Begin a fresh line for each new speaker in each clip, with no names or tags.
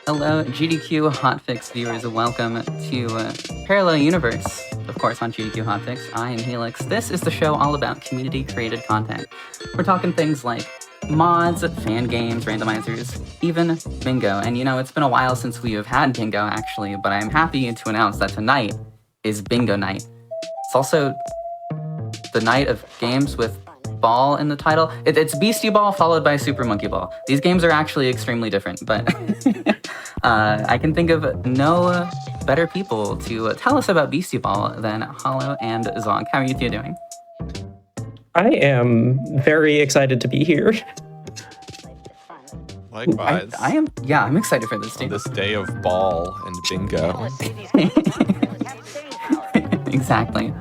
Hello, GDQ Hotfix viewers. Welcome to Parallel Universe, of course, on GDQ Hotfix. I am Helix. This is the show all about community-created content. We're talking things like mods, fan games, randomizers, even bingo. And it's been a while since we have had bingo, actually, but I'm happy to announce that tonight is bingo night. It's also the night of games with ball in the title. It's Beastieball followed by Super Monkey Ball. These games are actually extremely different, but I can think of no better people to tell us about Beastieball than Hollow and Zonk. How are you two doing?
I am very excited to be here.
Likewise.
I'm excited for this too.
On this day of ball and bingo.
Exactly.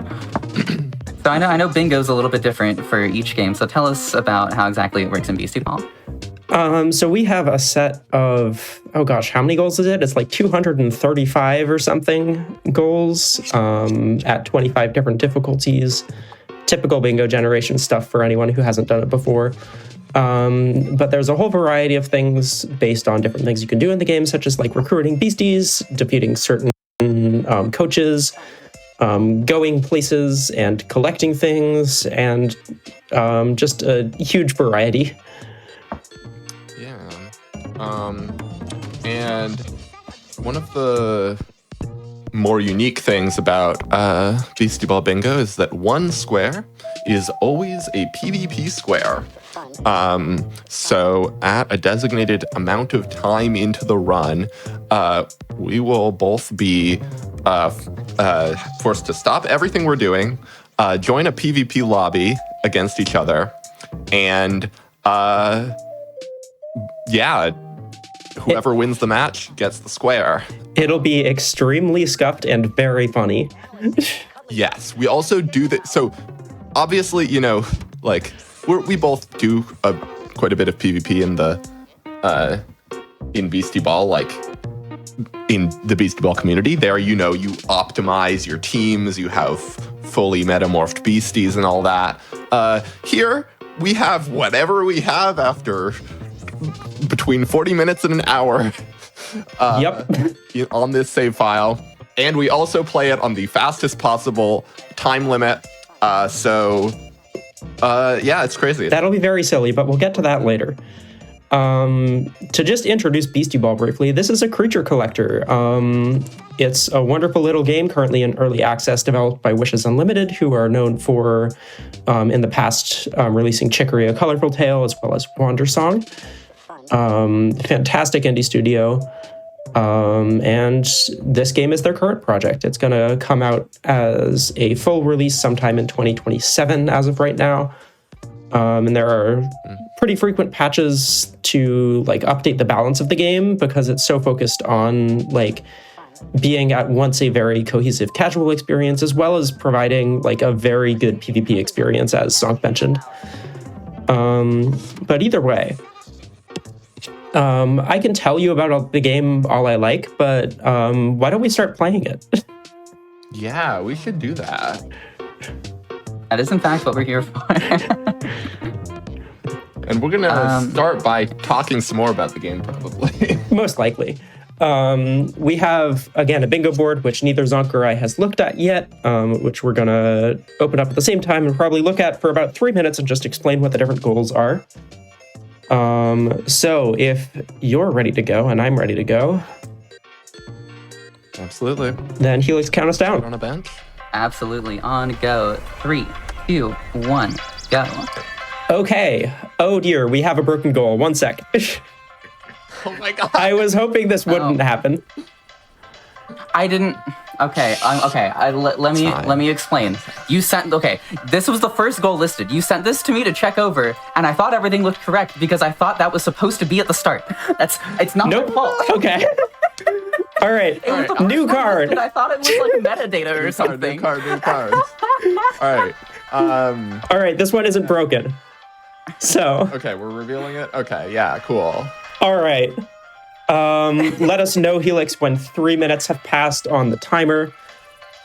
So I know bingo's a little bit different for each game, so tell us about how exactly it works in Beastieball.
So we have a set of, how many goals is it? It's like 235 or something goals at 25 different difficulties. Typical bingo generation stuff for anyone who hasn't done it before. But there's a whole variety of things based on different things you can do in the game, such as like recruiting beasties, defeating certain coaches, going places and collecting things, and just a huge variety.
Yeah. And one of the more unique things about Beastieball Bingo is that one square is always a PvP square. So at a designated amount of time into the run, we will both be forced to stop everything we're doing, join a PvP lobby against each other, and whoever wins the match gets the square.
It'll be extremely scuffed and very funny.
Yes, we also do that. So obviously, we both do quite a bit of PvP in Beastieball, like in the Beastieball community. There, you optimize your teams, you have fully metamorphed beasties and all that. Here, we have whatever we have after between 40 minutes and an hour. On this save file. And we also play it on the fastest possible time limit. It's crazy.
That'll be very silly, but we'll get to that later. To just introduce Beastieball briefly, this is a creature collector. It's a wonderful little game currently in early access developed by Wishes Unlimited, who are known for, in the past, releasing Chicory, A Colorful Tale, as well as Wander Song. Fantastic indie studio. And this game is their current project. It's going to come out as a full release sometime in 2027 as of right now. And there are pretty frequent patches to update the balance of the game because it's so focused on being at once a very cohesive casual experience as well as providing a very good PvP experience, as Zonk mentioned. But either way, I can tell you about the game all I like, but why don't we start playing it?
Yeah, we should do that.
That is, in fact, what we're here for.
And we're going to start by talking some more about the game, probably.
Most likely. We have, again, a bingo board, which neither Zonk or I has looked at yet, which we're going to open up at the same time and probably look at for about 3 minutes and just explain what the different goals are. So if you're ready to go and I'm ready to go.
Absolutely.
Then Helix, count us down.
On a bench?
Absolutely. On go. 3, 2, 1, go.
Okay. Oh dear, we have a broken goal. 1 sec.
Oh my god.
I was hoping this wouldn't happen.
I didn't. Okay. Let me explain. This was the first goal listed. You sent this to me to check over, and I thought everything looked correct because I thought that was supposed to be at the start. It's not my fault.
Okay. All right. New card.
I thought it was metadata or something.
New cards. All right.
All right. This one isn't broken. So.
Okay, we're revealing it. Okay. Yeah. Cool.
All right. Let us know, Helix, when 3 minutes have passed on the timer.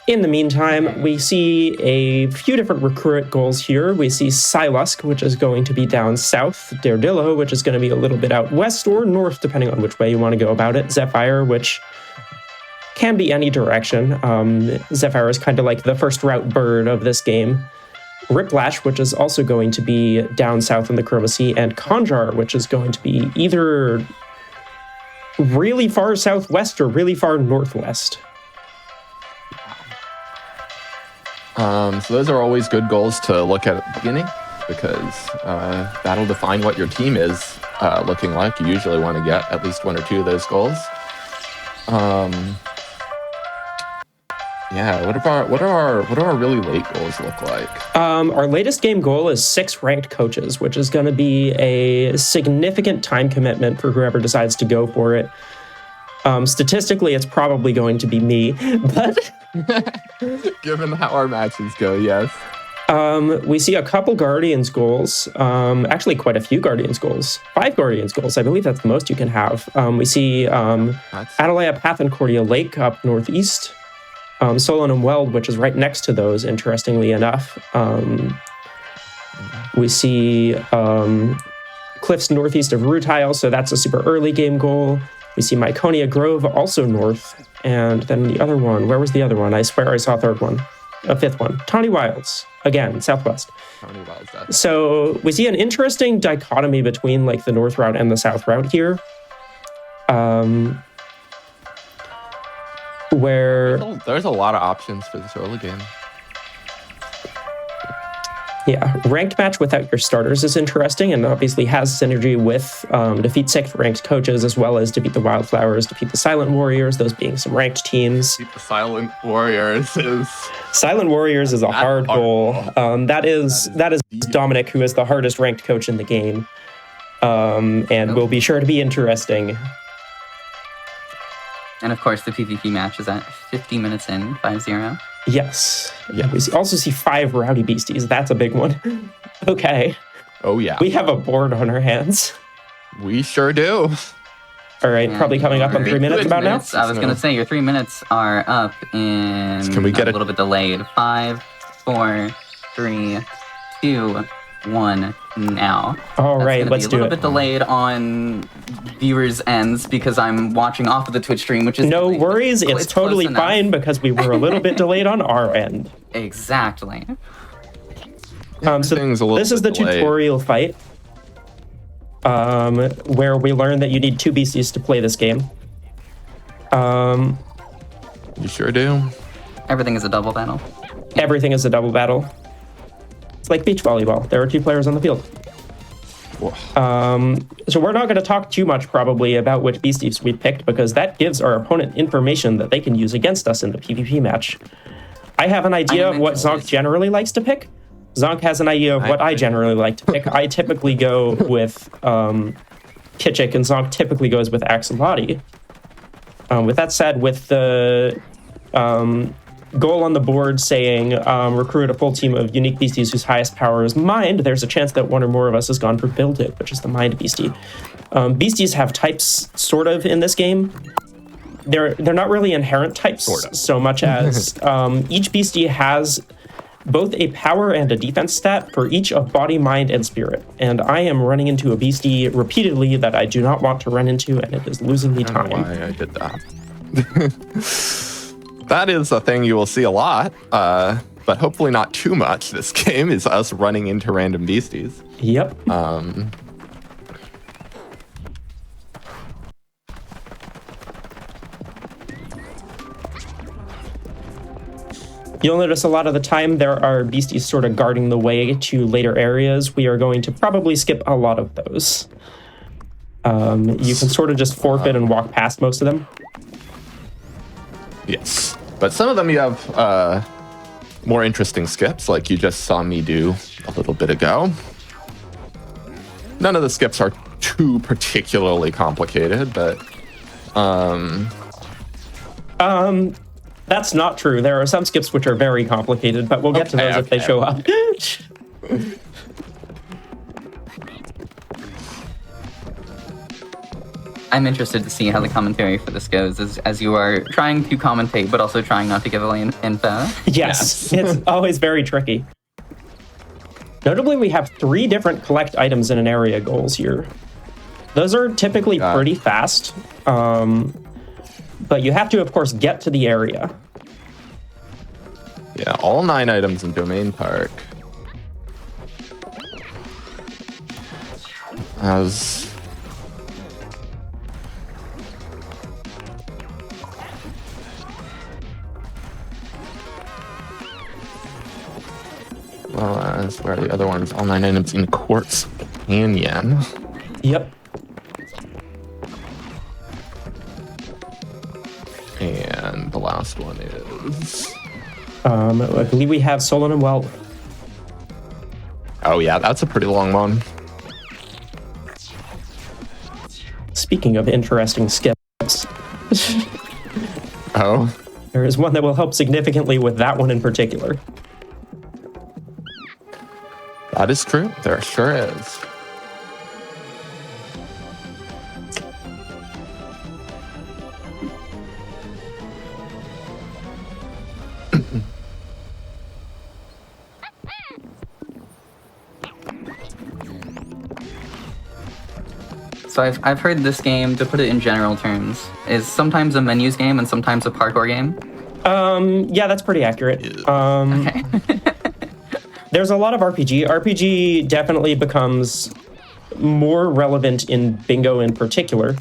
In the meantime, we see a few different recruit goals here. We see Silusk, which is going to be down south, Daredillo, which is going to be a little bit out west or north, depending on which way you want to go about it, Zephyr, which can be any direction. Zephyr is kind of like the first route bird of this game. Riplash, which is also going to be down south in the Chroma Sea, and Conjar, which is going to be either really far southwest or really far northwest.
So those are always good goals to look at the beginning, because that'll define what your team is looking like. You usually want to get at least one or two of those goals. Yeah, what do our really late goals look like?
Our latest game goal is 6 ranked coaches, which is going to be a significant time commitment for whoever decides to go for it. Statistically, it's probably going to be me, but
Given how our matches go, yes.
We see a couple Guardians goals, actually quite a few Guardians goals, 5 Guardians goals. I believe that's the most you can have. We see Atalaya Path and Cordia Lake up northeast. Solon Weld, which is right next to those, interestingly enough. We see cliffs northeast of Rutile, so that's a super early game goal. We see Myconia Grove, also north. And then the other one, where was the other one? I swear I saw a third one, a fifth one. Tawny Wilds, again, southwest.
Tawny Wilds, that's...
So we see an interesting dichotomy between like the north route and the south route here. Where
there's a lot of options for this early game.
Yeah, ranked match without your starters is interesting and obviously has synergy with defeat 6 ranked coaches as well as defeat the Wildflowers, defeat the Silent Warriors, those being some ranked teams.
Defeat the Silent Warriors is...
Silent Warriors is a hard goal. That is Dominic, who is the hardest ranked coach in the game, and will be sure to be interesting.
And of course, the PvP match is at 50 minutes in, 5-0.
Yes. Yeah. We also see 5 Rowdy Beasties. That's a big one. Okay.
Oh, yeah.
We have a board on our hands.
We sure do.
All right. Probably coming up on 3 minutes about now.
I was going to say, your 3 minutes are up in
Can we get
a little bit delayed. 5, 4, 3, 2, 1, now.
All right, let's do it.
A little bit delayed on viewers' ends because I'm watching off of the Twitch stream, which is...
No worries, it's totally fine because we were a little bit delayed on our end.
Exactly.
So this is the tutorial fight, where we learn that you need 2 beasties to play this game.
You sure do.
Everything is a double battle.
Everything is a double battle. It's like beach volleyball. There are 2 players on the field. So we're not going to talk too much probably about which beasties we picked because that gives our opponent information that they can use against us in the PvP match. I have an idea of what Zonk generally likes to pick. Zonk has an idea of what I generally like to pick. I typically go with Kitchik, and Zonk typically goes with Axolotl. With that said, with the goal on the board saying recruit a full team of unique beasties whose highest power is mind, there's a chance that one or more of us has gone for Build It, which is the mind beastie. Beasties have types, sort of, in this game. They're not really inherent types so much as each beastie has both a power and a defense stat for each of body, mind, and spirit. And I am running into a beastie repeatedly that I do not want to run into, and it is losing me time.
I don't know why I did that. That is a thing you will see a lot, but hopefully not too much this game, is us running into random beasties.
Yep. You'll notice a lot of the time there are beasties sort of guarding the way to later areas. We are going to probably skip a lot of those. You can sort of just forfeit and walk past most of them.
Yes, but some of them you have more interesting skips, like you just saw me do a little bit ago. None of the skips are too particularly complicated, but...
That's not true. There are some skips which are very complicated, but we'll get to those if they show up.
I'm interested to see how the commentary for this goes, as you are trying to commentate, but also trying not to give away info.
Yes, it's always very tricky. Notably, we have 3 different collect items in an area goals here. Those are typically pretty fast, but you have to, of course, get to the area.
Yeah, all 9 items in Domain Park. As well as where are the other ones? All 9 items in Quartz Canyon.
Yep.
And the last one is...
I believe we have Solon and Well.
Oh yeah, that's a pretty long one.
Speaking of interesting skips,
Oh.
there is one that will help significantly with that one in particular.
That is true. There sure is.
So I've heard this game, to put it in general terms, is sometimes a menus game and sometimes a parkour game.
Yeah, that's pretty accurate.
Okay.
There's a lot of RPG. RPG definitely becomes more relevant in bingo in particular,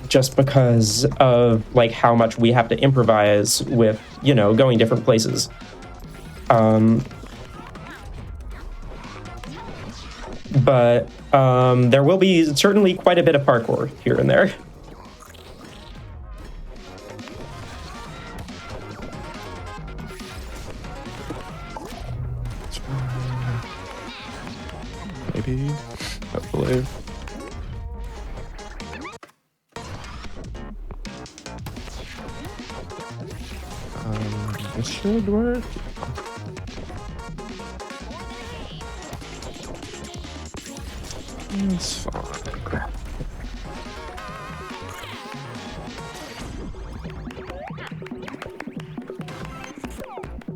just because of like how much we have to improvise with, you know, going different places. But there will be certainly quite a bit of parkour here and there.
Maybe. Hopefully. This should work. It's fine.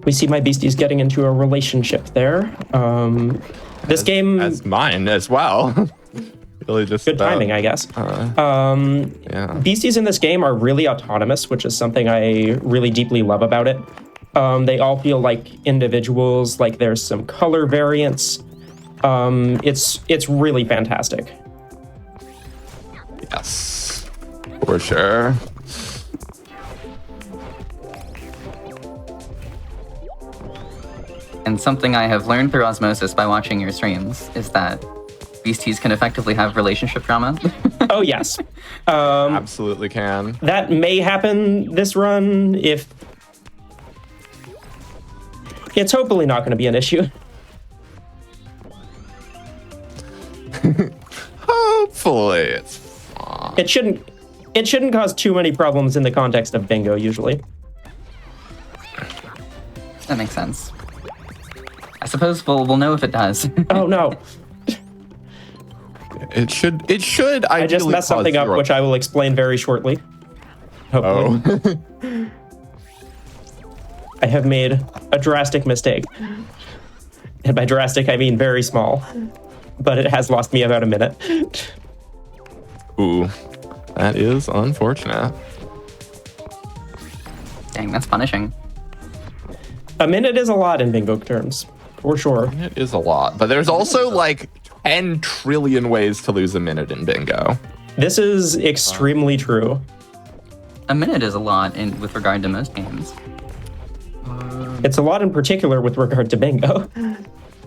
We see my beasties getting into a relationship there. This game...
As mine as well. Really just
good timing, I guess.
Yeah.
Beasties in this game are really autonomous, which is something I really deeply love about it. They all feel like individuals, like there's some color variance. It's really fantastic.
Yes. For sure.
And something I have learned through osmosis by watching your streams is that beasties can effectively have relationship drama.
Oh, yes.
Absolutely can.
That may happen this run if... It's hopefully not going to be an issue.
Hopefully it's fine.
It shouldn't cause too many problems in the context of bingo, usually.
That makes sense. I suppose we'll know if it does.
Oh, no.
It should.
I just messed something up, which I will explain very shortly. Hopefully.
Oh.
I have made a drastic mistake. And by drastic, I mean very small. But it has lost me about a minute.
Ooh. That is unfortunate.
Dang, that's punishing.
A minute is a lot in bingo terms, for sure.
It is a lot. But there's also like 10 trillion ways to lose a minute in bingo.
This is extremely true.
A minute is a lot with regard to most games.
It's a lot in particular with regard to bingo,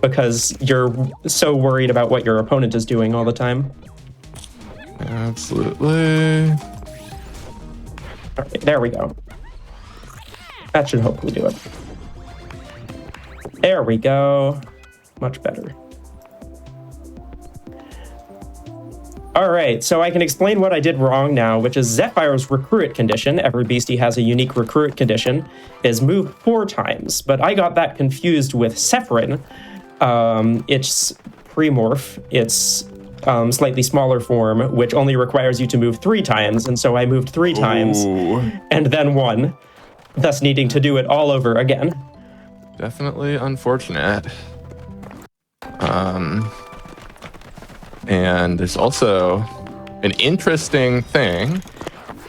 because you're so worried about what your opponent is doing all the time.
Absolutely.
All right, there we go. That should hopefully do it. There we go. Much better. All right, so I can explain what I did wrong now, which is Zephyr's recruit condition, every beastie has a unique recruit condition, is move 4 times, but I got that confused with Sephirin. It's pre-morph, it's slightly smaller form, which only requires you to move 3 times. And so I moved 3 times and then 1, thus needing to do it all over again.
Definitely unfortunate. And there's also an interesting thing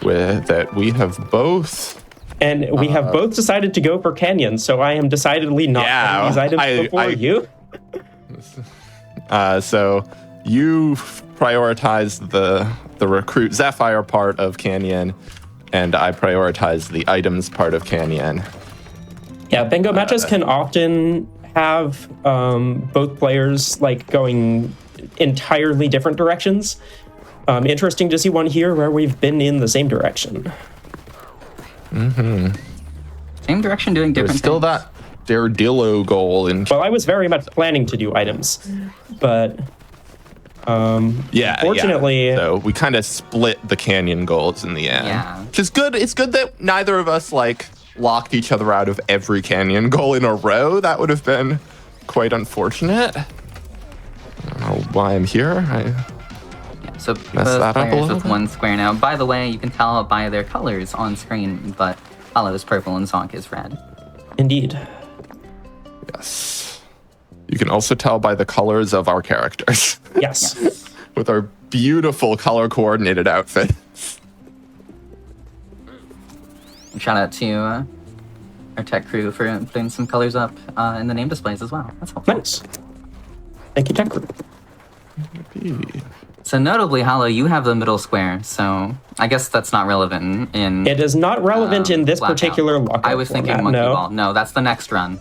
with that we have both.
And we have both decided to go for Canyon, so I am decidedly not getting these items before you.
So you prioritize the recruit Zephyr part of Canyon, and I prioritize the items part of Canyon.
Yeah, bingo matches can often have both players like going entirely different directions. Interesting to see one here where we've been in the same direction.
Mm-hmm. Same direction, doing different
There's still
things.
that Daredillo goal in.
Well, I was very much planning to do items, but fortunately,
so we kind of split the Canyon goals in the end.
Yeah.
Which is good. It's good that neither of us like locked each other out of every Canyon goal in a row. That would have been quite unfortunate. I don't know why I'm here.
So
Mess
both
that up a
players
little
with
bit.
1 square now. By the way, you can tell by their colors on screen, but Hollow is purple and Zonk is red.
indeed.
Yes. You can also tell by the colors of our characters.
Yes.
With our beautiful color coordinated outfits.
Shout out to our tech crew for putting some colors up in the name displays as well. That's helpful.
Nice. Thank you, Tech Group.
So notably, Hollow, you have the middle square, so I guess that's not relevant in...
It is not relevant in this
Blackout.
particular lockout
I was thinking
format,
Monkey
no.
Ball. No, that's the next run.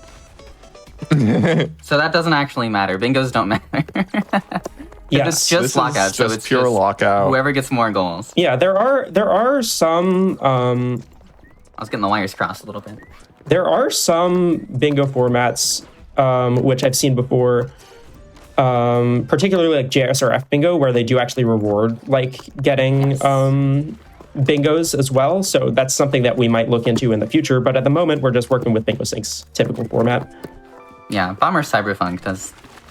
So that doesn't actually matter. Bingos don't matter.
Yes.
It's just
This
lockout,
is
so
just
it's
pure
just
lockout.
whoever gets more goals.
Yeah, there are some
I was getting the wires crossed a little bit.
there are some bingo formats which I've seen before, particularly like JSRF bingo, where they do actually reward like getting bingos as well. So that's something that we might look into in the future. But at the moment, we're just working with Bingo Sync's typical format.
Yeah, Bomber Cyberpunk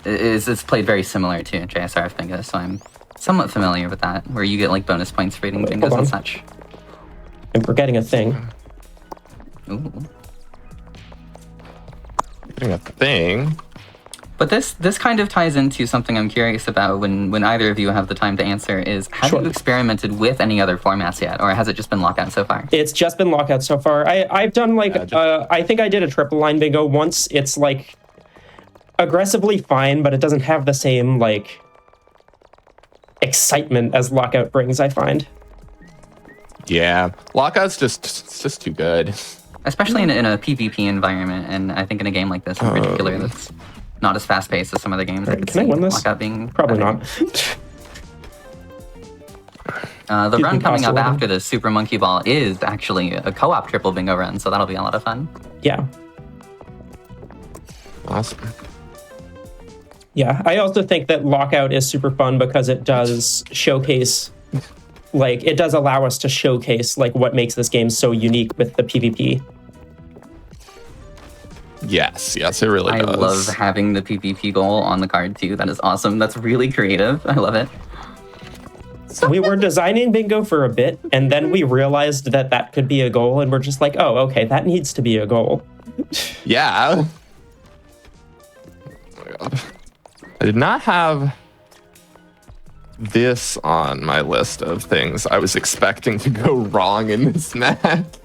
is played very similar to JSRF bingo, so I'm somewhat familiar with that, where you get like bonus points for eating
Wait,
bingos
hold on.
and such.
I'm forgetting a thing.
Ooh.
Getting a thing.
But this kind of ties into something I'm curious about when either of you have the time to answer is, have
Sure.
you experimented with any other formats yet, or has it just been lockout so far?
It's just been lockout so far. I've done like I think I did a triple line bingo once. It's like aggressively fine, but it doesn't have the same like excitement as lockout brings, I find.
Yeah. Lockout's just too good.
Especially in a PvP environment, and I think in a game like this in particular that's not as fast-paced as some other games.
Right,
could
can I
see
win this?
Lockout being
Probably
better.
not.
The run coming up
possible.
after the Super Monkey Ball is actually a co-op triple bingo run, so that'll be a lot of fun.
Yeah.
Awesome.
Yeah, I also think that lockout is super fun because it does showcase, like, it does allow us to showcase, like, what makes this game so unique with the PvP.
Yes, it really
I
does.
love having the PvP goal on the card too. That is awesome. That's really creative. I love it.
We were designing bingo for a bit, and then we realized that that could be a goal, and we're just like, oh, okay, that needs to be a goal.
Yeah. Oh my god. I did not have this on my list of things I was expecting to go wrong in this map.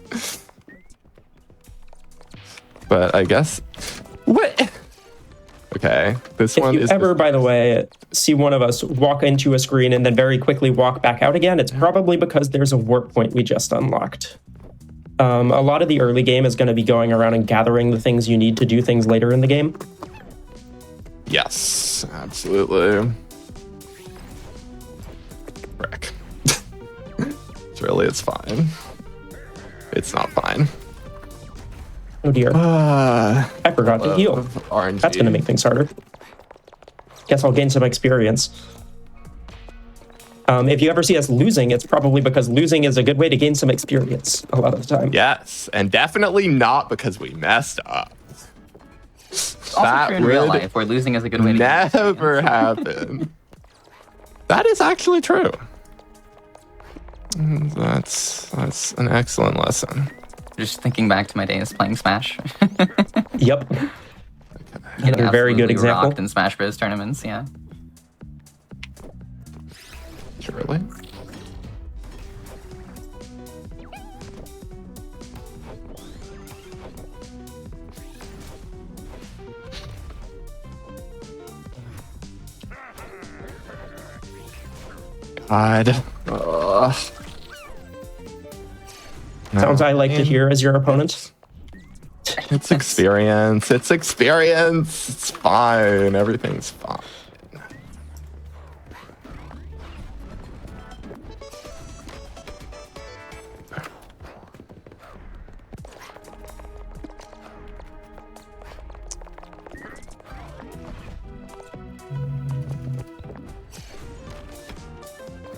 But I guess... What? Okay, this
If
one
you
is...
ever, by the way, see one of us walk into a screen and then very quickly walk back out again, it's probably because there's a warp point we just unlocked. A lot of the early game is going to be going around and gathering the things you need to do things later in the game.
Yes, absolutely. Frick. It's fine. It's not fine.
Oh dear, I forgot to heal.
RNG.
That's going to make things harder. Guess I'll gain some experience. If you ever see us losing, it's probably because losing is a good way to gain some experience a lot of the time.
Yes, and definitely not because we messed up.
It's also true in real life, where losing is a good way to
Never happen. That is actually true. That's an excellent lesson.
Just thinking back to my days playing Smash.
Yep.
Getting
Another very good
absolutely
example.
rocked in Smash Bros. Tournaments, yeah.
Surely. God. Ugh.
Sounds I like to hear as your opponent.
It's experience. It's experience. It's fine. Everything's fine.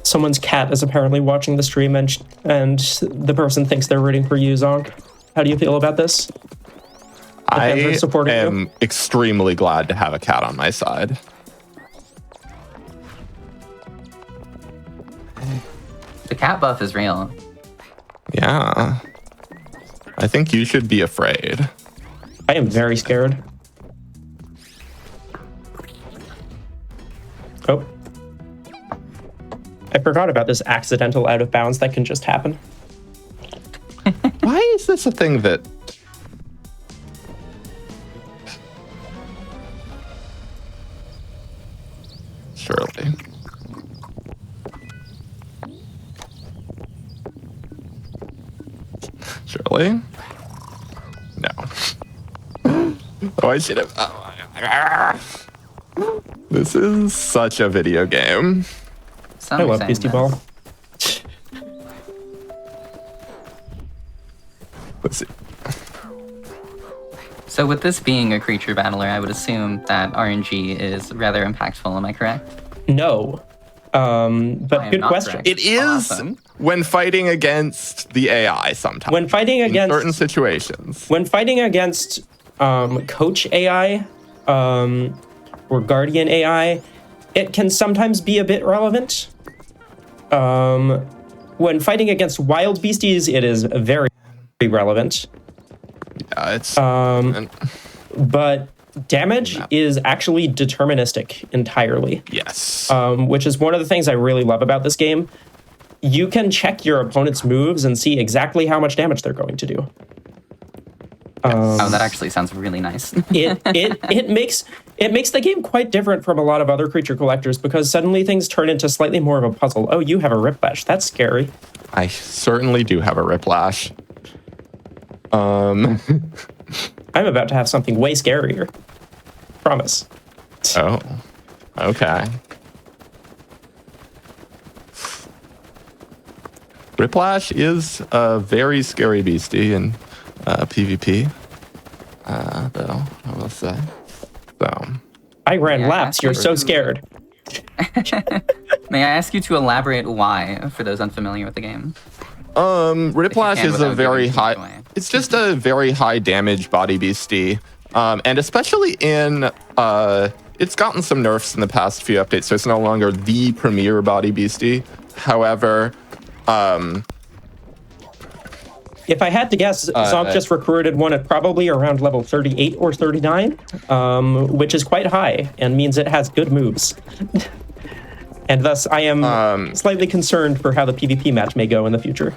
Someone's cat is apparently watching the stream, and the person thinks they're rooting for you, Zonk. How do you feel about this?
I
are supporting
am
you?
extremely glad to have a cat on my side.
The cat buff is real.
Yeah. I think you should be afraid.
I am very scared. Oh. I forgot about this accidental out of bounds that can just happen.
Why is this a thing that... Surely. Surely? No. Oh, I should have... This is such a video game.
Some
I
are
love
saying
Beastieball.
Let's see.
So with this being a creature battler, I would assume that RNG is rather impactful, am I correct?
No.
I
But
am
good
not
question.
correct.
It is
Awesome.
when fighting against the AI sometimes.
When fighting
in
against
certain situations.
when fighting against coach AI or guardian AI, it can sometimes be a bit relevant. When fighting against wild beasties, it is very relevant.
Yeah, it's
But damage is actually deterministic entirely,
yes.
which is one of the things I really love about this game. You can check your opponent's moves and see exactly how much damage they're going to do.
Oh, that actually sounds really nice.
It makes the game quite different from a lot of other creature collectors because suddenly things turn into slightly more of a puzzle. Oh, you have a Riplash. That's scary.
I certainly do have a Riplash.
I'm about to have something way scarier. Promise.
Oh. Okay. Riplash is a very scary beastie in PvP. Though, I will say. So.
I ran
Yeah,
laps. You're so scared.
May I ask you to elaborate why, for those unfamiliar with the game?
Riplash
can
is a
without
very
giving too much
high.
away.
It's just a very high damage body beastie, and especially in it's gotten some nerfs in the past few updates, so it's no longer the premier body beastie. However,
If I had to guess, Zonk just recruited one at probably around level 38 or 39, which is quite high and means it has good moves. And thus, I am slightly concerned for how the PvP match may go in the future.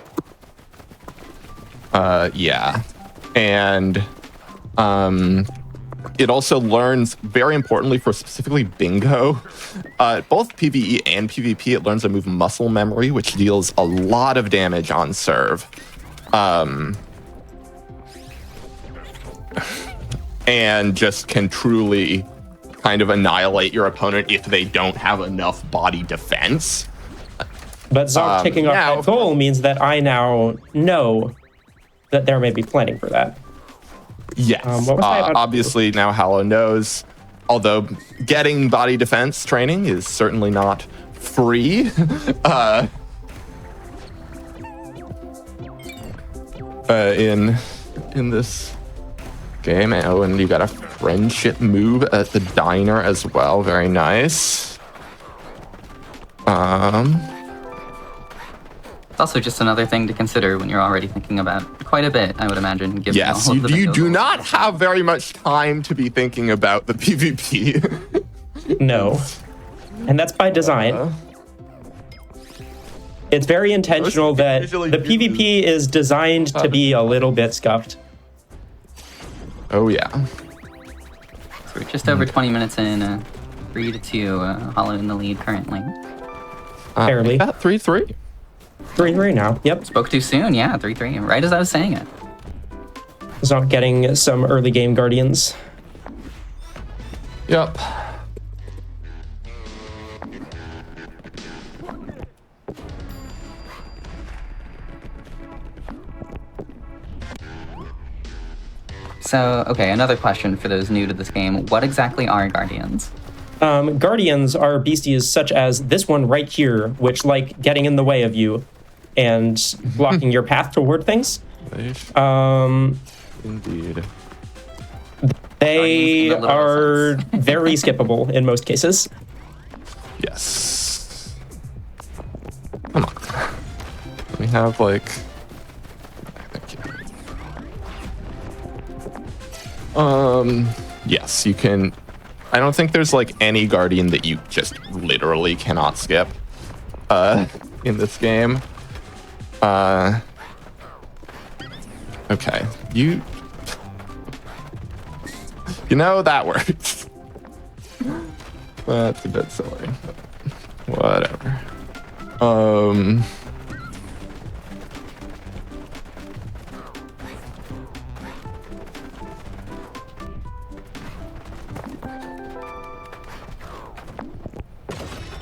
yeah, and it also learns, very importantly for specifically bingo, both PvE and PvP, it learns a move muscle memory, which deals a lot of damage on serve. And just can truly kind of annihilate your opponent if they don't have enough body defense.
But Zonk taking off
yeah,
that goal means that I now know that there may be planning for that.
Yes.
What was I about to
obviously now Hallow knows, although getting body defense training is certainly not free. In this game. Oh, and you got a friendship move at the diner as well. Very nice.
It's also just another thing to consider when you're already thinking about quite a bit, I would imagine. Given
Yes,
all of the
you
things
do
going
not have very much time to be thinking about the PvP.
No. And that's by design. It's very intentional that
usually
the PvP is designed to be a little bit scuffed.
Oh, yeah.
So we're just over 20 minutes in, 3-2, Hollow in the lead currently.
Barely.
About 3-3.
3-3 now. Yep.
Spoke too soon, yeah, 3-3, right as I was saying it.
Zonk getting some early game guardians.
Yep.
So, okay, another question for those new to this game. What exactly are Guardians?
Guardians are beasties such as this one right here, which like getting in the way of you and blocking your path toward things.
Indeed.
They
Guardians in a literal
are
sense.
very skippable in most cases.
Yes. Come on. Let me have like. Thank you. Yes, you can. I don't think there's like any guardian that you just literally cannot skip. In this game. Okay. You know that works. That's a bit silly. Whatever.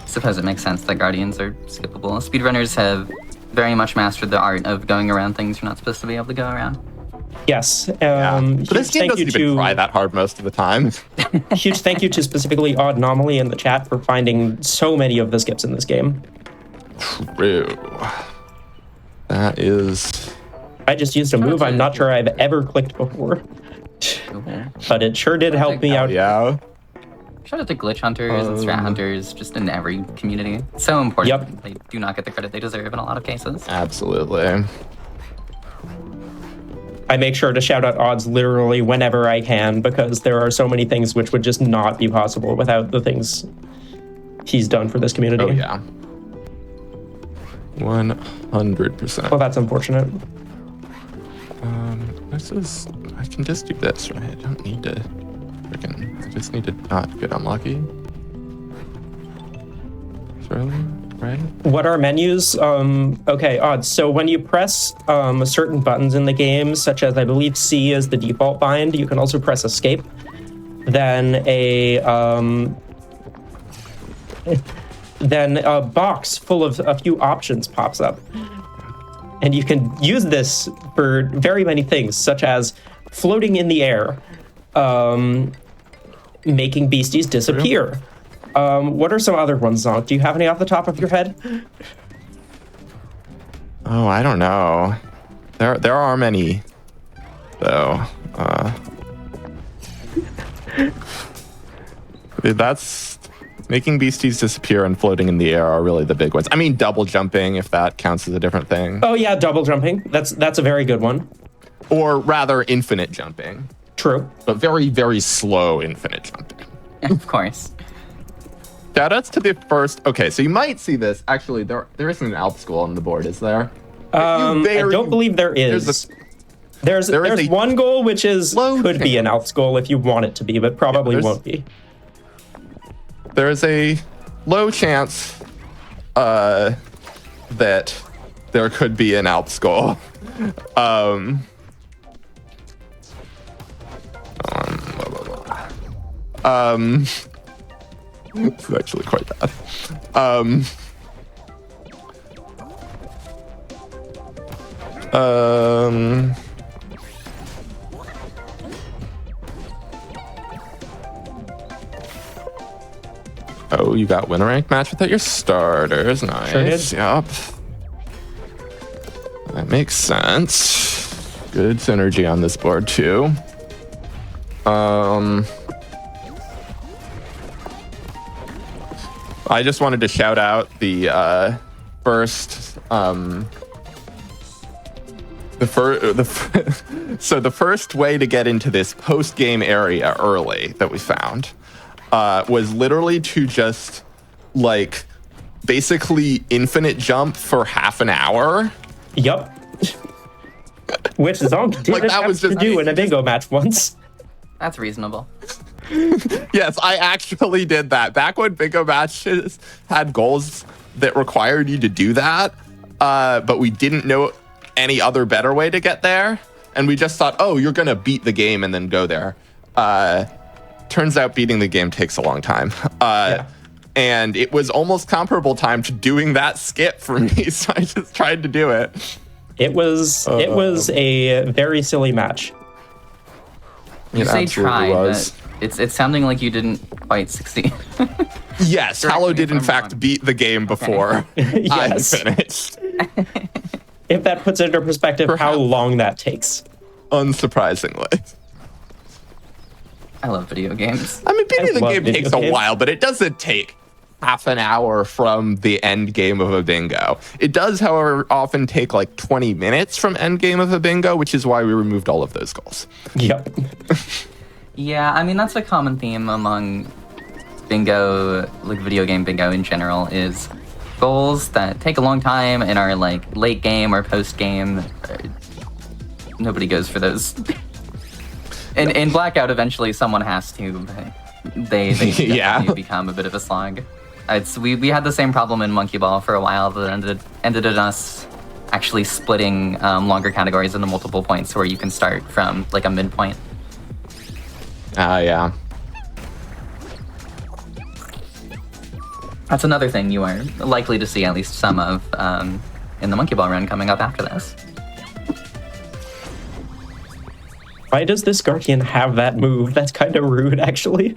Suppose it makes sense that Guardians are skippable. Speedrunners have very much mastered the art of going around things you're not supposed to be able to go around.
Yes.
Yeah. But this game
thank you
doesn't even
to
try that hard most of the time.
huge thank you to specifically Odd Anomaly in the chat for finding so many of the skips in this game.
True. That is.
I just used a move I'm not sure I've ever clicked before, but it sure did help me out.
Yeah.
Shout out to glitch hunters and strat hunters just in every community. It's so important.
Yep.
They do not get the credit they deserve in a lot of cases.
Absolutely.
I make sure to shout out odds literally whenever I can because there are so many things which would just not be possible without the things he's done for this community.
Oh, yeah. 100%.
Well, that's unfortunate.
This is. I can just do this, right? I don't need to. I just need to not get unlucky. Surely, right?
What are menus? Okay, odds. So when you press certain buttons in the game, such as I believe C is the default bind, you can also press escape. Then a box full of a few options pops up. And you can use this for very many things, such as floating in the air, making beasties disappear. What are some other ones, Zonk? Do you have any off the top of your head?
Oh, I don't know. There are many, though. That's making beasties disappear and floating in the air are really the big ones. I mean, double jumping, if that counts as a different thing.
Oh yeah, double jumping. That's a very good one.
Or rather, infinite jumping.
True.
But very, very slow infinite jumping.
Of course.
Shoutouts to the first. Okay, so you might see this. Actually, there isn't an Alp school on the board, is there?
I don't believe there is. There's one goal which could be an Alps goal if you want it to be, but probably won't be.
There's a low chance that there could be an Alps goal. It's actually quite bad. Oh, you got win a rank match without your starters. Nice.
Sure did.
Yep. That makes sense. Good synergy on this board too. I just wanted to shout out the first so the first way to get into this post-game area early that we found was literally to just like basically infinite jump for half an hour.
Yup. Which Zonk did
that was
to
just
do in a bingo match once.
That's reasonable.
Yes, I actually did that. Back when bingo matches had goals that required you to do that, but we didn't know any other better way to get there. And we just thought, oh, you're going to beat the game and then go there. Turns out beating the game takes a long time.
Yeah.
And it was almost comparable time to doing that skip for me. So I just tried to do it.
It was a very silly match.
You say try,
was.
but it's sounding like you didn't quite succeed.
Yes,
Correct
Hallow
me
did
if
in
I'm
fact
wrong.
beat the game before
Yes.
I finished.
If that puts into perspective how
Perhaps.
long that takes.
Unsurprisingly.
I love video games.
I mean, beating the
love
game
video
takes a
games.
while, but it doesn't take half an hour from the end game of a bingo. It does, however, often take like 20 minutes from end game of a bingo, which is why we removed all of those goals.
Yep.
Yeah, I mean, that's a common theme among bingo, like video game bingo in general, is goals that take a long time and are like late game or post game. Nobody goes for those. In Blackout, eventually someone has to. They
Yeah.
definitely become a bit of a slog. We had the same problem in Monkey Ball for a while that ended in us actually splitting longer categories into multiple points where you can start from like a midpoint.
Yeah.
That's another thing you are likely to see at least some of in the Monkey Ball run coming up after this.
Why does this Guardian have that move? That's kind of rude, actually.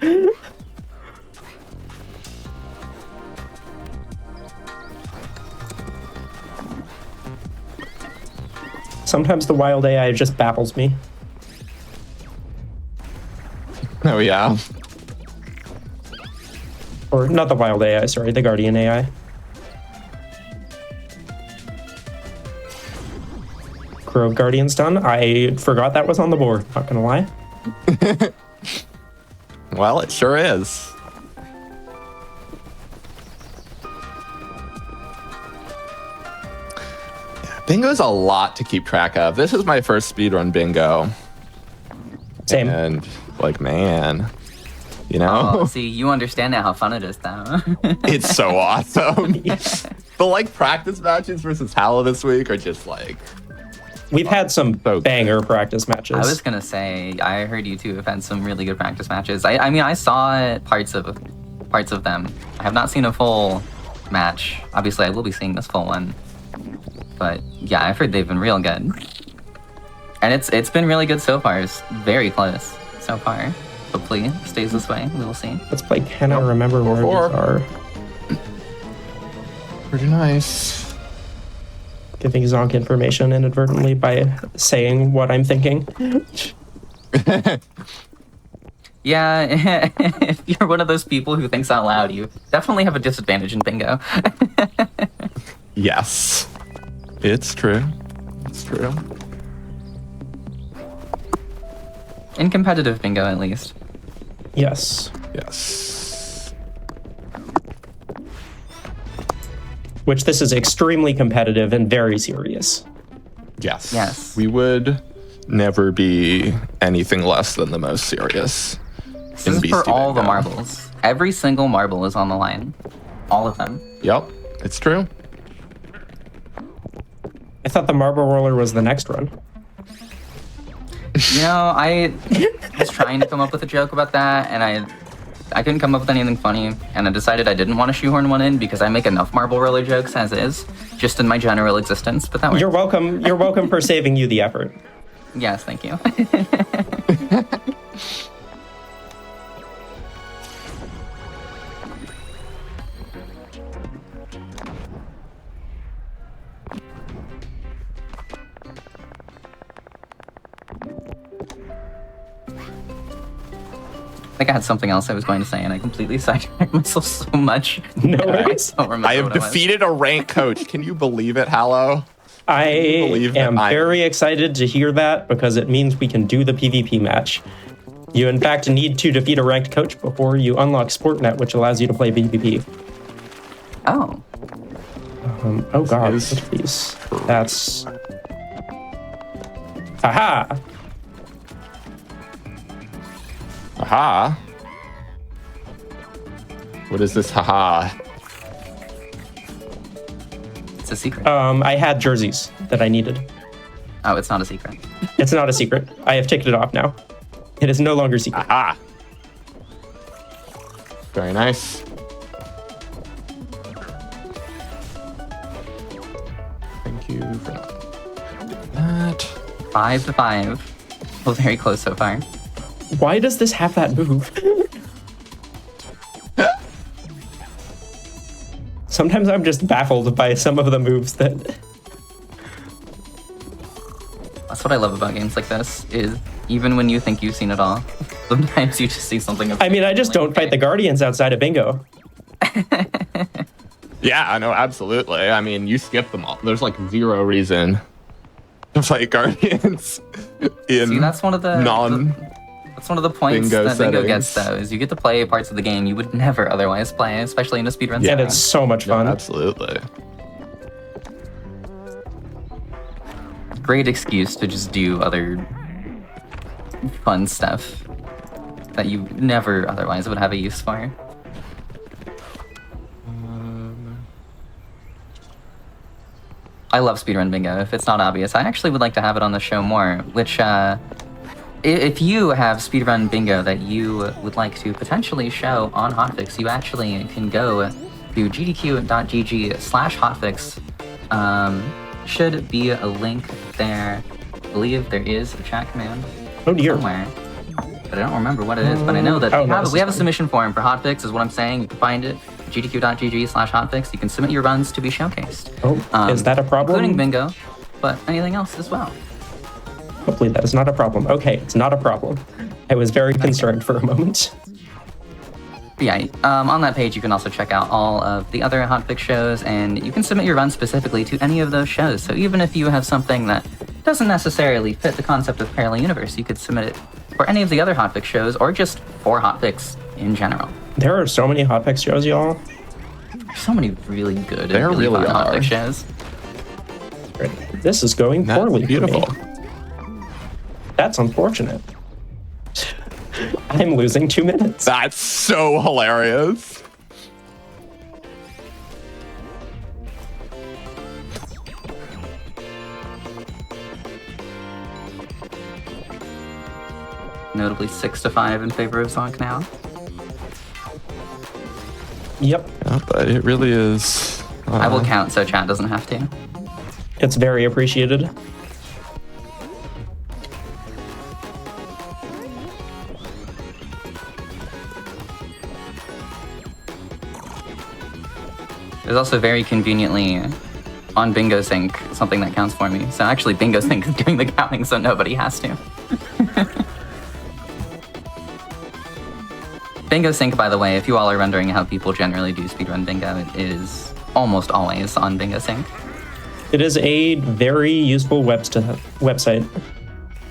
Sometimes the wild AI just baffles me.
Oh, yeah.
Or not the wild AI, sorry, the Guardian AI. Grove Guardian's done. I forgot that was on the board, not gonna lie.
Well, it sure is. Bingo's a lot to keep track of. This is my first speedrun bingo.
Same.
And, like, man, you know?
Oh, see, you understand now how fun it is, though.
It's so awesome. The, like, practice matches versus Hallow this week are just, like...
We've had some
So-
banger practice matches.
I was gonna say, I heard you two have had some really good practice matches. I mean, I saw parts of them. I have not seen a full match. Obviously, I will be seeing this full one. But yeah, I've heard they've been real good. And it's been really good so far. It's very close so far. Hopefully it stays this way. We will see.
Let's play Can I Remember Where
Four.
These Are?
Pretty nice.
Giving Zonk information inadvertently by saying what I'm thinking.
Yeah, if you're one of those people who thinks out loud, you definitely have a disadvantage in bingo.
Yes. It's true. It's true.
In competitive bingo, at least.
Yes.
Yes.
Which this is extremely competitive and very serious.
Yes.
Yes.
We would never be anything less than the most serious.
This is for all the marbles. Every single marble is on the line. All of them.
Yep. It's true.
I thought the marble roller was the next run.
You know, I was trying to come up with a joke about that, and I couldn't come up with anything funny, and I decided I didn't want to shoehorn one in because I make enough marble roller jokes as is, just in my general existence, but that worked.
You're welcome. You're welcome for saving you the effort.
Yes, thank you. think I had something else I was going to say, and I completely sidetracked myself so much.
No
I
worries.
don't remember
I have
what it was.
defeated a rank coach. Can you believe it, Hallow?
I
believe that
am
I-
very excited to hear that because it means we can do the PvP match. You, in fact, need to defeat a ranked coach before you unlock Sportnet, which allows you to play PvP.
Oh,
Oh god,
is-
what are these? That's... Aha!
Haha. What is this haha?
it's a secret.
I had jerseys that I needed.
Oh, it's not a secret.
It's not a secret. I have ticked it off now. It is no longer secret.
Aha. Very nice. Thank you for that.
5-5. Well, very close so far.
Why does this have that move? Sometimes I'm just baffled by some of the moves that...
That's what I love about games like this, is even when you think you've seen it all, sometimes you just see something.
I mean, I just don't fight the Guardians outside of bingo.
Yeah, I know, absolutely. I mean, you skip them all. There's like zero reason to fight Guardians in
See, that's one of the
non.
That's one of the points
bingo
that bingo gets,
settings.
though, is you get to play parts of the game you would never otherwise play, especially in a speedrun
And
setting.
it's so much fun.
Absolutely.
Great excuse to just do other fun stuff that you never otherwise would have a use for. I love speedrun bingo. If it's not obvious, I actually would like to have it on the show more, which if you have speedrun bingo that you would like to potentially show on Hotfix, you actually can go to gdq.gg/hotfix. Should be a link there. I believe there is a chat command
Oh dear.
somewhere, but I don't remember what it is. But I know that
Oh,
we
no,
have,
this
we
is
have a
fine.
submission form for Hotfix, is what I'm saying. You can find it at gdq.gg/hotfix. You can submit your runs to be showcased.
Oh, is that a problem?
Including bingo, but anything else as well.
Hopefully that is not a problem. Okay, it's not a problem. I was very concerned for a moment.
But yeah, on that page you can also check out all of the other Hotfix shows, and you can submit your run specifically to any of those shows. So even if you have something that doesn't necessarily fit the concept of Parallel Universe, you could submit it for any of the other Hotfix shows, or just for Hotfix in general.
There are so many Hotfix shows, y'all.
There's so many really good
There
and really
really
fun
are.
Hotfix shows.
This is going
That's
poorly
beautiful.
for me. That's unfortunate. I'm losing 2 minutes.
That's so hilarious.
Notably 6-5 in favor of Zonk now.
Yep,
Yeah, but it really is.
I will count so chat doesn't have to.
it's very appreciated.
There's also very conveniently on Bingo Sync something that counts for me. So actually Bingo Sync is doing the counting so nobody has to. Bingo Sync, by the way, if you all are wondering how people generally do speedrun bingo, it is almost always on Bingo Sync.
It is a very useful website.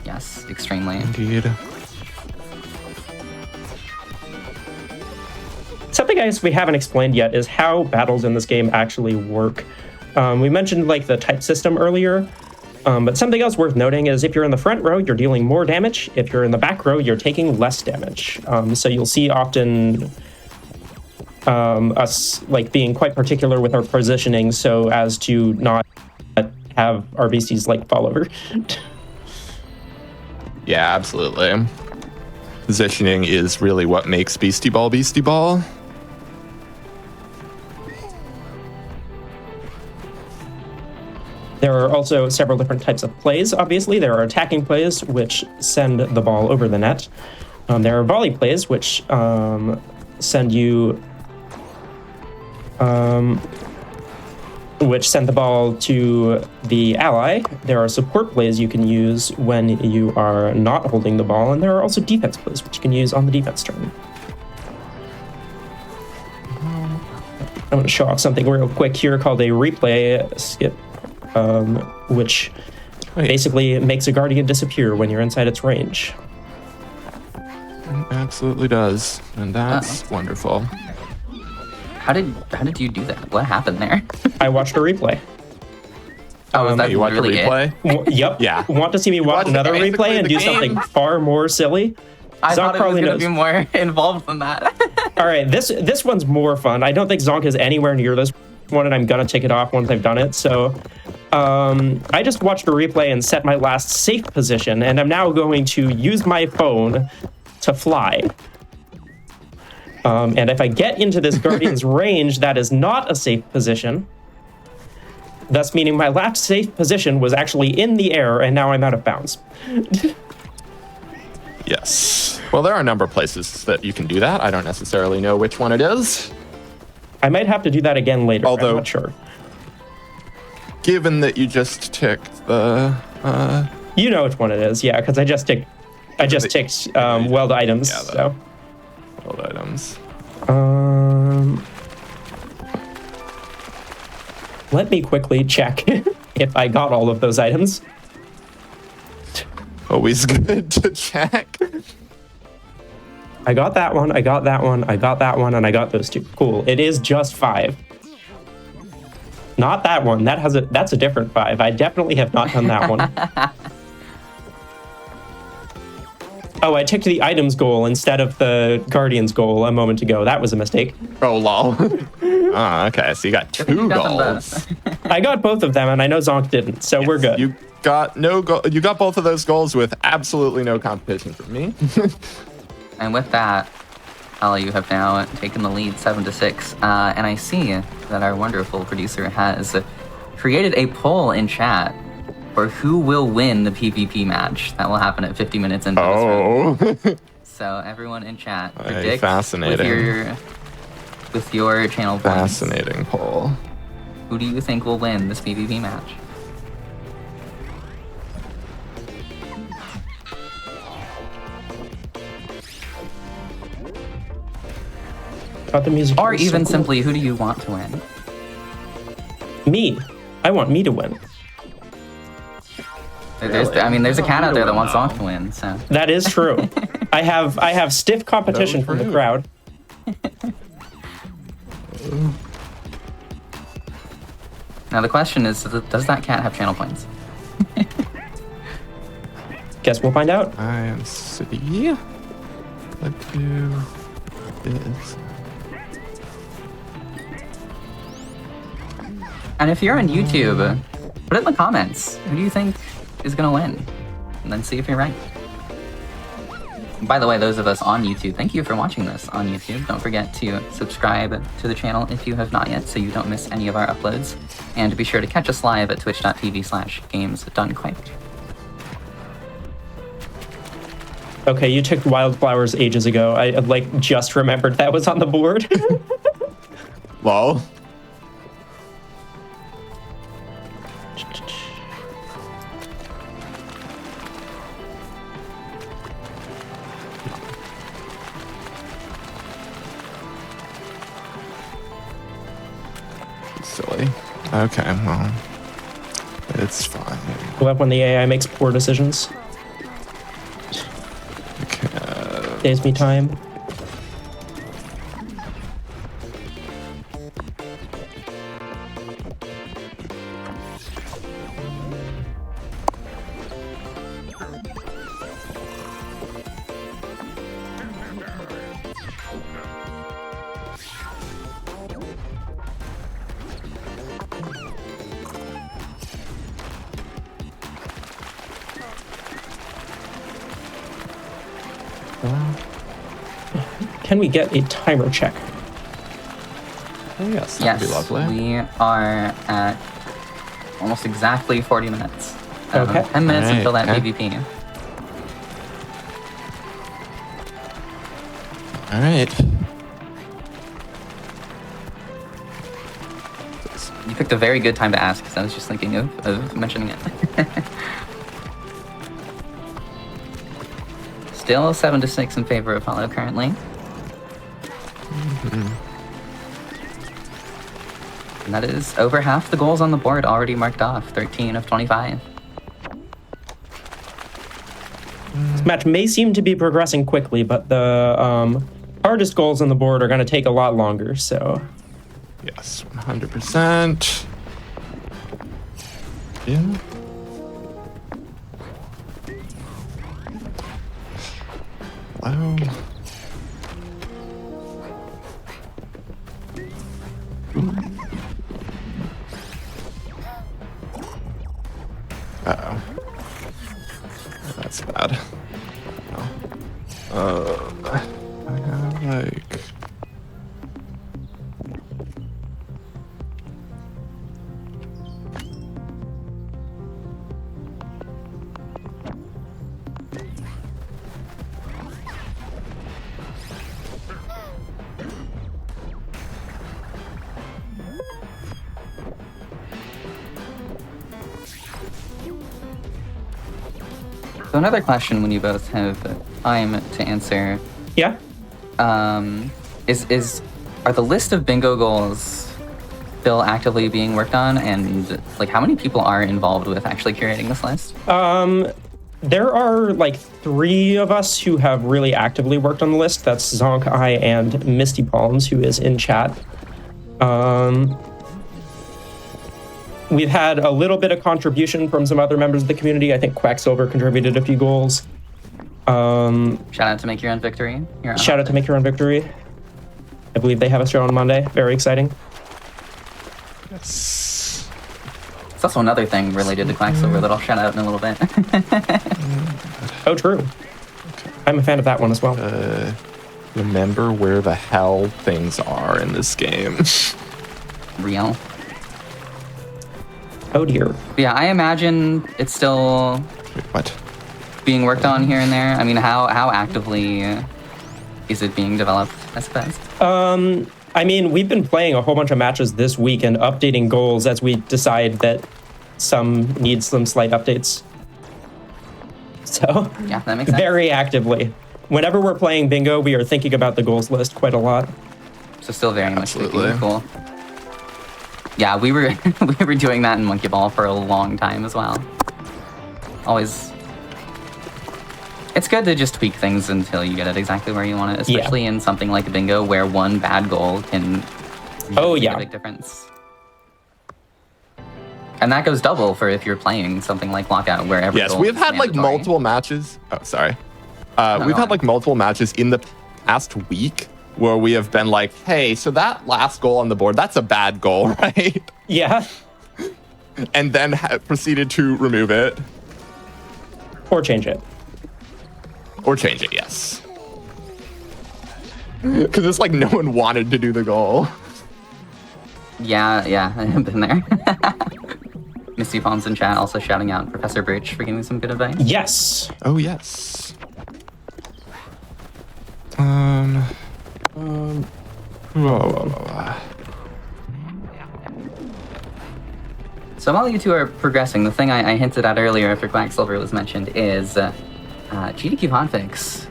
Yes, extremely.
Indeed.
Something I guess we haven't explained yet is how battles in this game actually work. We mentioned like the type system earlier, but something else worth noting is if you're in the front row, you're dealing more damage. If you're in the back row, you're taking less damage. So you'll see often us like being quite particular with our positioning so as to not have our beasties like fall over.
Yeah, absolutely. Positioning is really what makes Beastieball Beastieball.
There are also several different types of plays, obviously. There are attacking plays, which send the ball over the net. There are volley plays, which send you... which sent the ball to the ally. There are support plays you can use when you are not holding the ball, and there are also defense plays which you can use on the defense turn. I'm going to show off something real quick here called a replay skip, which basically makes a guardian disappear when you're inside its range.
It absolutely does, and that's wonderful.
How did you do that? What happened there?
I watched a replay.
Oh, is that
You watch a
really
replay?
Yep.
Yeah.
Want to see me watch another
basically
replay and
the
do
game.
something far more silly?
I
Zonk
thought it was
probably
going to
knows.
be more involved than that.
All right, this one's more fun. I don't think Zonk is anywhere near this one, and I'm gonna take it off once I've done it. So, I just watched a replay and set my last safe position, and I'm now going to use my phone to fly. And if I get into this guardian's range, that is not a safe position. Thus meaning my last safe position was actually in the air, and now I'm out of bounds.
Yes. Well, there are a number of places that you can do that. I don't necessarily know which one it is.
I might have to do that again later.
Although-
I'm not sure.
Given that you just ticked the...
You know which one it is, yeah, because I just ticked weld items.
Yeah,
So.
World items.
Let me quickly check if I got all of those items.
Always good to check.
I got that one, I got that one, I got that one, and I got those two. Cool. It is just 5. Not that one. That's a different 5. I definitely have not done that one. Oh, I ticked the items goal instead of the Guardians goal a moment ago. That was a mistake.
Oh, lol. Okay, so you got 2
You got them
goals.
both.
I got both of them, and I know Zonk didn't, so we're good.
You got you got both of those goals with absolutely no competition from me.
And with that, Ella, you have now taken the lead 7-6. And I see that our wonderful producer has created a poll in chat for who will win the PvP match. That will happen at 50 minutes into this round.
Oh.
So everyone in chat,
Hey,
predict
fascinating.
with your channel points.
Fascinating poll.
Who do you think will win this PvP match?
Got the music.
Or
is so
even
cool.
simply, who do you want to win?
Me. I want me to win.
There's a cat out there that wants Zonk to win, so.
That is true. I have stiff competition from the
rude.
crowd.
Now the question is, does that cat have channel points?
Guess we'll find out.
I am city. Let's do this.
And if you're on YouTube, put it in the comments. Who do you think is gonna win? And then see if you're right. By the way, those of us on YouTube, thank you for watching this on YouTube. Don't forget to subscribe to the channel if you have not yet, so you don't miss any of our uploads. And be sure to catch us live at twitch.tv/gamesdonequick.
Okay, you took wildflowers ages ago. I just remembered that was on the board.
Lol. Silly. Okay, well, it's fine.
Love when the AI makes poor decisions.
Okay.
Saves me time. Can we get a timer check?
Oh, yes, that'd
Yes,
be lovely.
we are at almost exactly 40 minutes.
Okay.
10 minutes
Alright,
until that
okay.
PvP.
All right.
You picked a very good time to ask because I was just thinking of mentioning it. Still 7-6 in favor of Hollow currently. And that is over half the goals on the board already marked off, 13 of 25.
This match may seem to be progressing quickly, but the hardest goals on the board are going to take a lot longer, so...
Yes, 100%. Yeah. Wow. Uh-oh. That's bad. I have like...
So another question when you both have time to answer.
Yeah?
Are the list of bingo goals still actively being worked on? And like how many people are involved with actually curating this list?
There are like 3 of us who have really actively worked on the list. That's Zonk, I, and Misty Palms, who is in chat. We've had a little bit of contribution from some other members of the community. I think Quacksilver contributed a few goals.
Shout out to Make Your Own Victory.
Shout out to Make Your Own Victory. I believe they have a show on Monday. Very exciting.
Yes.
It's also another thing related to Quacksilver that I'll shout out in a little bit.
Oh, true. I'm a fan of that one as well.
Remember where the hell things are in this game.
Real.
Oh dear.
Yeah, I imagine it's still
Wait, what?
being worked on here and there. I mean, how actively is it being developed, I suppose?
I mean, we've been playing a whole bunch of matches this week and updating goals as we decide that some need some slight updates. So,
Yeah, that makes sense.
very actively. Whenever we're playing bingo, we are thinking about the goals list quite a lot.
So still very much
Absolutely.
looking cool. Yeah, we were we were doing that in Monkey Ball for a long time as well. Always. It's good to just tweak things until you get it exactly where you want it, especially in something like bingo where one bad goal can make a big difference. And that goes double for if you're playing something like Lockout where every
Yes,
goal
we've
is
had like
mandatory.
multiple matches. Oh, sorry. We've had like multiple matches in the past week where we have been like, hey, so that last goal on the board, that's a bad goal, right?
Yeah.
And then proceeded to remove it.
Or change it.
Or change it, yes. Because it's like no one wanted to do the goal.
Yeah, I've been there. Misty Palms in chat also shouting out Professor Birch for giving some good advice.
Yes.
Oh, yes.
So while you two are progressing, the thing I hinted at earlier after Quacksilver was mentioned is GDQ Hotfix.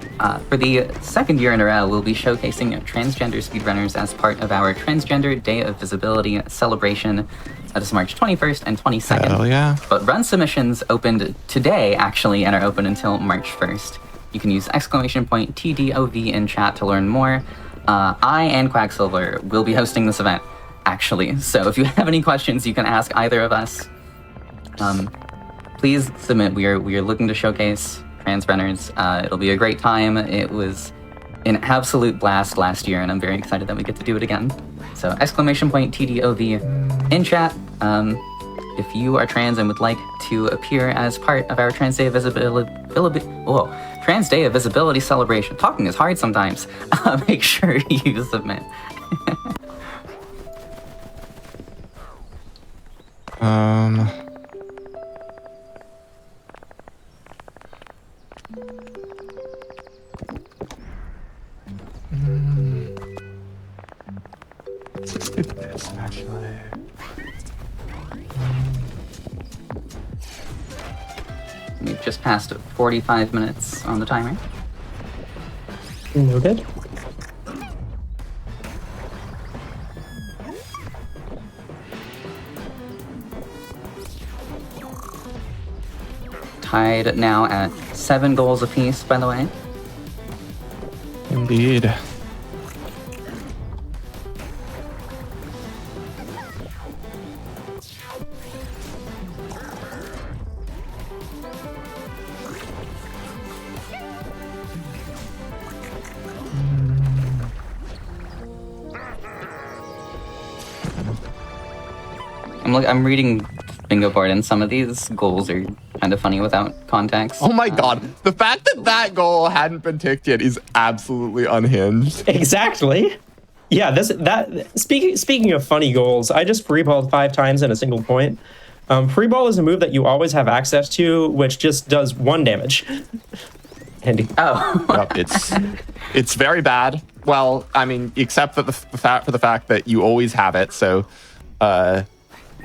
For the second year in a row, we'll be showcasing transgender speedrunners as part of our Transgender Day of Visibility celebration. That is March 21st and 22nd.
Hell yeah.
But run submissions opened today, actually, and are open until March 1st. You can use !TDOV in chat to learn more. I and Quacksilver will be hosting this event, actually. So if you have any questions, you can ask either of us. Please submit. We are looking to showcase trans runners. It'll be a great time. It was an absolute blast last year, and I'm very excited that we get to do it again. So !TDOV in chat. If you are trans and would like to appear as part of our Trans Day of Visibility celebration, talking is hard sometimes, make sure you submit.
Let's do this, actually.
just past 45 minutes on the timer.
Noted.
Tied now at 7 goals apiece, by the way.
Indeed.
I'm reading bingo board, and some of these goals are kind of funny without context.
Oh my god, the fact that that goal hadn't been ticked yet is absolutely unhinged.
Exactly. Yeah, speaking of funny goals, I just free-balled 5 times in a single point. Free ball is a move that you always have access to, which just does 1 damage. Handy.
Oh.
Yep, it's very bad. Well, I mean, except for the fact that you always have it, so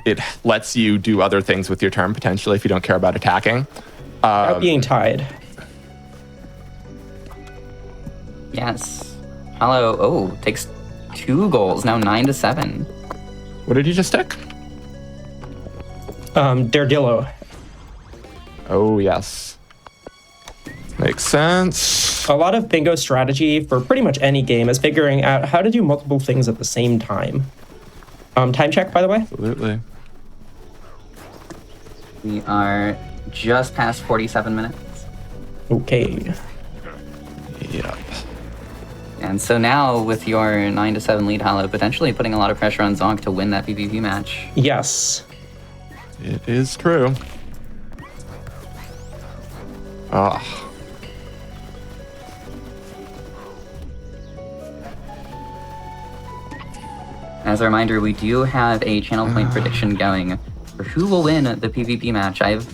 it lets you do other things with your turn potentially if you don't care about attacking.
Without being tied.
Yes. Hello. Oh, takes 2 goals, now 9-7.
What did you just tick?
Daredillo.
Oh, yes. Makes sense.
A lot of bingo strategy for pretty much any game is figuring out how to do multiple things at the same time. Time check, by the way.
Absolutely.
We are just past 47 minutes.
Okay.
Yep.
And so now, with your 9-7 lead, Hollow, potentially putting a lot of pressure on Zonk to win that PvP match.
Yes.
It is true. Ah.
As a reminder, we do have a channel point prediction going for who will win the PvP match. I've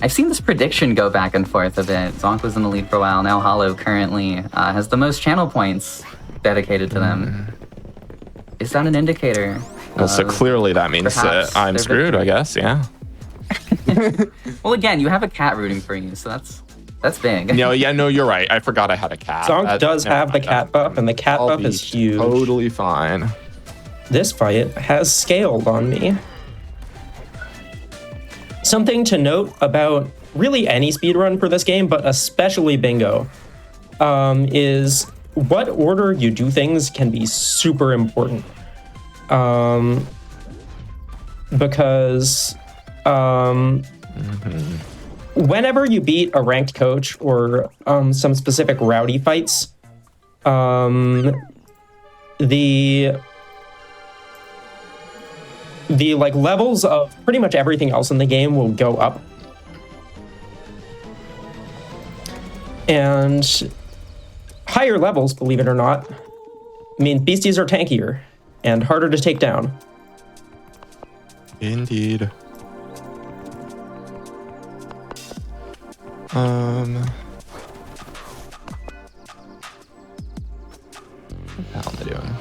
seen this prediction go back and forth a bit. Zonk was in the lead for a while. Now Hollow currently has the most channel points dedicated to them. Is that an indicator?
Well, so clearly that means that I'm screwed, I guess, yeah.
Well, again, you have a cat rooting for you, so that's big.
No, you're right. I forgot I had a cat.
Zonk does have the cat buff, and the cat buff is huge.
Totally fine.
This fight has scaled on me. Something to note about really any speedrun for this game, but especially bingo, is what order you do things can be super important. Because whenever you beat a ranked coach or some specific rowdy fights, the like levels of pretty much everything else in the game will go up. And higher levels, believe it or not, mean beasties are tankier and harder to take down.
Indeed. What the hell am I doing?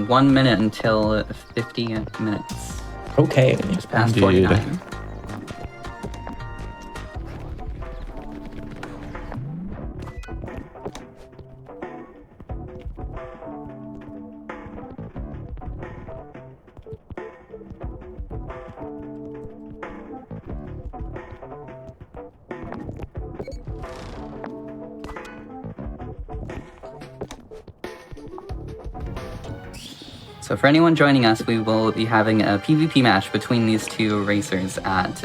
1 minute until 50 minutes.
Okay.
Just past
Indeed.
49. So for anyone joining us, we will be having a PvP match between these 2 racers at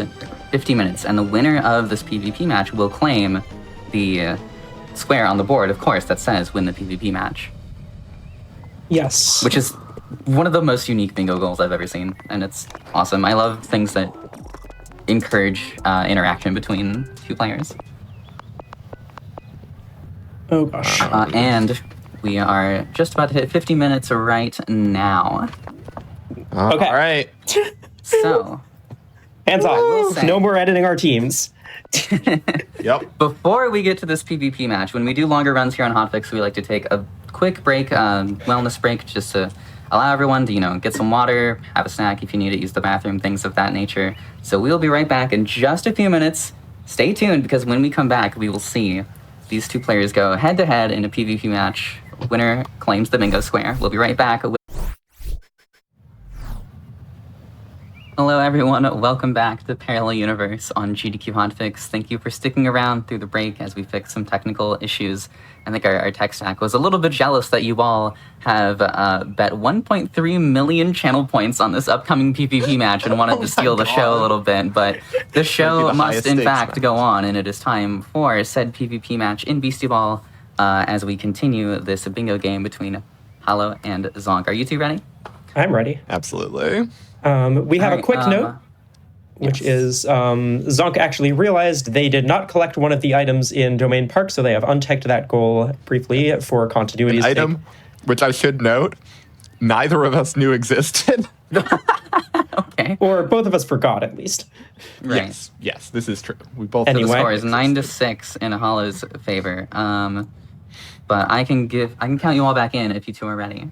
50 minutes, and the winner of this PvP match will claim the square on the board, of course, that says win the PvP match.
Yes.
Which is one of the most unique bingo goals I've ever seen, and it's awesome. I love things that encourage interaction between 2 players.
Oh gosh.
And we are just about to hit 50 minutes right now.
Okay.
All right.
So,
Hands
will
off.
say-
No more editing our teams.
Yep.
before we get to this PvP match, when we do longer runs here on Hotfix, we like to take a quick break, wellness break, just to allow everyone to, get some water, have a snack if you need to use the bathroom, things of that nature. So we'll be right back in just a few minutes. Stay tuned, because when we come back, we will see these two players go head-to-head in a PvP match. Winner claims the bingo square. We'll be right back. Hello, everyone. Welcome back to Parallel Universe on GDQ Hotfix. Thank you for sticking around through the break as we fix some technical issues. I think our tech stack was a little bit jealous that you all have bet 1.3 million channel points on this upcoming PvP match and wanted to steal the show a little bit. But the show must, in fact, go on, and it is time for said PvP match in Beastieball as we continue this bingo game between Hollow and Zonk. Are you two ready?
I'm ready.
Absolutely.
We have a quick note, which is Zonk actually realized they did not collect one of the items in Domain Park, so they have unticked that goal briefly for continuity's sake.
Item, which I should note, neither of us knew existed.
Okay.
Or both of us forgot, at least.
Right.
Yes, this is true. We both.
Anyway.
The score is 9-6 in Hollow's favor. But I can count you all back in if you two are ready.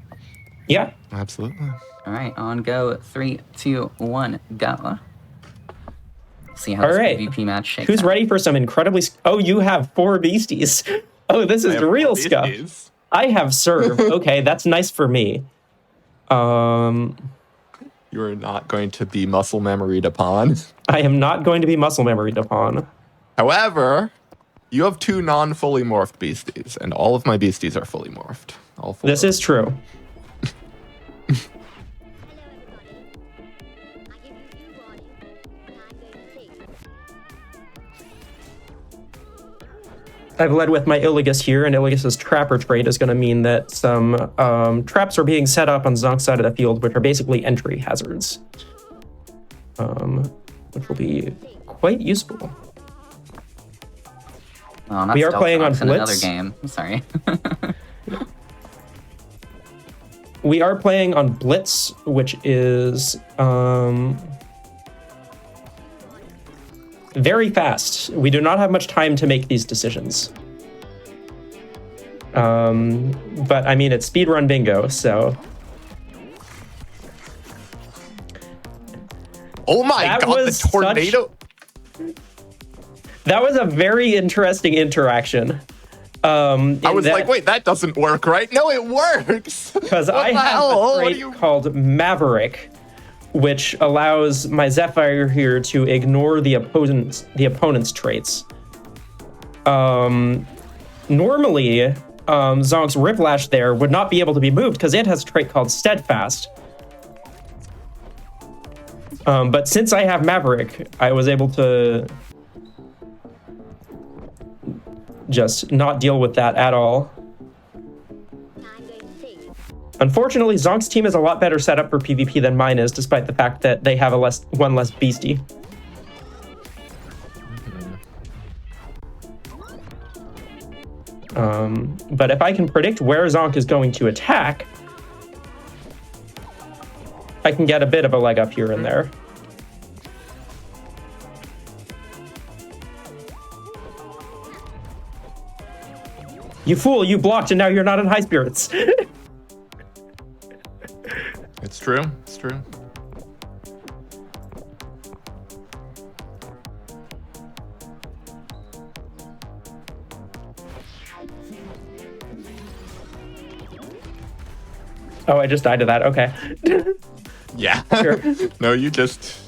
Yeah.
Absolutely.
All right, on go. 3, 2, 1, go. See how
All
this
right.
PvP match shakes
Who's
out.
ready for some incredibly... Oh, you have 4 beasties. Oh, this is the real stuff. I have serve. Okay, that's nice for me.
You're not going to be muscle memoried upon.
I am not going to be muscle memoried upon.
However, you have 2 non-fully morphed beasties, and all of my beasties are fully morphed. All 4.
This is true. I've led with my Illigus here, and Illigus's Trapper trait is going to mean that some traps are being set up on Zonk's side of the field, which are basically entry hazards, which will be quite useful.
Oh, not
We are
Stealth
playing on
Fox in another
Blitz.
game. I'm sorry.
We are playing on Blitz, which is very fast. We do not have much time to make these decisions. But I mean, it's speedrun bingo, so.
Oh my
That
god, the
was
tornado!
That was a very interesting interaction.
I was like, wait, that doesn't work, right? No, it works!
Because I have a trait called Maverick, which allows my Zephyr here to ignore the opponent's traits. Normally, Zonk's Riplash there would not be able to be moved because it has a trait called Steadfast. But since I have Maverick, I was able to just not deal with that at all. Unfortunately, Zonk's team is a lot better set up for PvP than mine is, despite the fact that they have one less beastie. But if I can predict where Zonk is going to attack, I can get a bit of a leg up here and there. You fool, you blocked and now you're not in high spirits.
It's true. It's true.
Oh, I just died to that. Okay.
Yeah.
Sure.
No, you just...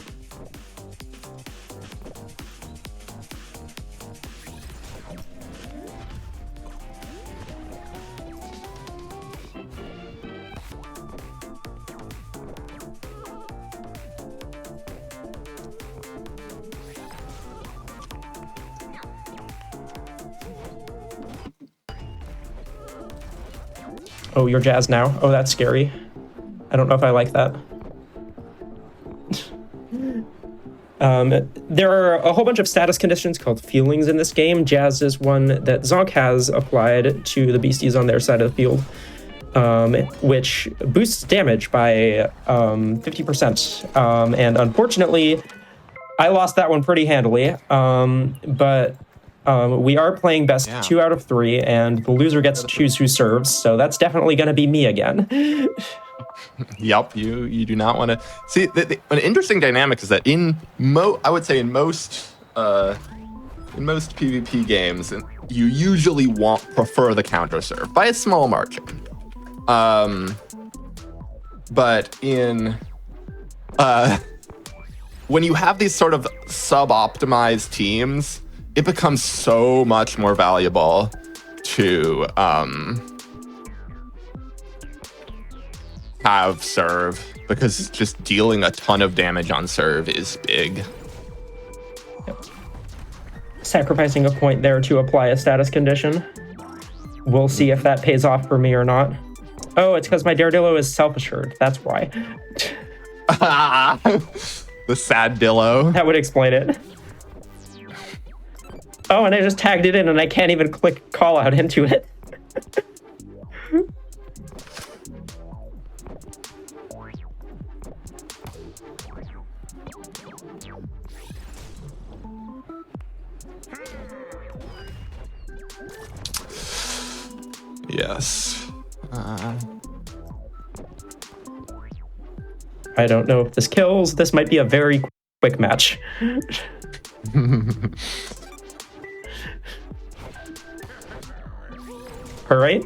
Oh, you're jazzed now. Oh, that's scary. I don't know if I like that. There are a whole bunch of status conditions called feelings in this game. Jazz is one that Zonk has applied to the beasties on their side of the field, which boosts damage by 50%. And unfortunately, I lost that one pretty handily. But we are playing best 2 out of 3, and the loser gets to choose who serves. So that's definitely going to be me again.
Yep, you do not want to see. An interesting dynamic is that I would say in most PvP games, you usually prefer the counter serve by a small margin. But when you have these sort of sub-optimized teams, it becomes so much more valuable to have serve, because just dealing a ton of damage on serve is big.
Yep. Sacrificing a point there to apply a status condition. We'll see if that pays off for me or not. Oh, it's because my Daredillo is self-assured. That's why.
The sad Dillo.
That would explain it. Oh, and I just tagged it in and I can't even click call out into it.
Yes.
I don't know if this kills. This might be a very quick match. All right.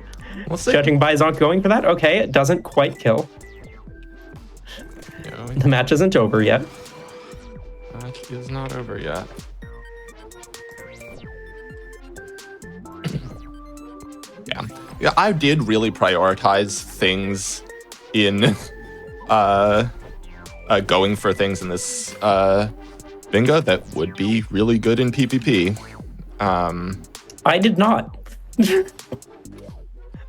We'll see.
Judging by Zonk going for that, okay, it doesn't quite kill. The match isn't over yet.
Match is not over yet. Yeah, I did really prioritize things in going for things in this bingo that would be really good in PvP.
I did not.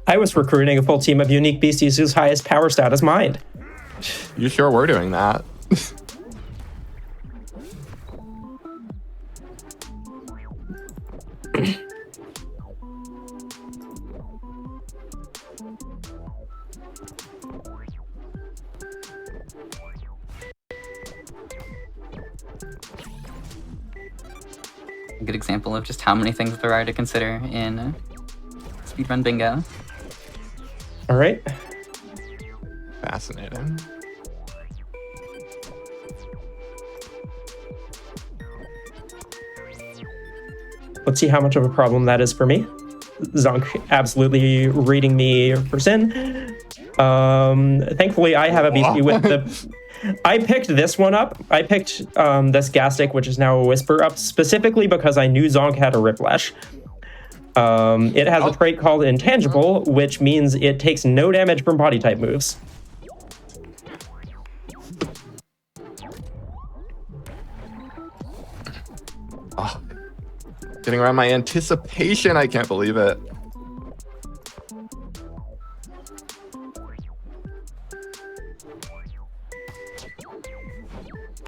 I was recruiting a full team of unique beasties whose highest power stat is mine.
You sure were doing that.
A good example of just how many things there are to consider in speedrun bingo.
All right.
Fascinating.
Let's see how much of a problem that is for me. Zonk absolutely reading me for sin. Thankfully, I have a beastie with the... I picked this one up. I picked this Gastic, which is now a Whisper, up specifically because I knew Zonk had a Riplash. It has a trait called Intangible, which means it takes no damage from body type moves.
Oh, getting around my anticipation, I can't believe it.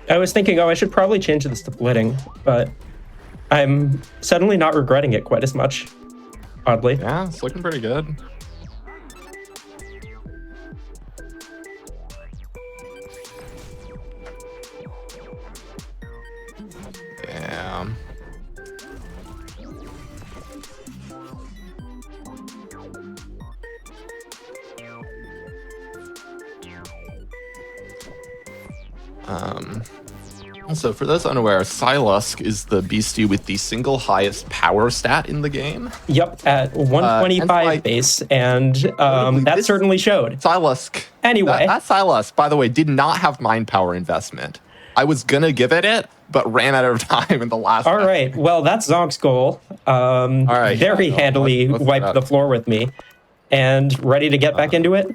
I was thinking, I should probably change this to Blitting, but I'm suddenly not regretting it quite as much, oddly.
Yeah, it's looking pretty good. Damn. Also, for those unaware, Silusk is the beastie with the single highest power stat in the game.
Yep, at 125 base, and that certainly showed.
Silusk.
Anyway.
That Silusk, by the way, did not have mind power investment. I was gonna give it, but ran out of time in the last.
All right, well, that's Zonk's goal. All
right,
very handily
let's
wiped the floor with me, and ready to get back into it?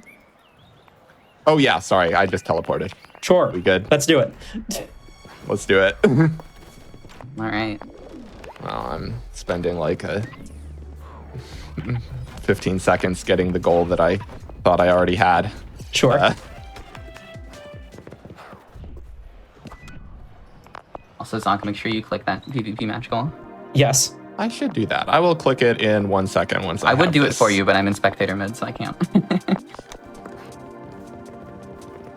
Oh yeah, sorry, I just teleported.
Sure.
We good?
Let's do it.
Let's do it.
All right.
Well, I'm spending like 15 seconds getting the goal that I thought I already had.
Sure.
Also, Zonk, make sure you click that PvP match goal.
Yes.
I should do that. I will click it in 1 second once I
would
have
do
this.
it for you, but I'm in spectator mode, so I can't.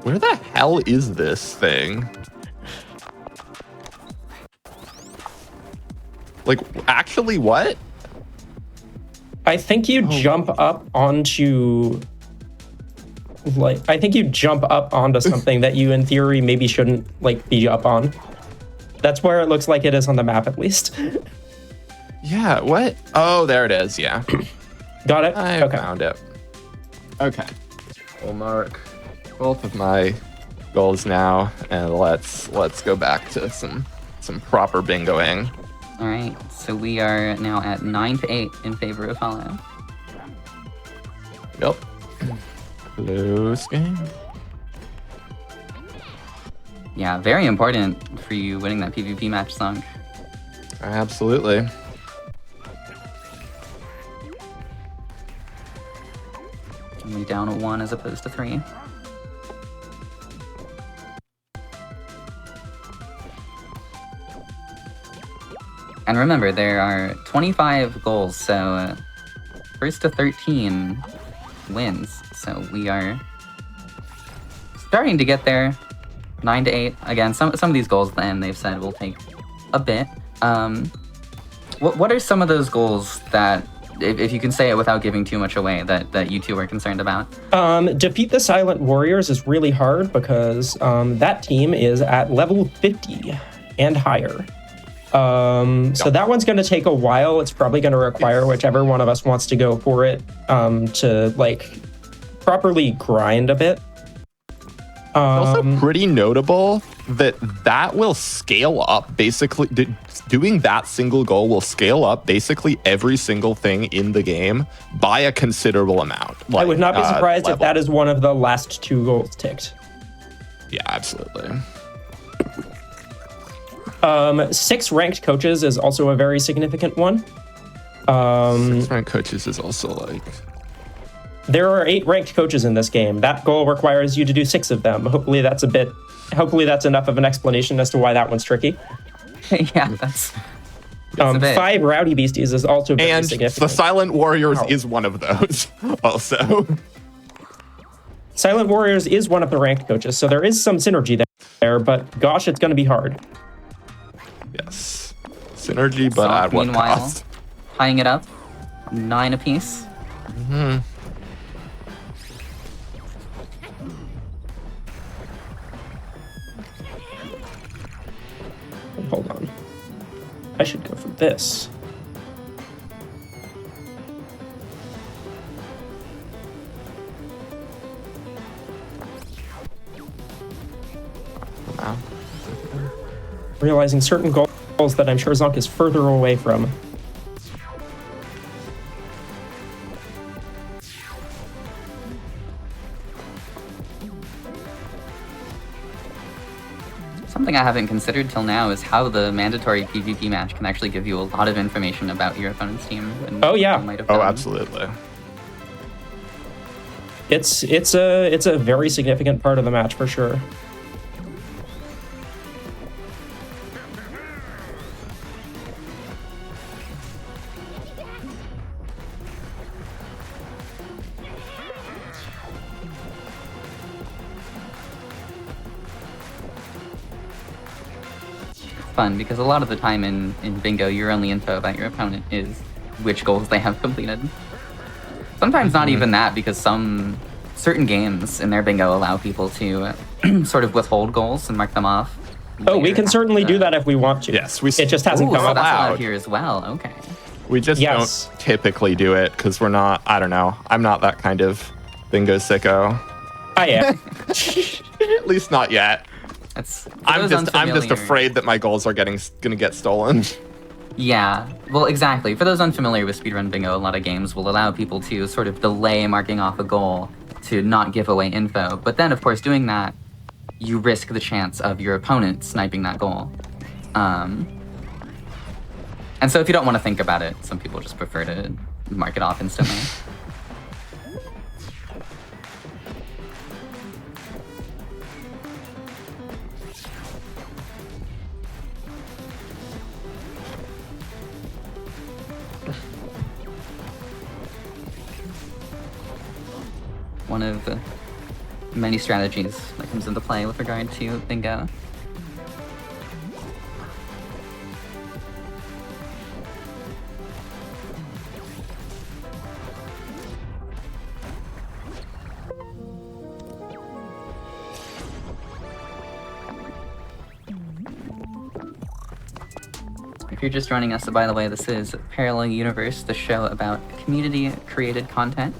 Where the hell is this thing? Like, actually, what?
I think you jump up onto like, I think you jump up onto something that you, in theory, maybe shouldn't like be up on. That's where it looks like it is on the map, at least.
Yeah, what? Oh, there it is, yeah.
Got it?
I found it. Okay. We'll mark both of my goals now, and let's go back to some proper bingoing.
All right, so we are now at 9-8 in favor of Hollow.
Yep. Close game.
Yeah, very important for you winning that PvP match, Sunk.
Absolutely.
Only down at 1 as opposed to 3. And remember, there are 25 goals, so first to 13 wins. So we are starting to get there. 9-8. Again, some of these goals, then they've said will take a bit. What are some of those goals that, if you can say it without giving too much away, that you two are concerned about?
Defeat the Silent Warriors is really hard because that team is at level 50 and higher. So that one's going to take a while. It's probably going to require whichever one of us wants to go for it to like properly grind a bit.
Also pretty notable that will scale up basically. Doing that single goal will scale up basically every single thing in the game by a considerable amount. Like,
I would not be surprised if that is one of the last 2 goals ticked.
Yeah, absolutely.
6 ranked coaches is also a very significant one.
6 ranked coaches is also like...
There are 8 ranked coaches in this game. That goal requires you to do 6 of them. Hopefully that's enough of an explanation as to why that one's tricky.
Yeah, that's a bit.
5 rowdy beasties is also very significant.
The Silent Warriors is one of those also.
Silent Warriors is one of the ranked coaches, so there is some synergy there, but gosh, it's going to be hard.
Yes. Synergy, but at what cost?
Tying it up. 9 apiece.
Mm-hmm.
Hold on. I should go for this.
Wow.
Realizing certain goals that I'm sure Zonk is further away from.
Something I haven't considered till now is how the mandatory PvP match can actually give you a lot of information about your opponent's team. And
oh yeah.
might have done.
Absolutely.
It's a very significant part of the match for sure.
Fun because a lot of the time in bingo, your only info about your opponent is which goals they have completed. Sometimes not even that, because some certain games in their bingo allow people to sort of withhold goals and mark them off.
Oh, we can certainly do that if we want to.
Yes,
it just hasn't come
so
up.
that's allowed here as well. Okay.
We just don't typically do it because we're not. I don't know. I'm not that kind of bingo sicko.
I am.
At least not yet. I'm just afraid that my goals are gonna get stolen.
Yeah, well, exactly. For those unfamiliar with speedrun bingo, a lot of games will allow people to sort of delay marking off a goal to not give away info. But then, of course, doing that, you risk the chance of your opponent sniping that goal. And so if you don't want to think about it, some people just prefer to mark it off instantly. One of the many strategies that comes into play with regard to bingo. If you're just joining us, by the way, this is Parallel Universe, the show about community-created content.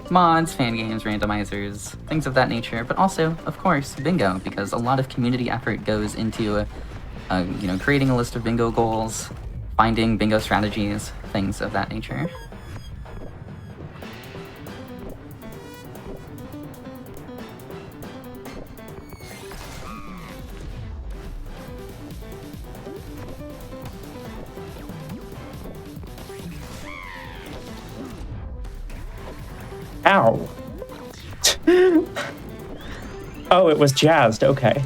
Mods, fan games, randomizers, things of that nature, but also, of course, bingo, because a lot of community effort goes into creating a list of bingo goals, finding bingo strategies, things of that nature.
Ow. Oh, it was jazzed. Okay.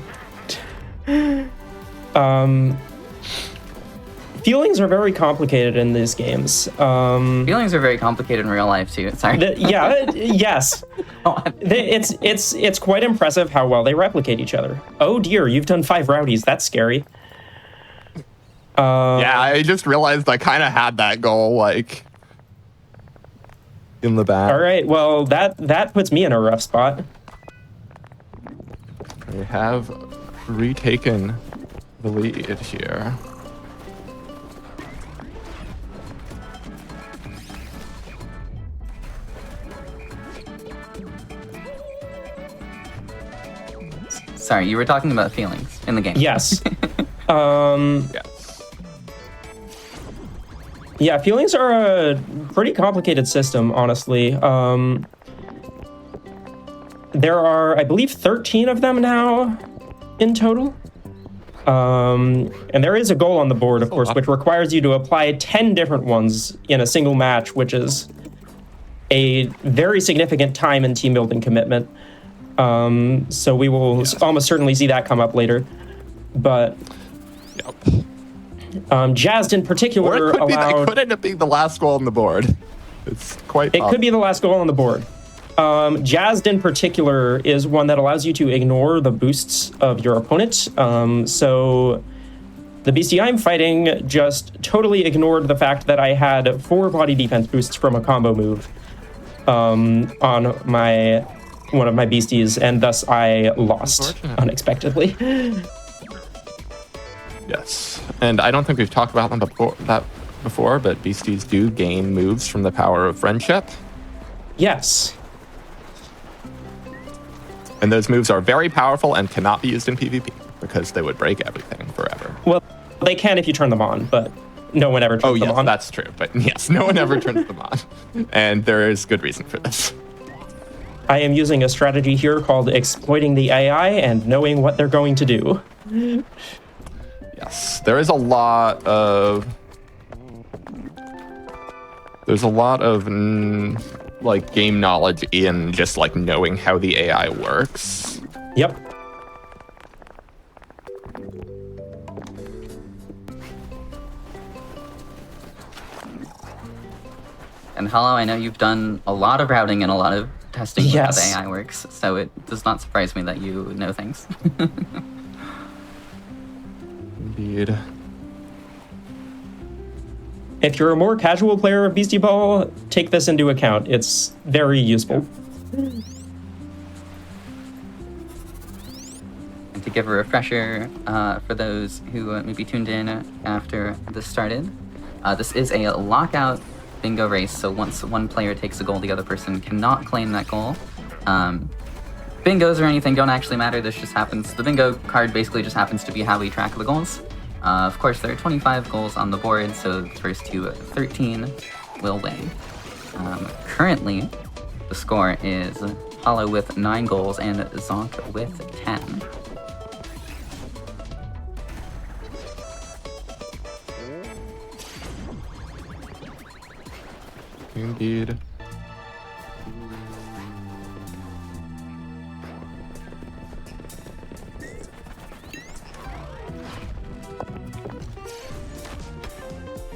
Feelings are very complicated in these games.
Feelings are very complicated in real life too. Sorry.
Yes. It's quite impressive how well they replicate each other. Oh dear, you've done 5 rowdies. That's scary.
Yeah, I just realized I kind of had that goal, like, in the back.
All right, well, that puts me in a rough spot.
I have retaken the lead here.
Sorry, you were talking about feelings in the game.
Yes.
Yes.
Yeah, feelings are a pretty complicated system, honestly. There are, I believe, 13 of them now in total. And there is a goal on the board, of course, which requires you to apply 10 different ones in a single match, which is a very significant time and team building commitment. So we will almost certainly see that come up later. But jazzed in particular
Or it could end up being the last goal on the board. It's quite
It could be the last goal on the board. Jazzed in particular is one that allows you to ignore the boosts of your opponent. So the beastie I'm fighting just totally ignored the fact that I had 4 body defense boosts from a combo move on one of my beasties, and thus I lost unexpectedly.
Yes, and I don't think we've talked about them before, but beasties do gain moves from the power of friendship.
Yes.
And those moves are very powerful and cannot be used in PvP because they would break everything forever.
Well, they can if you turn them on, but no one ever turns them on.
Oh, yes, that's true. But yes, no one ever turns them on. And there is good reason for this.
I am using a strategy here called exploiting the AI and knowing what they're going to do.
Yes, there is a lot of... There's a lot of, like, game knowledge in just, like, knowing how the AI works.
Yep.
And Hollow, I know you've done a lot of routing and a lot of testing with how the
Yes.
AI works, so it does not surprise me that you know things.
Indeed.
If you're a more casual player of Beastieball, take this into account. It's very useful.
And to give a refresher for those who maybe tuned in after this started, this is a lockout bingo race, so once one player takes a goal, the other person cannot claim that goal. Bingos or anything don't actually matter, this just happens. The bingo card basically just happens to be how we track the goals. Of course, there are 25 goals on the board, so the first to 13 will win. Currently, the score is Hollow with 9 goals and Zonk with 10.
Indeed.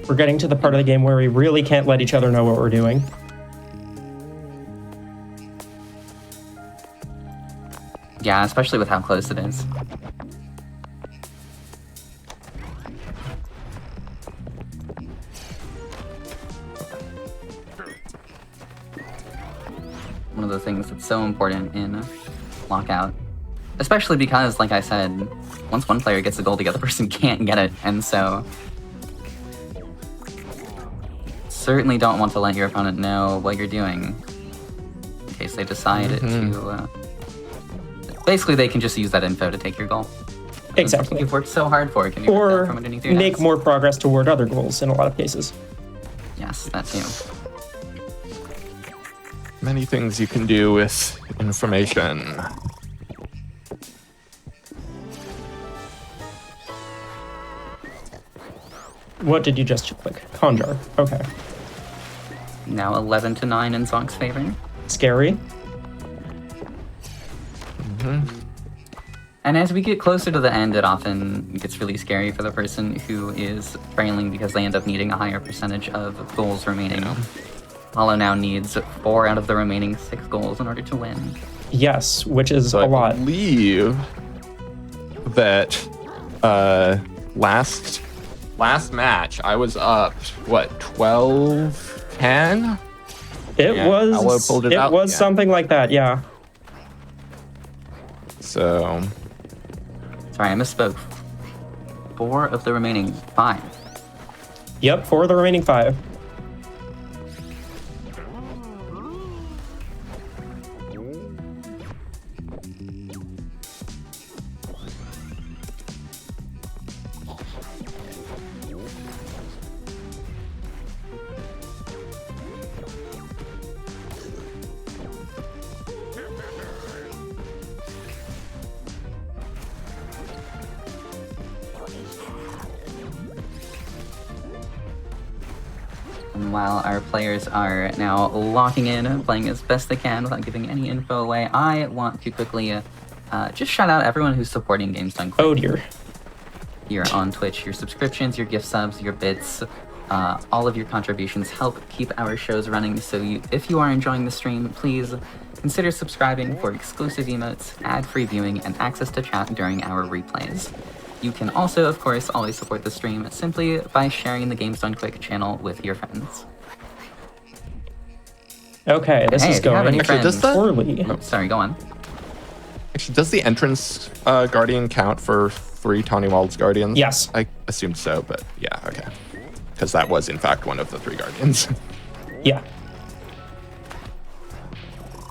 We're getting to the part of the game where we really can't let each other know what we're doing.
Yeah, especially with how close it is. One of the things that's so important in Lockout, especially because, like I said, once one player gets a goal, the other person can't get it, and so certainly don't want to let your opponent know what you're doing in case they decide to. Basically, they can just use that info to take your goal.
Exactly.
You've worked so hard for it. Can you
Or
get that from underneath your
make
desk?
more progress toward other goals in a lot of cases.
Yes, that too.
Many things you can do with information.
What did you just click? Conjure. Okay.
Now 11-9 in Zonk's favor.
Scary.
And as we get closer to the end, it often gets really scary for the person who is trailing because they end up needing a higher percentage of goals remaining. Hollow now needs 4 out of the remaining 6 goals in order to win.
Yes, which is
So
a lot.
I believe that last match I was up 12-10.
It
Yeah,
was
Aloe pulled it out, yeah.
something like that, yeah.
So
Sorry, I misspoke. 4 of the remaining 5.
Yep, 4 of the remaining 5.
And while our players are now locking in, playing as best they can without giving any info away, I want to quickly just shout out everyone who's supporting Games Done Quick.
Oh dear.
Here on Twitch. Your subscriptions, your gift subs, your bits, all of your contributions help keep our shows running. So if you are enjoying the stream, please consider subscribing for exclusive emotes, ad-free viewing, and access to chat during our replays. You can also, of course, always support the stream simply by sharing the Games Done Quick channel with your friends.
Okay, this
Hey,
is
if you have
going
any friends-
poorly.
Oh, sorry, go on.
actually, does the entrance guardian count for 3 Tawny Wald's guardians?
Yes.
I assumed so, but yeah, okay. Because that was in fact one of the 3 guardians.
Yeah.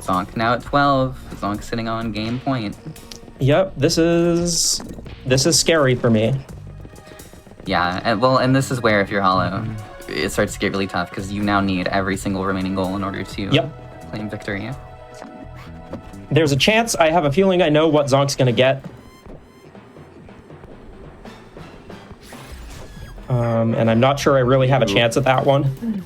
Zonk now at 12. Zonk sitting on game point.
Yep, this is scary for me.
Yeah, and this is where if you're Hollow, it starts to get really tough because you now need every single remaining goal in order to claim victory.
There's a chance, I have a feeling I know what Zonk's gonna get. And I'm not sure I really have a chance at that one.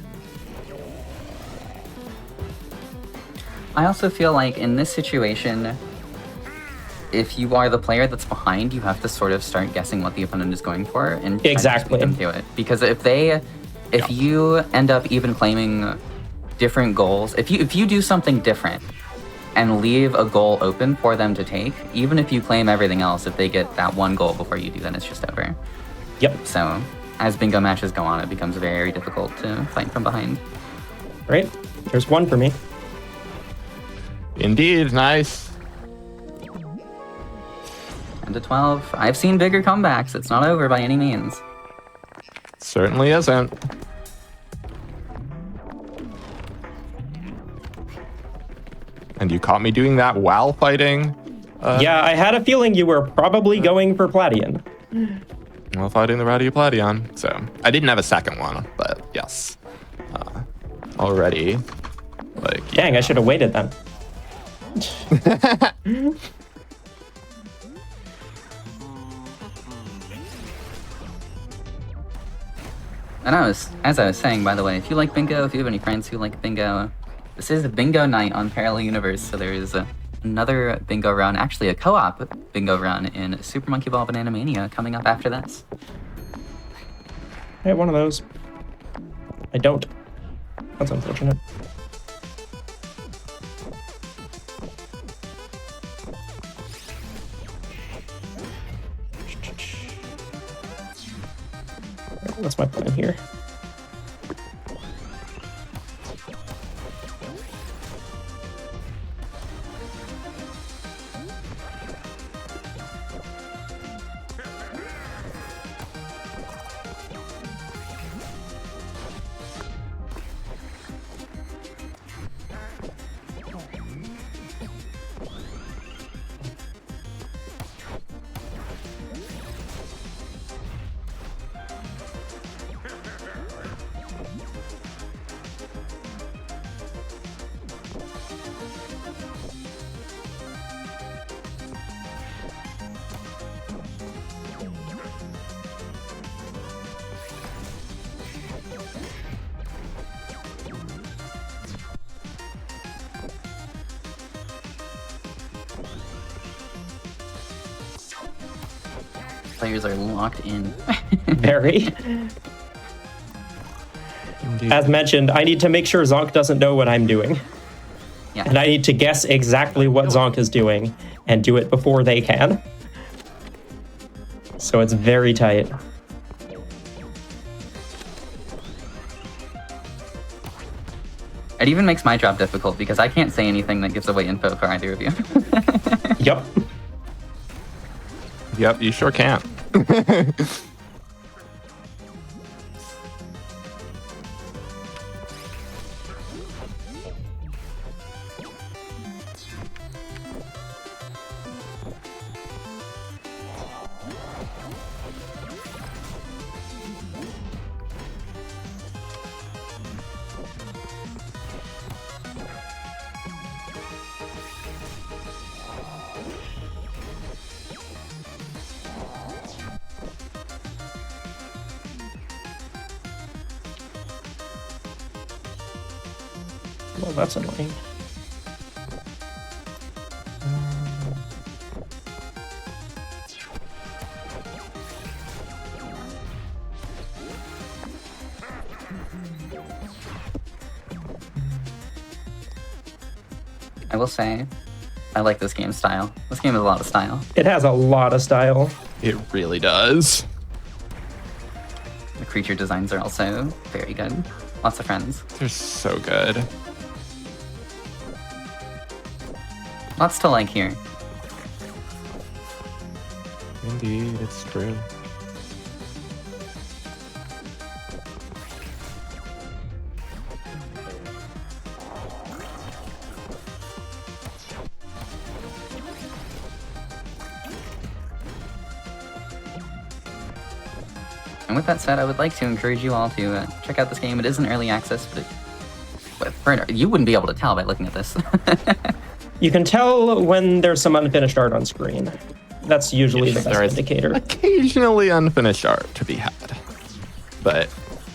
I also feel like in this situation, if you are the player that's behind, you have to sort of start guessing what the opponent is going for and try to
Exactly.
speak them to it. Because if you end up even claiming different goals, if you do something different and leave a goal open for them to take, even if you claim everything else, if they get that one goal before you do, then it's just over.
Yep.
So as bingo matches go on, it becomes very difficult to fight from behind.
Right? There's one for me.
Indeed, nice.
10-12. I've seen bigger comebacks. It's not over by any means.
Certainly isn't. And you caught me doing that while fighting.
Yeah, I had a feeling you were probably going for Platian.
While fighting the Rowdy Platian. So I didn't have a second one, but yes. Already. Like,
Dang, I should have waited then.
And as I was saying, by the way, if you like bingo, if you have any friends who like bingo, this is a bingo night on Parallel Universe, so there is another bingo run, actually a co-op bingo run in Super Monkey Ball Banana Mania coming up after this.
I have one of those. I don't. That's unfortunate. What's my plan here?
Players are locked in.
Very.
Indeed.
As mentioned, I need to make sure Zonk doesn't know what I'm doing.
Yeah.
And I need to guess exactly what Zonk is doing and do it before they can. So it's very tight.
It even makes my job difficult because I can't say anything that gives away info for either of you.
Yep.
Yep, you sure can.
Well, that's annoying.
I will say, I like this game style. This game has a lot of style.
It has a lot of style.
It really does.
The creature designs are also very good. Lots of friends.
They're so good.
Lots to like here.
Indeed, it's true.
And with that said, I would like to encourage you all to check out this game. It is in early access, but you wouldn't be able to tell by looking at this.
You can tell when there's some unfinished art on screen. That's usually the
There
best
is
indicator.
occasionally unfinished art to be had, but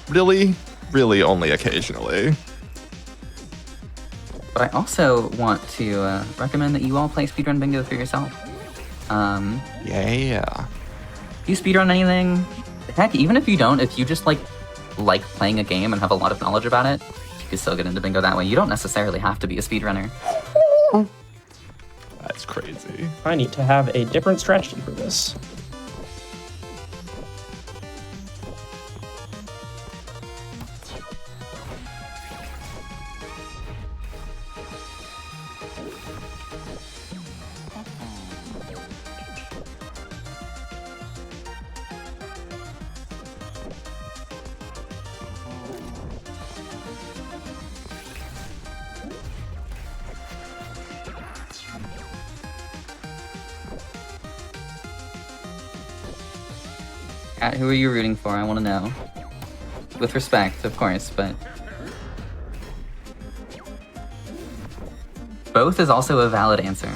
really, really only occasionally.
But I also want to recommend that you all play Speedrun Bingo for yourself.
Yeah.
If you speedrun anything, heck, even if you don't, if you just like playing a game and have a lot of knowledge about it, you can still get into bingo that way. You don't necessarily have to be a speedrunner.
That's crazy.
I need to have a different strategy for this.
Who are you rooting for? I want to know. With respect, of course, but... Both is also a valid answer.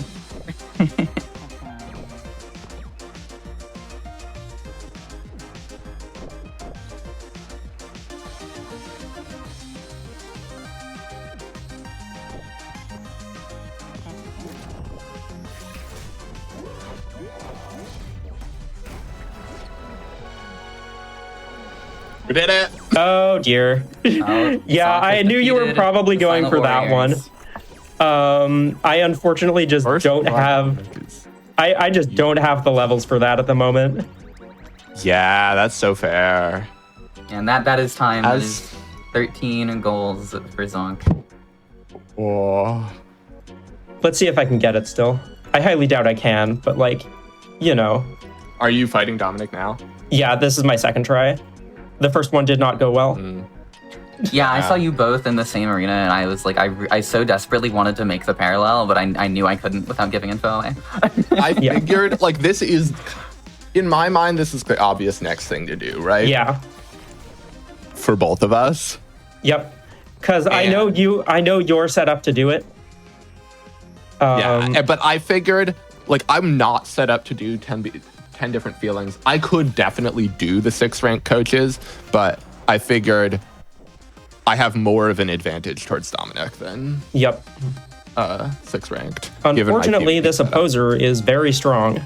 We did it.
Oh dear.
Oh,
Yeah,
Sonic
I
has
knew you were
defeated
probably
the
going
Final
for that one.
Warriors.
I unfortunately just don't have. I just don't have the levels for that at the moment.
Yeah, that's so fair.
And that is time. That
As-
is 13 goals for Zonk.
Oh.
Let's see if I can get it still. I highly doubt I can, but like, you know.
Are you fighting Dominic now?
Yeah, this is my second try. The first one did not go well.
Yeah, I saw you both in the same arena, and I was like, I so desperately wanted to make the parallel, but I knew I couldn't without giving info away.
I
Yeah.
figured, like, this is, in my mind, this is the obvious next thing to do, right?
Yeah.
For both of us.
Yep. Because I
And-
know you're set up to do it.
Yeah, but I figured, like, I'm not set up to do 10 different feelings. I could definitely do the 6 rank coaches, but I figured I have more of an advantage towards Dominic than
Yep.
6 ranked. given my
Unfortunately,
PvP
this
setup.
opposer is very strong.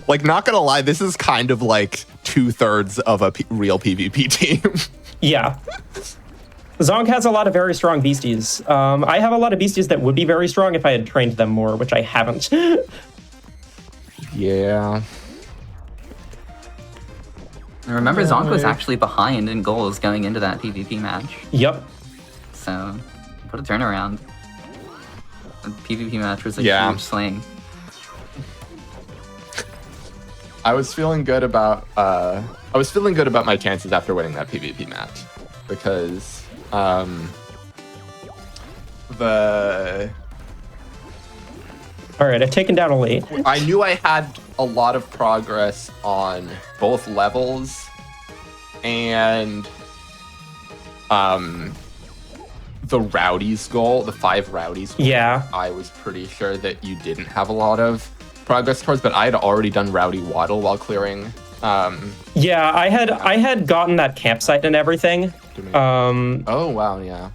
Like, not gonna lie, this is kind of like 2/3 of a real PvP team.
Yeah. Zonk has a lot of very strong beasties. I have a lot of beasties that would be very strong if I had trained them more, which I haven't.
Yeah.
And remember, Zonk was actually behind in goals going into that PvP match.
Yep.
So, what a turnaround. The PvP match was a
Yeah.
huge swing.
I was feeling good about my chances after winning that PvP match because the
All right, I've taken down a lead.
I knew I had a lot of progress on both levels and the Rowdies goal, the 5 Rowdies goal.
Yeah.
I was pretty sure that you didn't have a lot of progress towards, but I had already done Rowdy Waddle while clearing.
Yeah, I had gotten that campsite and everything.
Oh wow, yeah.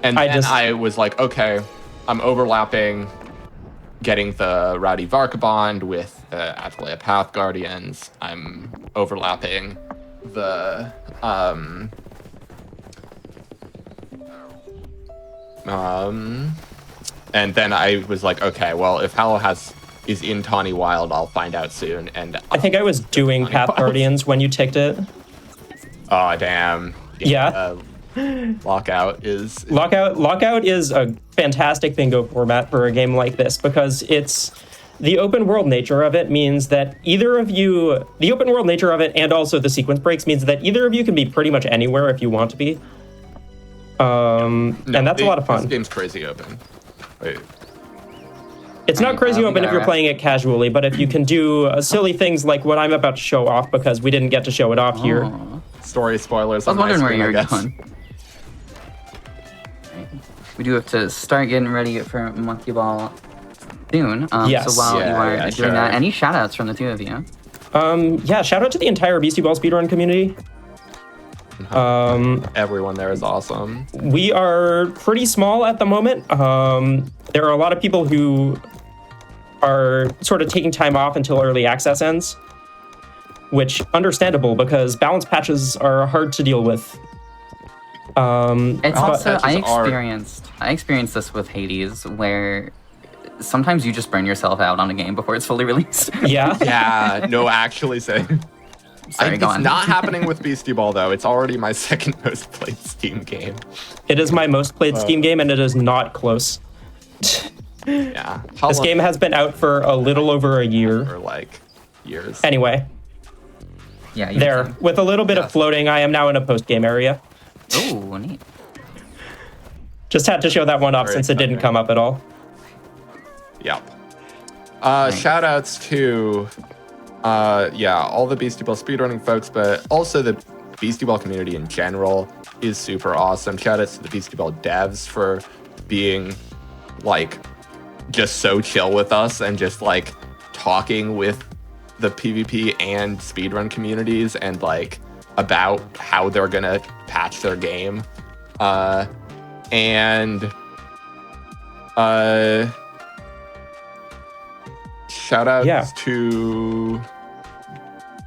And then I was like, okay, I'm overlapping getting the Rowdy Varkabond with the Athlea Path Guardians. I'm overlapping the and then I was like, okay, well, if Hallow is in Tawny Wild, I'll find out soon. And
I think I was doing Path Guardians when you ticked it.
Oh damn.
Yeah.
Lockout is
Lockout is a fantastic bingo format for a game like this because it's the open world nature of it means that the open world nature of it and also the sequence breaks means that either of you can be pretty much anywhere if you want to be. And that's a lot of fun.
This game's crazy open. Wait.
It's not crazy open if you're
right?
playing it casually, but if you can do silly things like what I'm about to show off because we didn't get to show it off here.
Aw.
Story spoilers.
I was wondering where you were
guess.
going. We do have to start getting ready for Monkey Ball soon.
Yes.
So while you are doing
sure.
that, any shout outs from the two of you?
Yeah, shout out to the entire Beastieball speedrun community.
Everyone there is awesome.
We are pretty small at the moment. There are a lot of people who are sort of taking time off until early access ends, which understandable because balance patches are hard to deal with.
It's also
patches
I experienced this with Hades where sometimes you just burn yourself out on a game before it's fully released.
Yeah.
Yeah, no, actually saying.
Sorry, go
It's
on.
not happening with Beastieball though. It's already my second most played Steam game.
It is my most played Steam game, and it is not close.
Yeah.
This game has been out for a little over a year.
for like years.
Anyway,
Yeah, you
there. With a little bit of
Yes.
floating, I am now in a post-game area.
Oh, neat.
Just had to show that one off
Very
since it didn't
exciting.
come up at all.
Yep. Shout outs to all the Beastieball speedrunning folks, but also the Beastieball community in general is super awesome. Shout outs to the Beastieball devs for being like just so chill with us and just like talking with the PvP and speedrun communities and like about how they're gonna patch their game. Shout outs to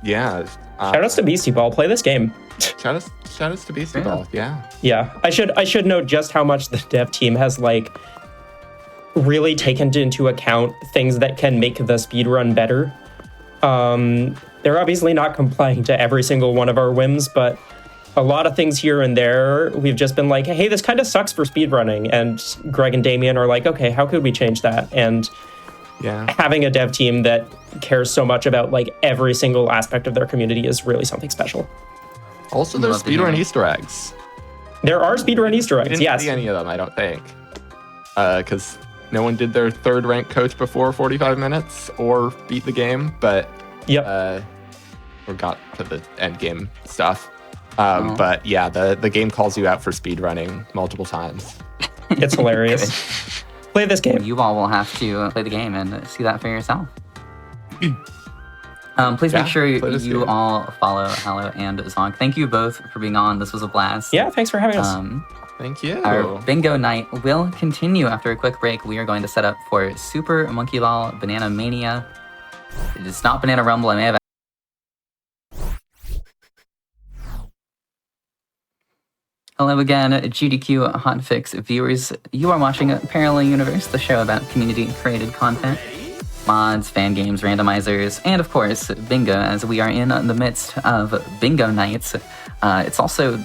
Shout outs to Beastieball. Play this game.
shout outs to Beastieball. Yeah.
Yeah, I should note just how much the dev team has like really taken into account things that can make the speedrun better. They're obviously not complying to every single one of our whims, but a lot of things here and there, we've just been like, hey, this kind of sucks for speedrunning. And Greg and Damien are like, okay, how could we change that? And
Yeah.
having a dev team that cares so much about like every single aspect of their community is really something special.
Also, there's
Love to hear
speedrun
it.
Easter eggs.
There are speedrun Easter
I
eggs,
didn't
yes.
see any of them, I don't think. Because no one did their third rank coach before 45 minutes or beat the game, but
Yep.
or got to the end game stuff. But yeah, the game calls you out for speedrunning multiple times.
It's hilarious. Play this game.
You all will have to play the game and see that for yourself. Please
Yeah,
make sure
play this
you
game.
all follow Hallow and Zonk. Thank you both for being on. This was a blast.
Yeah, thanks for having us.
Thank you.
Our bingo night will continue after a quick break. We are going to set up for Super Monkey Ball Banana Mania. It is not Banana Rumble. I may have. Hello again, GDQ Hotfix viewers. You are watching Parallel Universe, the show about community-created content, mods, fan games, randomizers, and of course, bingo, as we are in the midst of bingo nights. It's also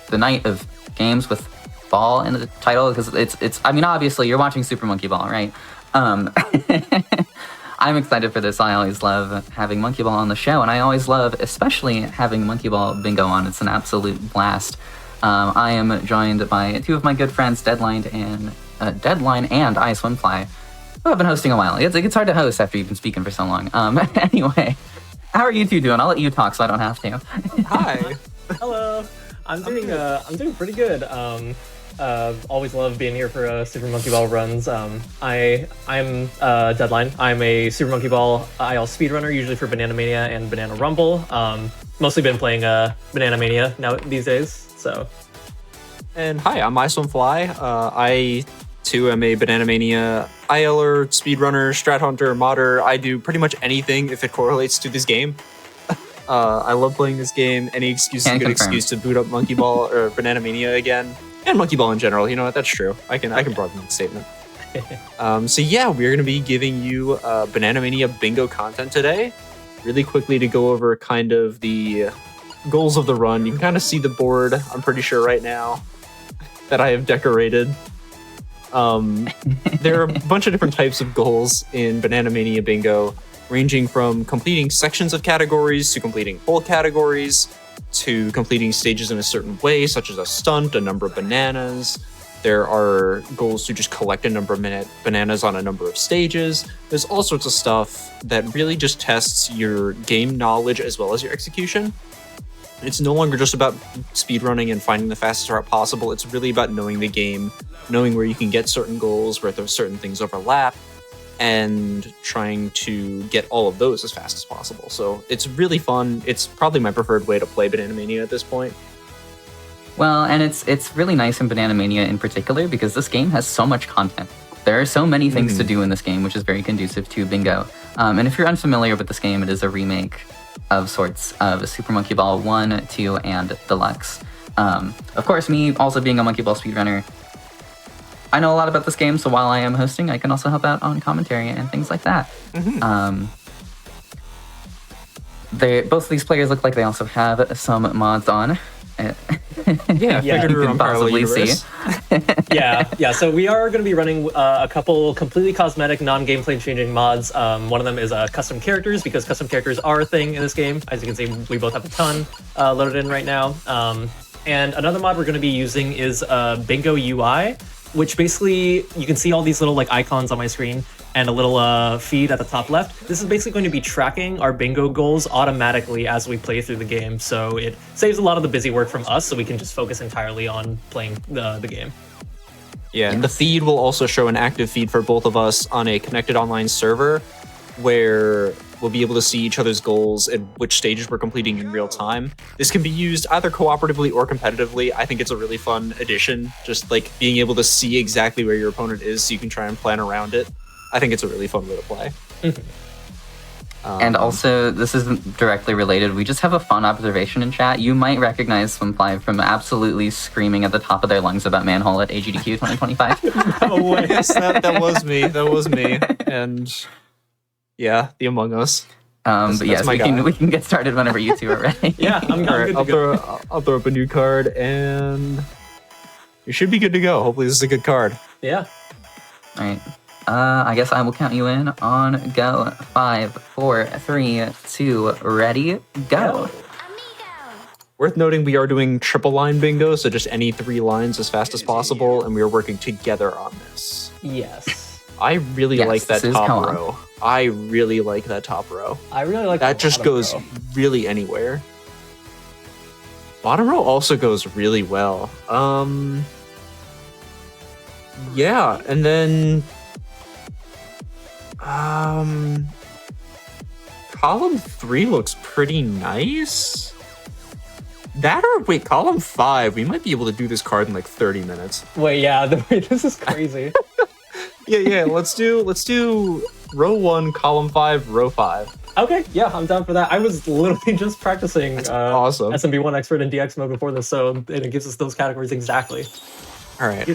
the night of games with ball in the title, because it's I mean, obviously, you're watching Super Monkey Ball, right? I'm excited for this. I always love having Monkey Ball on the show, and I always love, especially having Monkey Ball bingo on. It's an absolute blast. I am joined by two of my good friends, Deadline and I Swimfly, who I've been hosting a while. It's hard to host after you've been speaking for so long. Anyway, how are you two doing? I'll let you talk so I don't have to.
Hi.
Hello. I'm doing pretty good. Always love being here for Super Monkey Ball runs. I'm Deadline. I'm a Super Monkey Ball IL speedrunner, usually for Banana Mania and Banana Rumble. Mostly been playing Banana Mania now these days. So.
And hi, I'm iSwimFly. I too am a Banana Mania ILer, speedrunner, strat hunter, modder. I do pretty much anything if it correlates to this game. I love playing this game. Any excuse is a good excuse to boot up Monkey Ball or Banana Mania again. And Monkey Ball in general, you know what? That's true. I can broaden that statement. So yeah, we're going to be giving you Banana Mania bingo content today. Really quickly to go over kind of the goals of the run. You can kind of see the board, I'm pretty sure right now, that I have decorated. There are a bunch of different types of goals in Banana Mania bingo, ranging from completing sections of categories to completing whole categories, to completing stages in a certain way, such as a stunt, a number of bananas. There are goals to just collect a number of bananas on a number of stages. There's all sorts of stuff that really just tests your game knowledge as well as your execution. It's no longer just about speedrunning and finding the fastest route possible. It's really about knowing the game, knowing where you can get certain goals, where there's certain things overlap, and trying to get all of those as fast as possible. So it's really fun. It's probably my preferred way to play Banana Mania at this point.
Well, and it's really nice in Banana Mania in particular because this game has so much content. There are so many things to do in this game, which is very conducive to bingo. And if you're unfamiliar with this game, it is a remake of sorts of Super Monkey Ball 1, 2, and Deluxe. Of course, me also being a Monkey Ball speedrunner, I know a lot about this game, so while I am hosting, I can also help out on commentary and things like that. Both of these players look like they also have some mods on.
Yeah, figured
you can possibly see.
Yeah. So we are going to be running a couple completely cosmetic, non-gameplay changing mods. One of them is custom characters, because custom characters are a thing in this game. As you can see, we both have a ton loaded in right now. And another mod we're going to be using is Bingo UI, which basically you can see all these little icons on my screen and a little feed at the top left. This is basically going to be tracking our bingo goals automatically as we play through the game. So it saves a lot of the busy work from us, so we can just focus entirely on playing the game.
Yeah, and the feed will also show an active feed for both of us on a connected online server, where we'll be able to see each other's goals and which stages we're completing in real time. This can be used either cooperatively or competitively. I think it's a really fun addition, just being able to see exactly where your opponent is so you can try and plan around it. I think it's a really fun way to play.
And also, this isn't directly related. We just have a fun observation in chat. You might recognize Swimfly from absolutely screaming at the top of their lungs about Manhole at AGDQ 2025.
No way.
Yes, that was me. That was me. And yeah, the Among Us.
But yes, we can get started whenever you two are ready.
Yeah, I'm
All right,
good to go.
I'll throw up a new card, and you should be good to go. Hopefully, this is a good card.
Yeah.
All right. I guess I will count you in on go. 5, 4, 3, 2, ready, go.
Worth noting, we are doing triple line bingo, so just any 3 lines as fast as possible, and we are working together on this.
Yes.
I really like that
this is
top
co-op.
row. I really like that top row.
I really like
That just goes really anywhere. Bottom row also goes really well. Yeah, and then column 3 looks pretty nice. Wait, column 5, we might be able to do this card in 30 minutes.
Wait, yeah, this is crazy.
Yeah, let's do row 1, column 5, row 5.
Okay, yeah, I'm down for that. I was literally just practicing
awesome.
SMB1 expert and DX mode before this, so it gives us those categories exactly.
All right.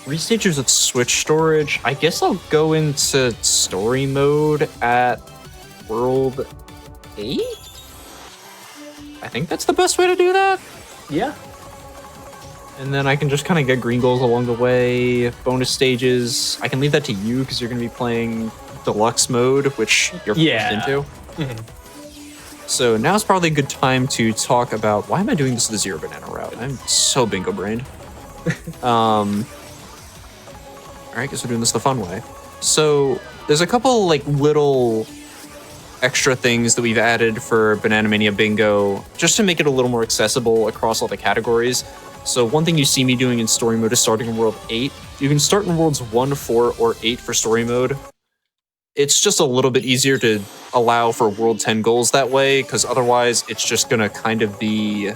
Restagers with switch storage. I guess I'll go into story mode at world 8. I think that's the best way to do that.
Yeah.
And then I can just kind of get green goals along the way. Bonus stages. I can leave that to you because you're going to be playing deluxe mode, which you're forced into.
Mm-hmm.
So now's probably a good time to talk about why am I doing this the zero banana route? I'm so bingo brained. All right, guess we're doing this the fun way. So there's a couple like little extra things that we've added for Banana Mania Bingo just to make it a little more accessible across all the categories. So one thing you see me doing in story mode is starting in world 8. You can start in worlds 1, 4, or 8 for story mode. It's just a little bit easier to allow for world 10 goals that way, because otherwise it's just gonna kind of be...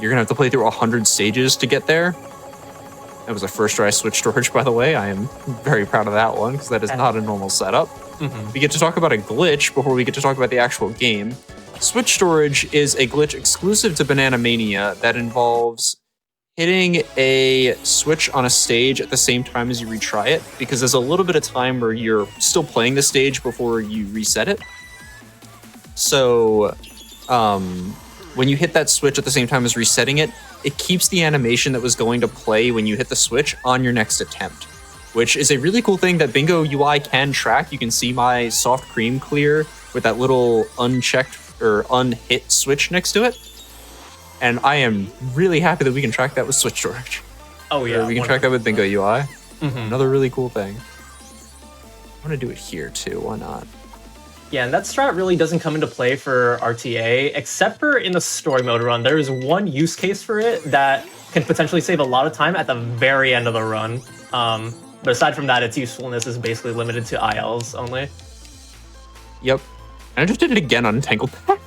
You're gonna have to play through 100 stages to get there. That was a first try switch storage, by the way. I am very proud of that one, because that is not a normal setup.
Mm-hmm.
We get to talk about a glitch before we get to talk about the actual game. Switch storage is a glitch exclusive to Banana Mania that involves hitting a switch on a stage at the same time as you retry it, because there's a little bit of time where you're still playing the stage before you reset it. So when you hit that switch at the same time as resetting it, it keeps the animation that was going to play when you hit the switch on your next attempt, which is a really cool thing that Bingo UI can track. You can see my soft cream clear with that little unchecked or unhit switch next to it. And I am really happy that we can track that with switch storage.
Oh yeah.
Or we can track that with Bingo UI.
Mm-hmm.
Another really cool thing. I want to do it here too, why not?
Yeah, and that strat really doesn't come into play for RTA, except for in the story mode run. There is one use case for it that can potentially save a lot of time at the very end of the run. But aside from that, its usefulness is basically limited to ILs only.
Yep. And I just did it again on Tangled Path.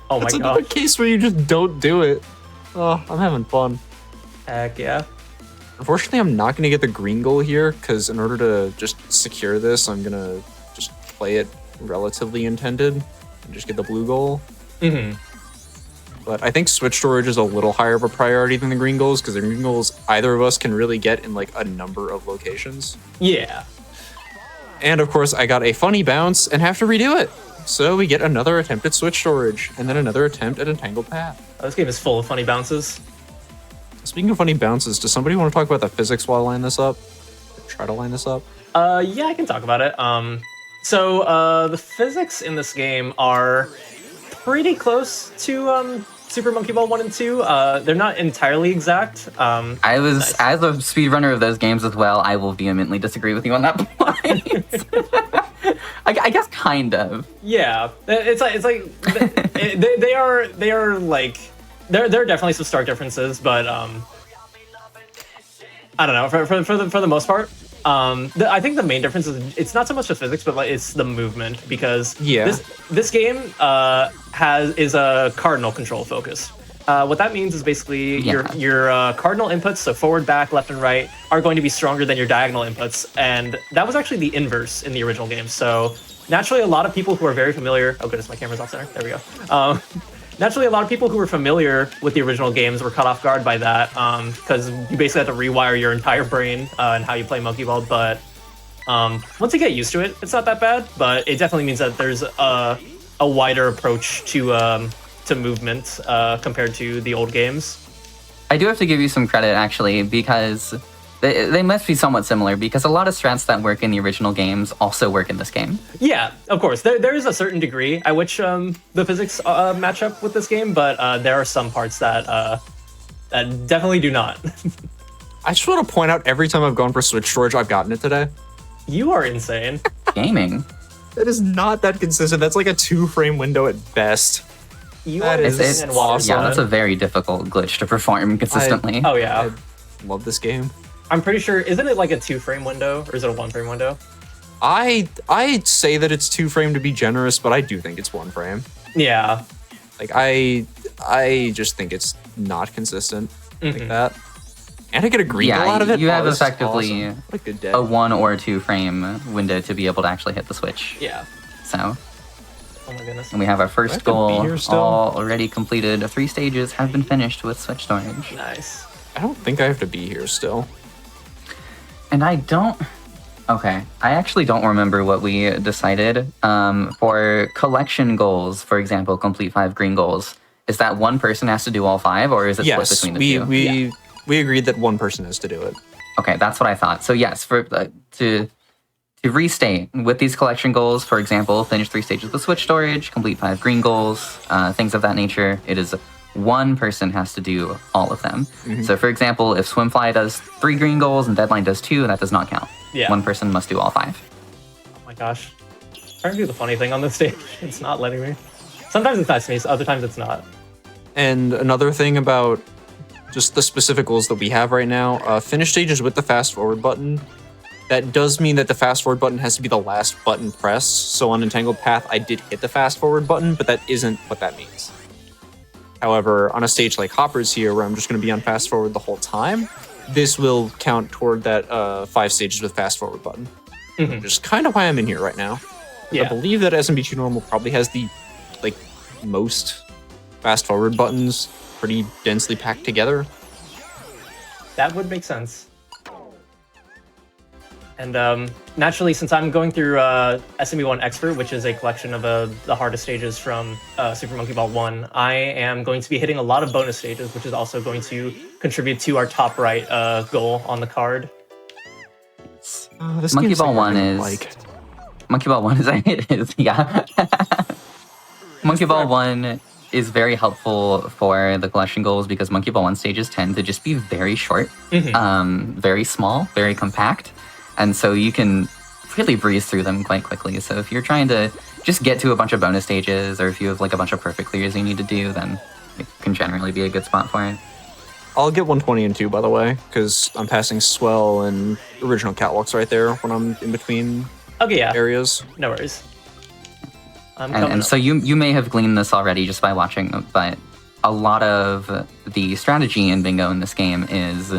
Oh my
That's another
god.
case where you just don't do it. Oh, I'm having fun.
Heck yeah.
Unfortunately, I'm not going to get the green goal here, because in order to just secure this, I'm going to just play it relatively intended and just get the blue goal.
Mm-hmm.
But I think switch storage is a little higher of a priority than the green goals, because the green goals either of us can really get in like a number of locations.
Yeah.
And of course, I got a funny bounce and have to redo it. So we get another attempt at switch storage, and then another attempt at a tangled path.
Oh, this game is full of funny bounces.
Speaking of funny bounces, does somebody want to talk about the physics while I line this up? Or try to line this up?
Yeah, I can talk about it. So the physics in this game are pretty close to Super Monkey Ball 1 and 2. They're not entirely exact.
I was, as a speedrunner of those games as well, I will vehemently disagree with you on that point. I guess kind of.
Yeah, it's like they are like there are definitely some stark differences, but I don't know, for the most part. I think the main difference is it's not so much the physics, but like it's the movement, because this game is a cardinal control focus. What that means is basically your cardinal inputs, so forward, back, left, and right, are going to be stronger than your diagonal inputs, and that was actually the inverse in the original game. So naturally, a lot of people who are very familiar. Oh goodness, my camera's off center. There we go. Naturally, a lot of people who were familiar with the original games were caught off guard by that, because you basically have to rewire your entire brain and how you play Monkey Ball. But once you get used to it, it's not that bad. But it definitely means that there's a wider approach to movement compared to the old games.
I do have to give you some credit, actually, because they must be somewhat similar, because a lot of strats that work in the original games also work in this game.
Yeah, of course. There is a certain degree at which the physics match up with this game, but there are some parts that definitely do not.
I just want to point out, every time I've gone for switch storage, I've gotten it today.
You are insane.
Gaming.
That is not that consistent. That's like a 2-frame window at best.
You
That
are
is
insane and
awesome.
Yeah, that's a very difficult glitch to perform consistently.
Oh yeah.
I love this game.
I'm pretty sure, isn't it like a 2-frame window, or is it a 1-frame window?
I'd say that it's 2-frame to be generous, but I do think it's 1 frame.
Yeah.
Like I just think it's not consistent like that. And I get a green goal out of it.
You have
this is
effectively
awesome. What a good day.
a 1 or 2 frame window to be able to actually hit the switch.
Yeah.
So,
Oh my goodness.
and we have our
Do I
first
have to be
goal
here still?
all already completed. 3 stages have been finished with switch storage.
Nice.
I don't think I have to be here still.
And I don't. Okay, I actually don't remember what we decided. For collection goals, for example, complete 5 green goals. Is that one person has to do all 5, or is it split
Yes,
between the two?
we agreed that one person has to do it.
Okay, that's what I thought. So yes, for to restate with these collection goals, for example, finish 3 stages with switch storage, complete 5 green goals, things of that nature. It is one person has to do all of them. So for example, if Swimfly does 3 green goals and Deadline does 2, that does not count.
Yeah.
One person must do all 5.
Oh my gosh. Trying to do the funny thing on this stage. It's not letting me. Sometimes it's nice to me, so other times it's not.
And another thing about just the specific goals that we have right now, finish stages with the fast forward button. That does mean that the fast forward button has to be the last button pressed. So on Entangled Path, I did hit the fast forward button, but that isn't what that means. However, on a stage like Hopper's here, where I'm just going to be on fast forward the whole time, this will count toward that 5 stages with fast forward button. Which is kind of why I'm in here right now.
Yeah.
I believe that SMB2 Normal probably has the most fast forward buttons pretty densely packed together.
That would make sense. And naturally, since I'm going through SMB1 Expert, which is a collection of the hardest stages from Super Monkey Ball 1, I am going to be hitting a lot of bonus stages, which is also going to contribute to our top right goal on the card.
This
Monkey
game's
Ball
like
1
I
is
like.
Monkey Ball 1 is it is, yeah. Monkey Ball 1 is very helpful for the collection goals because Monkey Ball 1 stages tend to just be very short, very small, very compact. And so you can really breeze through them quite quickly. So if you're trying to just get to a bunch of bonus stages, or if you have like a bunch of perfect clears you need to do, then it can generally be a good spot for it.
I'll get 120 and 2, by the way, because I'm passing Swell and original catwalks right there when I'm in between
Okay, yeah.
areas.
No worries. I'm coming
And
up.
so you may have gleaned this already just by watching, but a lot of the strategy in bingo in this game is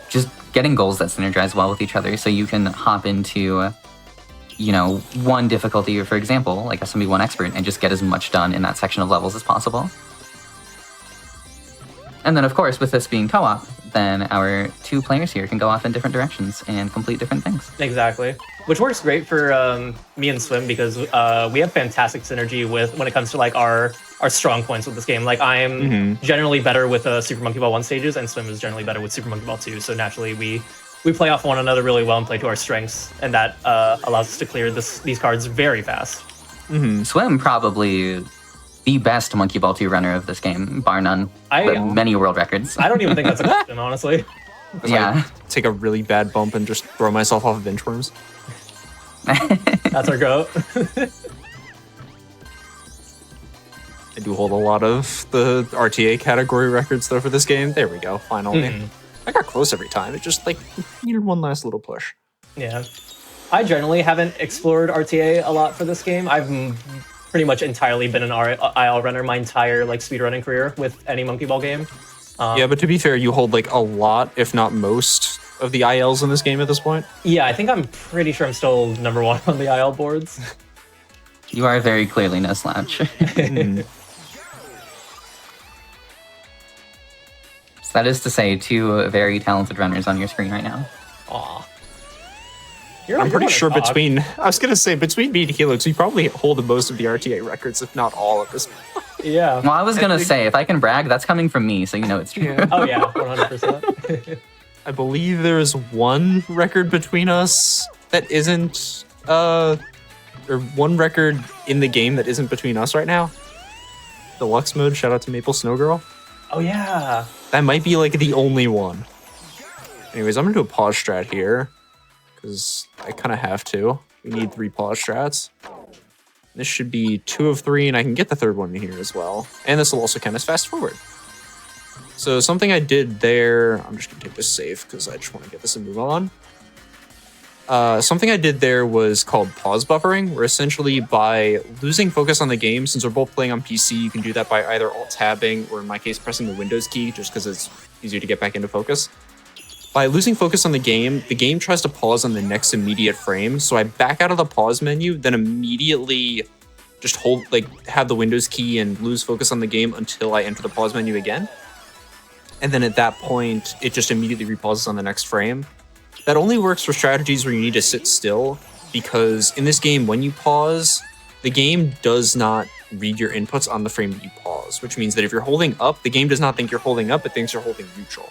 just getting goals that synergize well with each other. So you can hop into, one difficulty, for example, like SMB1 Expert, and just get as much done in that section of levels as possible. And then, of course, with this being co-op, then our 2 players here can go off in different directions and complete different things.
Exactly. Which works great for me and Swim because we have fantastic synergy when it comes to like our strong points with this game. Like I am generally better with Super Monkey Ball 1 stages, and Swim is generally better with Super Monkey Ball 2. So naturally we play off one another really well and play to our strengths, and that allows us to clear these cards very fast.
Swim probably the best Monkey Ball 2 runner of this game, bar none. But many world records.
I don't even think that's a question, honestly.
Yeah.
Take a really bad bump and just throw myself off of inchworms.
That's our goat.
I do hold a lot of the RTA category records though for this game. There we go, finally. I got close every time. It just needed one last little push.
Yeah. I generally haven't explored RTA a lot for this game. I've pretty much entirely been an IL runner my entire speedrunning career with any Monkey Ball game.
Yeah, but to be fair, you hold a lot, if not most, of the ILs in this game at this point.
Yeah, I think I'm pretty sure I'm still number 1 on the IL boards.
You are very clearly no slouch. So that is to say, 2 very talented runners on your screen right now.
Aw.
I'm pretty
one to
sure
talk.
between me and Helix, we probably hold most of the RTA records, if not all of this.
Yeah.
Well, I was going to say, if I can brag, that's coming from me, so you know it's true.
Oh yeah, 100%.
I believe there is one record between us that isn't, or one record in the game that isn't between us right now. Deluxe mode, shout out to Maple Snow Girl.
Oh yeah.
That might be the only one. Anyways, I'm gonna do a pause strat here, because I kind of have to. We need 3 pause strats. This should be 2 of 3, and I can get the 3rd one in here as well. And this will also count as fast forward. So something I did there, I'm just gonna take this safe because I just want to get this and move on. Something I did there was called pause buffering, where essentially by losing focus on the game, since we're both playing on PC, you can do that by either alt-tabbing or in my case, pressing the Windows key, just because it's easier to get back into focus. By losing focus on the game tries to pause on the next immediate frame, so I back out of the pause menu, then immediately just have the Windows key and lose focus on the game until I enter the pause menu again. And then at that point, it just immediately repauses on the next frame. That only works for strategies where you need to sit still, because in this game, when you pause, the game does not read your inputs on the frame that you pause, which means that if you're holding up, the game does not think you're holding up, it thinks you're holding neutral.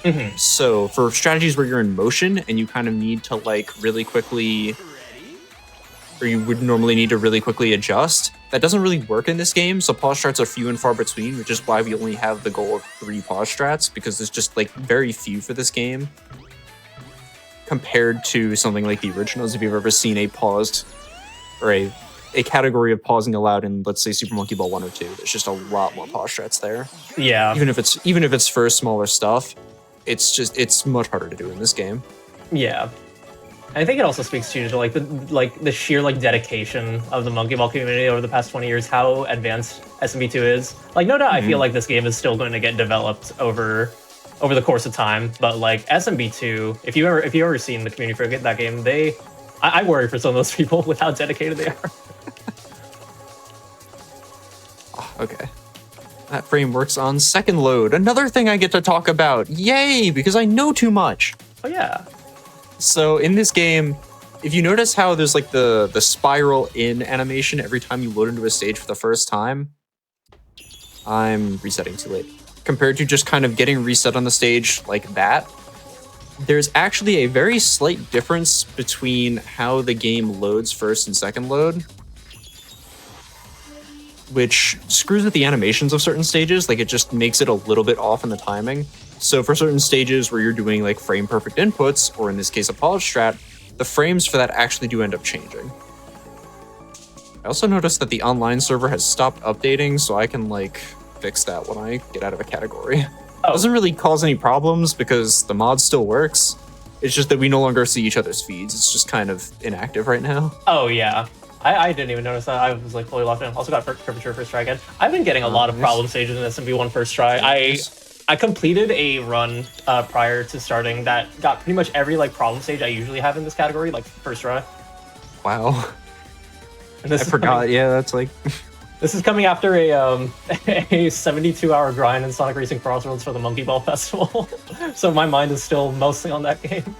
Mm-hmm.
So for strategies where you're in motion and you kind of need to really quickly, or you would normally need to really quickly adjust, that doesn't really work in this game. So pause strats are few and far between, which is why we only have the goal of 3 pause strats, because there's just very few for this game compared to something like the originals. If you've ever seen a paused or a category of pausing allowed in, let's say, Super Monkey Ball 1 or 2, there's just a lot more pause strats there.
Yeah.
Even if it's for smaller stuff, it's much harder to do in this game.
Yeah. I think it also speaks to the sheer dedication of the Monkey Ball community over the past 20 years, how advanced SMB2 is. No doubt, I feel like this game is still going to get developed over the course of time, but SMB2, if you ever seen the community for that game, I worry for some of those people with how dedicated they are.
Okay. That frame works on second load. Another thing I get to talk about. Yay, because I know too much.
Oh yeah.
So in this game, if you notice how there's the spiral in animation every time you load into a stage for the first time, I'm resetting too late. Compared to just kind of getting reset on the stage like that, there's actually a very slight difference between how the game loads first and second load, which screws with the animations of certain stages. It just makes it a little bit off in the timing. So for certain stages where you're doing frame perfect inputs, or in this case a pause strat, the frames for that actually do end up changing. I also noticed that the online server has stopped updating, so I can fix that when I get out of a category.
Oh.
It doesn't really cause any problems because the mod still works. It's just that we no longer see each other's feeds. It's just kind of inactive right now.
Oh yeah. I didn't even notice that. I was fully locked in. Also got Curvature first try again. I've been getting a lot of problem stages in SMB1 first try. I completed a run prior to starting that got pretty much every problem stage I usually have in this category, first try.
Wow.
And
I forgot. Yeah, that's
This is coming after a 72-hour grind in Sonic Racing Crossroads for the Monkey Ball Festival. So my mind is still mostly on that game.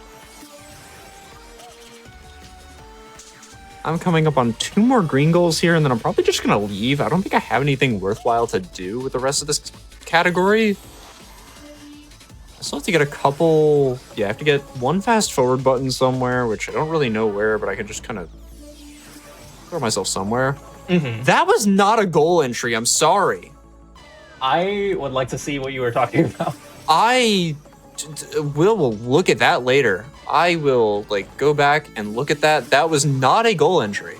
I'm coming up on 2 more green goals here, and then I'm probably just gonna leave. I don't think I have anything worthwhile to do with the rest of this category. I still have to get a couple... Yeah, I have to get 1 fast forward button somewhere, which I don't really know where, but I can just kind of throw myself somewhere.
Mm-hmm.
That was not a goal entry, I'm sorry.
I would like to see what you were talking about.
I will look at that later. I will go back and look at that. That was not a goal entry.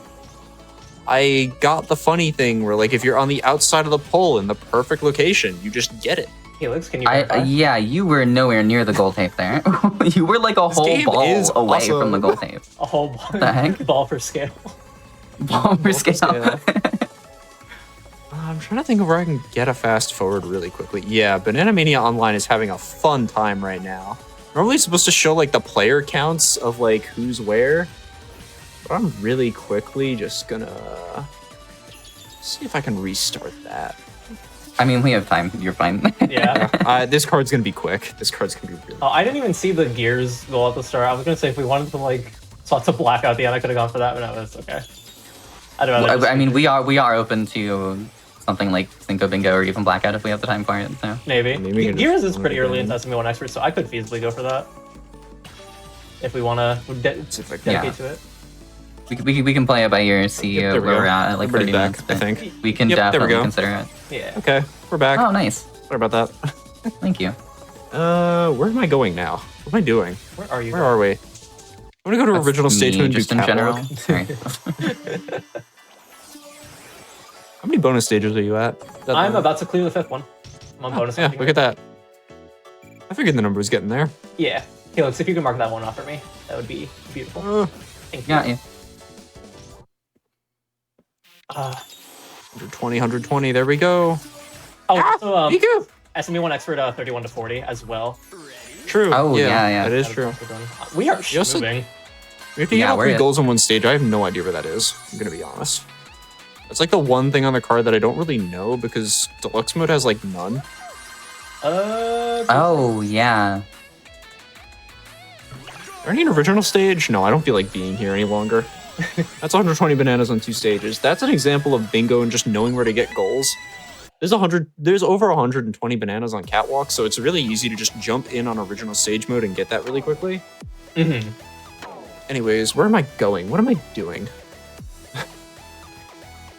I got the funny thing where if you're on the outside of the pole in the perfect location, you just get it.
Helix, can you verify?
Yeah, you were nowhere near the goal tape there. You were a whole ball away from the goal tape.
A whole ball,
the heck?
Ball for scale.
Ball for scale.
I'm trying to think of where I can get a fast forward really quickly. Yeah, Banana Mania Online is having a fun time right now. Normally it's supposed to show the player counts of who's where. But I'm really quickly just gonna see if I can restart that.
I mean, we have time. You're fine.
Yeah.
This card's gonna be quick. This card's gonna be really
Oh, I didn't even see the gears go at the start. I was gonna say if we wanted to swap to black out the end, I could have gone for that, but no, it's okay. I'd rather
I mean, we are open to something like Cinco Bingo or even Blackout if we have the time for it. So
maybe.
we can
Gears
just
is pretty early into SMB1 Expert, so I could feasibly go for that. If we want to dedicate to it.
We can play it by ear, see
Yep, there
where
we go.
we're at 30
Everybody's
minutes.
back, I
but
think.
we can
Yep, there we
definitely
go.
consider it.
Yeah.
Okay, we're back.
Oh, nice.
Sorry about that.
Thank you.
Where am I going now? What am I doing?
Where are you?
Where are we? I'm gonna go to
That's
original stage
me,
and do
just in
catwalk.
general. Sorry.
How many bonus stages are you at?
I'm about to clear the 5th one. I'm on bonus.
Yeah, look at that. I figured the number was getting there.
Yeah. Helix, if you can mark that one off for me. That would be beautiful. Thank you.
Got you.
120, 120. There we go.
Oh, so
Miku!
SME1 expert 31 to 40 as well.
True.
Oh, yeah.
That is
That
true.
also done. We are
also-
moving.
We have to get all
we're
3
it.
goals on one stage. I have no idea where that is. I'm gonna be honest. That's like the one thing on the card that I don't really know because deluxe mode has like none.
Oh, yeah.
Are there any original stage? No, I don't feel like being here any longer. That's 120 bananas on 2 stages. That's an example of bingo and just knowing where to get goals. There's over 120 bananas on catwalk, so it's really easy to just jump in on original stage mode and get that really quickly.
Mm-hmm.
Anyways, where am I going? What am I doing?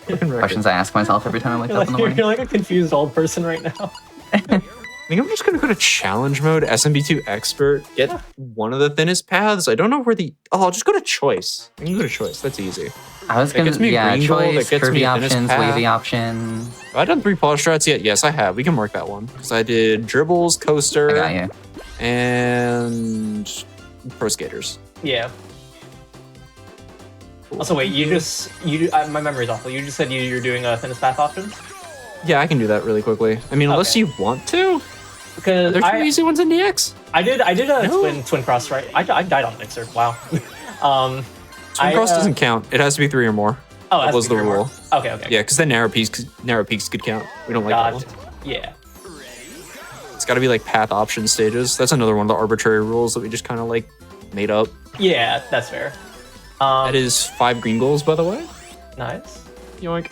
Questions I ask myself every time I wake up in the morning.
You're like a confused old person right now.
I think I'm just gonna go to challenge mode, SMB2 expert, get one of the thinnest paths. I don't know where I'll just go to choice. I can go to choice. That's easy.
I was
That
gonna,
gets me a
yeah,
green goal, that
choice,
gets me
curvy
a thinnest
options,
path.
wavy option.
Have I done 3 polish strats yet? Yes, I have. We can mark that one because I did dribbles, coaster,
I got you.
and pro skaters.
Yeah. Also, wait, my memory's awful. You just said you're doing a thinnest path options?
Yeah, I can do that really quickly. I mean, unless
Okay.
you want to.
Because
Are there 2 easy ones in DX?
I did a
No.
twin cross, right? I died on Mixer. Wow.
Twin cross doesn't count. It has to be 3 or more.
Oh,
That was the rule.
Okay.
Yeah, because then narrow peaks could count. We don't like that
Gotcha.
one.
Yeah.
It's got to be like path option stages. That's another one of the arbitrary rules that we just kind of like made up.
Yeah, that's fair.
That is 5 green goals, by the way.
Nice.
Yoink.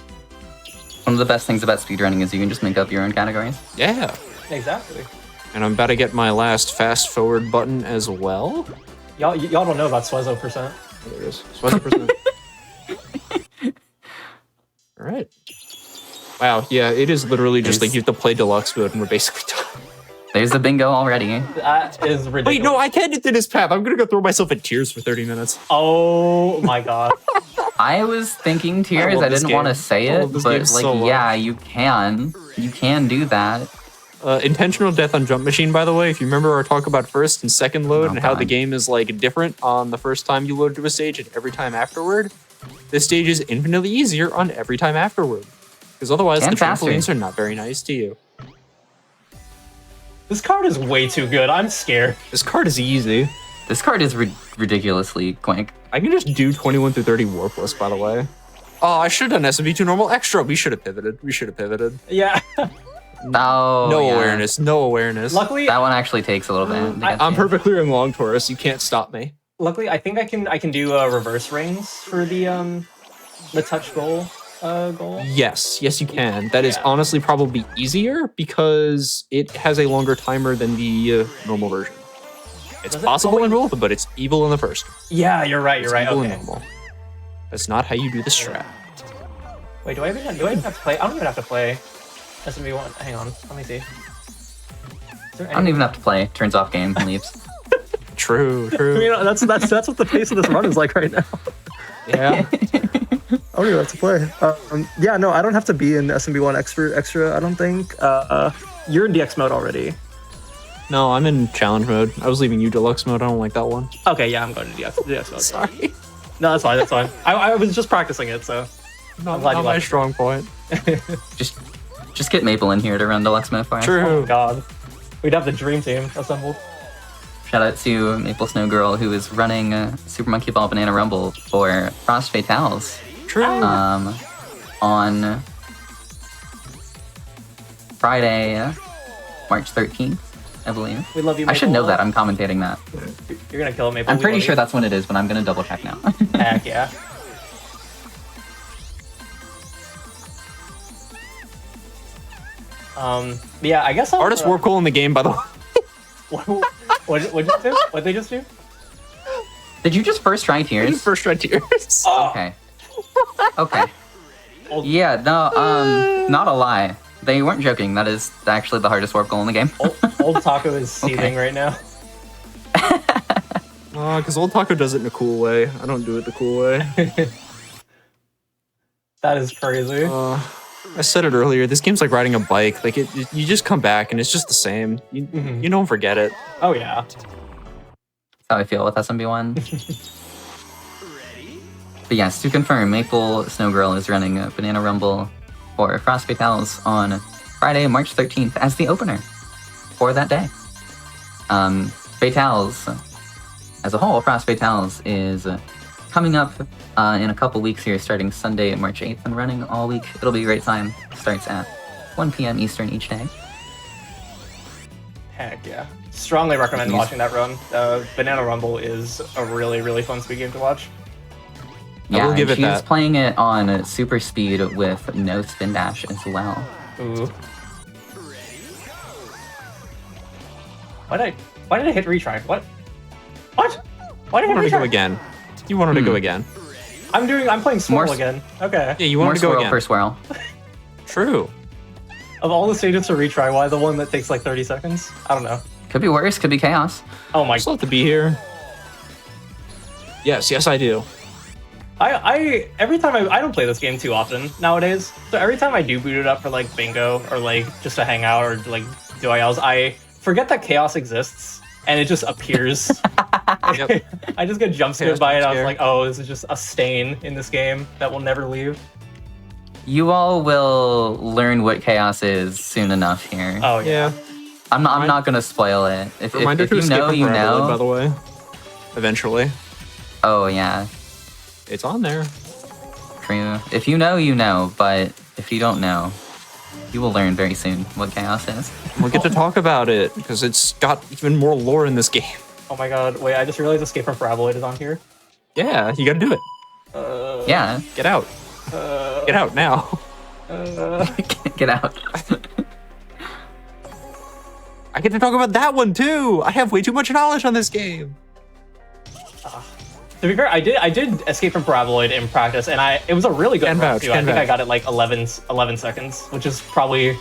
One of the best things about speedrunning is you can just make up your own categories.
Yeah.
Exactly.
And I'm about to get my last fast forward button as well.
Y'all don't know about Swezo percent.
There it is. 20%. All right. Wow. Yeah, it is literally just like you have to play deluxe mode and we're basically done.
There's the bingo already.
That is ridiculous.
Wait, no, I can't do this path. I'm gonna go throw myself in tears for 30 minutes.
Oh my god.
I was thinking tears.
love
I
this
didn't want to
game.
say
I
it,
love this
but
game
like,
so much.
yeah, you can. You can do that.
Intentional death on jump machine, by the way. If you remember our talk about first and second load
Oh,
and how the
God.
game is like different on the first time you load to a stage and every time afterward, this stage is infinitely easier on every time afterward. Because otherwise,
And
the
faster.
trampolines are not very nice to you.
This card is way too good. I'm scared.
This card is easy.
This card is ridiculously quick.
I can just do 21 through 30 warpless, by the way. Oh, I should have done SMB2 normal extra. We should have pivoted.
Yeah.
Oh,
No
yeah.
awareness. No awareness.
Luckily,
That one actually takes a little bit. to get
I'm
to.
perfectly in long Taurus. You can't stop me.
I think I can do reverse rings for the touch goal goal.
Yes, you can. That is
Yeah.
honestly probably easier because it has a longer timer than the normal version. It's
Does it?
possible
Oh,
in
wait.
both, but it's evil in the first.
Yeah, you're right.
It's
You're right.
evil in
Okay.
normal. That's not how you do the strat.
Wait, do I even have to play? I don't even have to play SMB1. Hang on. Let me see. Is there
I don't even have to play. Turns off game and leaves.
True.
that's what the pace of this run is like right now.
Yeah.
I don't even have to play. Yeah, no, I don't have to be in SMB1 extra. I don't think.
You're in DX mode already.
No, I'm in challenge mode. I was leaving you deluxe mode. I don't like that one.
Okay, yeah, I'm going to DX mode.
Sorry.
No, that's fine. That's fine. I was just practicing it, so
Not,
glad you
not my
liked it.
strong point.
Just get Maple in here to run deluxe mode for us.
True.
oh god, we'd have the dream team assembled.
Shout out to Maple Snow Girl who is running Super Monkey Ball Banana Rumble for Frost Fatales
True.
on Friday, March 13th, I believe.
We love you.
I should know
Maple.
that. I'm commentating that.
You're gonna kill Maple.
I'm
We
pretty
love
sure
you.
that's when it is, but I'm gonna double check now.
Heck yeah. Yeah, I guess I'll.
Artist warp goal in the game, by the way.
What'd you do? What'd they just do?
Did you just first try tears?
First red tears.
Okay. Okay. Yeah, no, not a lie. They weren't joking. That is actually the hardest warp goal in the game.
Old Taco is seething right now.
Because Old Taco does it in a cool way. I don't do it the cool way.
That is crazy.
I said it earlier. This game's like riding a bike. Like you just come back and it's just the same. You don't forget it.
Oh yeah.
how I feel with SMB1. But yes, to confirm, Maple Snow Girl is running a Banana Rumble for Frost Fatales on Friday, March 13th as the opener for that day. Fatales, as a whole, Frost Fatales is coming up in a couple weeks here, starting Sunday, March 8th, and running all week. It'll be a great time. Starts at 1 p.m. Eastern each day.
Heck yeah. Strongly recommend watching that run. Banana Rumble is a really, really fun speed game to watch.
Yeah,
will give
and
it
she's
that.
playing it on super speed with no spin dash as well.
Ooh. Why did I hit retry? What? Why did I
You
hit
wanted to go
retry?
again. You wanted to go again.
I'm playing Swirl
More
again. Okay.
Yeah, you
More
wanted to go
swirl
again.
per swirl.
True.
Of all the stages to retry, why the one that takes like 30 seconds? I don't know.
Could be worse, could be chaos.
Oh my.
I still have to be here. Yes, I do.
I every time I don't play this game too often nowadays. So every time I do boot it up for like bingo or like just to hang out or like do ILs, I forget that chaos exists and it just appears.
Yep.
I just get jump scared
Chaos
by it.
jump
I was
scare.
like, oh, this is just a stain in this game that will never leave.
You all will learn what chaos is soon enough here.
Oh yeah.
Yeah.
I'm not gonna spoil it. If
Reminder
if
to
you
escape
know,
from
you
Paraboloid, by
know.
the way. Eventually.
Oh yeah,
It's on there.
true. If you know, you know. But if you don't know, you will learn very soon what chaos is.
We'll get to talk about it because it's got even more lore in this game.
Oh my god. Wait, I just realized Escape from Paraboloid is on here.
Yeah, you gotta do it.
Yeah,
Get out. Get out now.
get out.
I get to talk about that one too. I have way too much knowledge on this game.
To be fair, I did Escape from Paraboloid in practice, and it was a really good
Can
run
vouch,
too. I
can
think I
vouch.
got it like 11 seconds, which is probably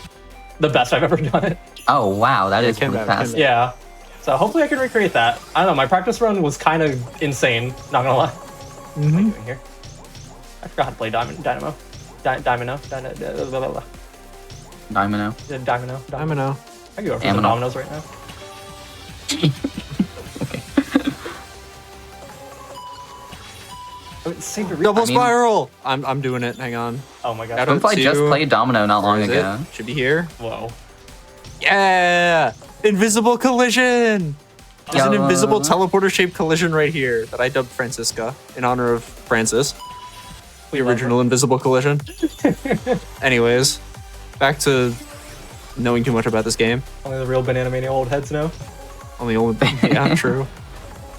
the best I've ever done it.
Oh wow, that is
can
really
vouch,
fast.
can
Yeah. So hopefully I can recreate that. I don't know, my practice run was kind of insane, not gonna lie. What am I doing here? I forgot how to play Dynamo. Dynamo.
Domino.
I don't know.
I can go for some
Amino.
dominoes right now. Oh, it's same to
Double
I mean-
spiral. I'm doing it. Hang on.
Oh my god.
Gotta-
I just
Two.
played Domino not long
Where is
ago.
it? Should be here.
Whoa.
Yeah. Invisible collision. There's an
Yo.
invisible teleporter shaped collision right here that I dubbed Francisca in honor of Francis. The original invisible collision. Anyways, back to knowing too much about this game.
Only the real Banana Mania old heads know.
Only old. Yeah, true.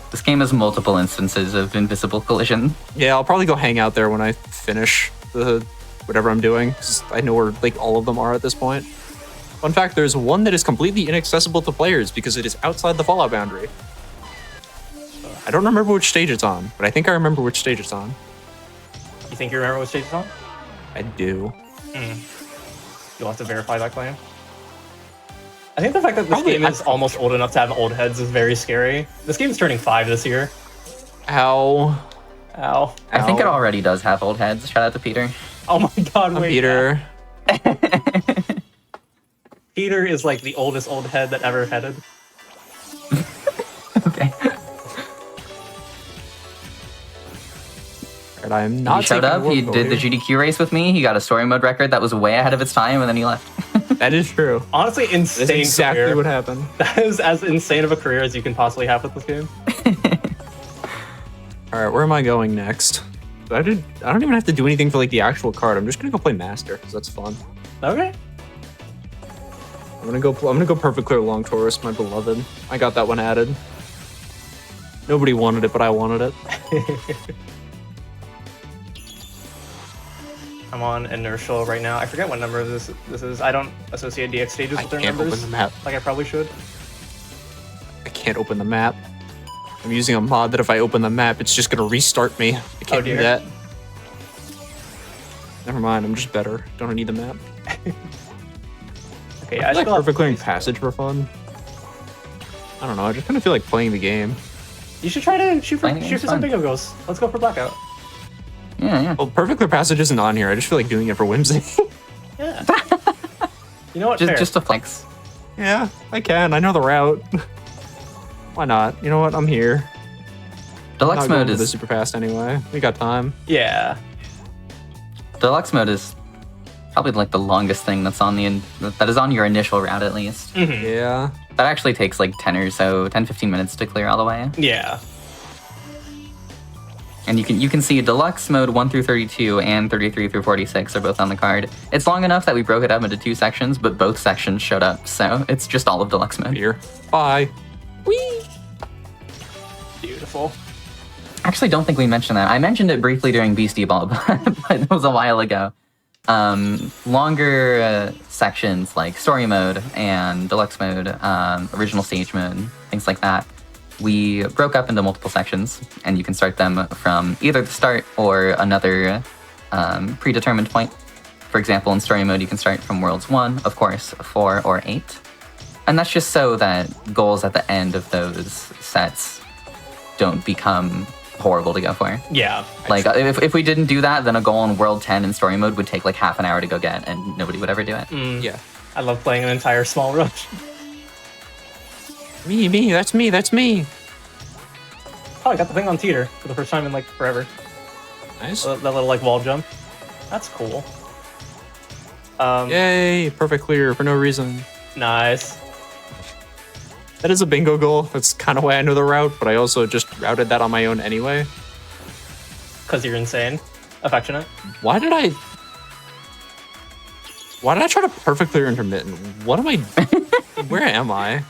This game has multiple instances of invisible collision.
Yeah, I'll probably go hang out there when I finish the whatever I'm doing. 'Cause I know where like all of them are at this point. Fun fact: there's one that is completely inaccessible to players because it is outside the Fallout boundary. I don't remember which stage it's on, but I think I remember which stage it's on.
You think you remember what stage it's on?
I do.
You'll have to verify that claim. I think the fact that this
Probably-
game is almost old enough to have old heads is very scary. This game's turning 5 this year.
Ow.
Ow.
I think it
Ow.
already does have old heads. Shout out to Peter.
Oh my god,
I'm
wait.
Peter.
Peter is like the oldest old head that ever headed.
Okay.
And I'm not
He showed
taking
up, he
Warp
did the
here.
GDQ race with me, he got a story mode record that was way ahead of its time, and then he left.
That is true.
Honestly,
That's
insane
exactly
career.
what happened.
That is as insane of a career as you can possibly have with this game.
All right, where am I going next? I don't even have to do anything for like the actual card. I'm just gonna go play Master because that's fun.
Okay.
I'm gonna go Perfect Clear Long Taurus, my beloved. I got that one added. Nobody wanted it, but I wanted it.
I'm on inertial right now. I forget what number this is. I don't associate DX stages
I
with their
can't
numbers
open the map.
like I probably should.
I can't open the map. I'm using a mod that if I open the map, it's just gonna restart me. I can't do
dear.
that. Never mind, I'm just better. Don't need the map.
Okay,
I
I
like
still have-
Perfect Clearing Passage for fun. I don't know, I just kind of feel like playing the game.
You should try to shoot for
Playing the game's
some
fun.
bingo goals. Let's go for blackout.
Yeah.
Well, Perfect Clear Passage isn't on here. I just feel like doing it for whimsy.
Yeah. You know what? Fair.
Just a flex.
Yeah, I can. I know the route. Why not? You know what? I'm here.
Deluxe
Not going
mode
to the
is
super fast anyway. We got time.
Yeah.
Deluxe mode is probably like the longest thing that is on your initial route at least.
Yeah.
That actually takes like 10-15 minutes to clear all the way.
Yeah.
And you can see Deluxe mode 1 through 32 and 33 through 46 are both on the card. It's long enough that we broke it up into 2 sections, but both sections showed up, so it's just all of Deluxe mode.
Here. Bye.
Beautiful.
Actually, don't think we mentioned that. I mentioned it briefly during Beastieball, but it was a while ago. Longer sections like story mode and deluxe mode, original stage mode, things like that, we broke up into multiple sections, and you can start them from either the start or another predetermined point. For example, in story mode, you can start from worlds 1, of course, 4, or 8. And that's just so that goals at the end of those sets don't become horrible to go for.
Yeah.
Like, if we didn't do that, then a goal in World 10 in story mode would take like half an hour to go get, and nobody would ever do it.
Yeah.
I love playing an entire small rush.
Me, that's me.
Oh, I got the thing on teeter for the first time in like forever.
Nice.
That little like wall jump. That's cool.
Yay, perfect clear for no reason.
Nice.
That is a bingo goal. That's kind of why I know the route, but I also just routed that on my own anyway.
Because you're insane. Affectionate.
Why did I try to perfect clear intermittent? What am I... Where am I?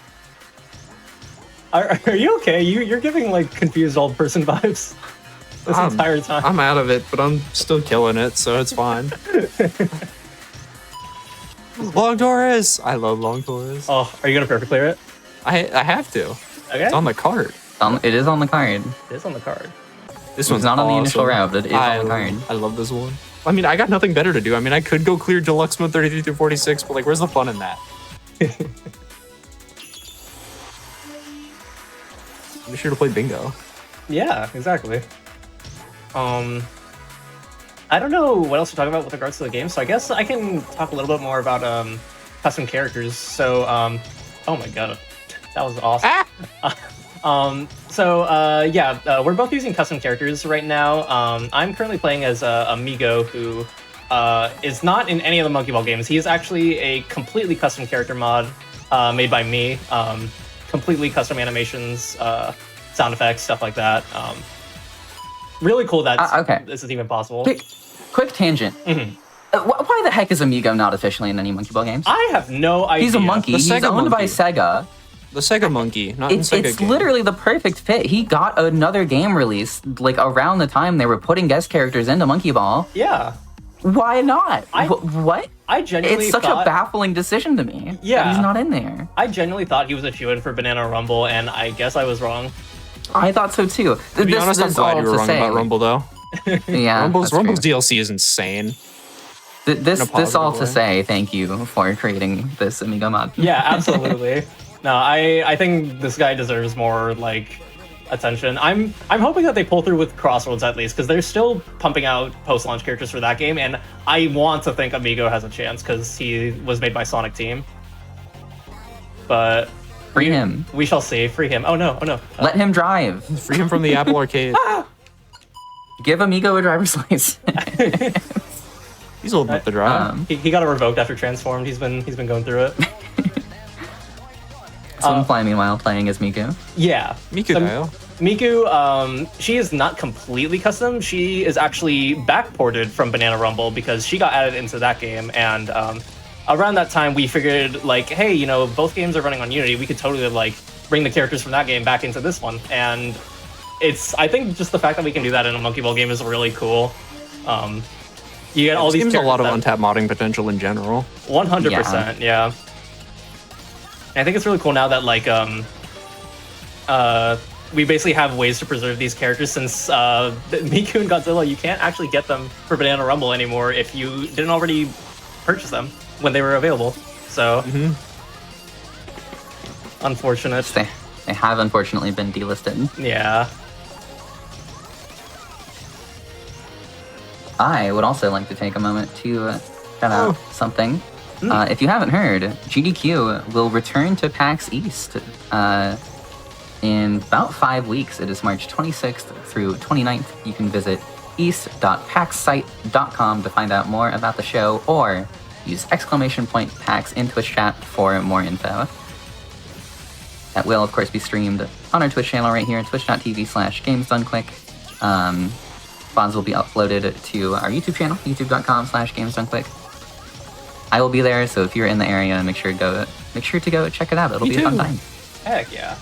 Are you okay? You're giving like confused old person vibes this entire time.
I'm out of it, but I'm still killing it, so it's fine. Long Taurus! I love Long Taurus.
Oh, are you gonna perfect clear it?
I have to.
Okay.
It's on the card.
It is on the card.
It is on the card.
This
It's
one's
not on the initial
awesome.
route, but it is on the card.
I love this one. I mean, I got nothing better to do. I mean, I could go clear deluxe mode 33 through 46, but like, where's the fun in that? I'm sure to play bingo.
Yeah, exactly. I don't know what else to talk about with regards to the game, so I guess I can talk a little bit more about custom characters. So, oh my god, that was awesome. We're both using custom characters right now. I'm currently playing as Amigo, who is not in any of the Monkey Ball games. He is actually a completely custom character mod made by me. Completely custom animations, sound effects, stuff like that. Really cool that this is even possible.
Quick tangent. Why the heck is Amigo not officially in any Monkey Ball games?
I have no idea.
He's a monkey. He's
Sega
owned by
monkey.
Sega.
The Sega monkey, not in Sega
It's
game.
literally the perfect fit. He got another game released like around the time they were putting guest characters into Monkey Ball.
Yeah.
Why not?
I-
What?
I genuinely
It's such
thought,
a baffling decision to me.
Yeah.
that he's not in there.
I genuinely thought he was a shoo-in for Banana Rumble, and I guess I was wrong.
I thought so too.
To be honest, I'm glad you were wrong about Rumble, though.
Yeah,
Rumble's
that's true.
DLC is insane.
This all
positive
to
way.
say thank you for creating this Amigo mod.
Yeah, absolutely. No, I think this guy deserves more like attention. I'm hoping that they pull through with Crossroads at least, because they're still pumping out post-launch characters for that game, and I want to think Amigo has a chance because he was made by Sonic Team. But
Free him.
we shall see. Free him. Oh no.
Let him drive.
Free him from the Apple Arcade.
Give Amigo a driver's license.
He's old enough to drive.
He got it revoked after Transformed. He's been going through it.
Sunfly, meanwhile, playing as Miku.
Yeah.
Miku, Dio.
Miku, she is not completely custom. She is actually backported from Banana Rumble because she got added into that game. And around that time, we figured, like, hey, you know, both games are running on Unity. We could totally, like, bring the characters from that game back into this one. And I think just the fact that we can do that in a Monkey Ball game is really cool. You get all
This
these
game's a lot of
characters
untapped modding potential in general.
100%, yeah. And I think it's really cool now that, like, we basically have ways to preserve these characters since Miku and Godzilla, you can't actually get them for Banana Rumble anymore if you didn't already purchase them when they were available. So, unfortunate.
They have unfortunately been delisted.
Yeah.
I would also like to take a moment to shout out something. If you haven't heard, GDQ will return to PAX East in about 5 weeks. It is March 26th through 29th. You can visit east.paxsite.com to find out more about the show, or use !PAX in Twitch chat for more info. That will, of course, be streamed on our Twitch channel right here, twitch.tv/gamesdonequick. VODs will be uploaded to our YouTube channel, youtube.com/gamesdonequick. I will be there, so if you're in the area, make sure to go check it out. It'll be a fun time.
Heck yeah.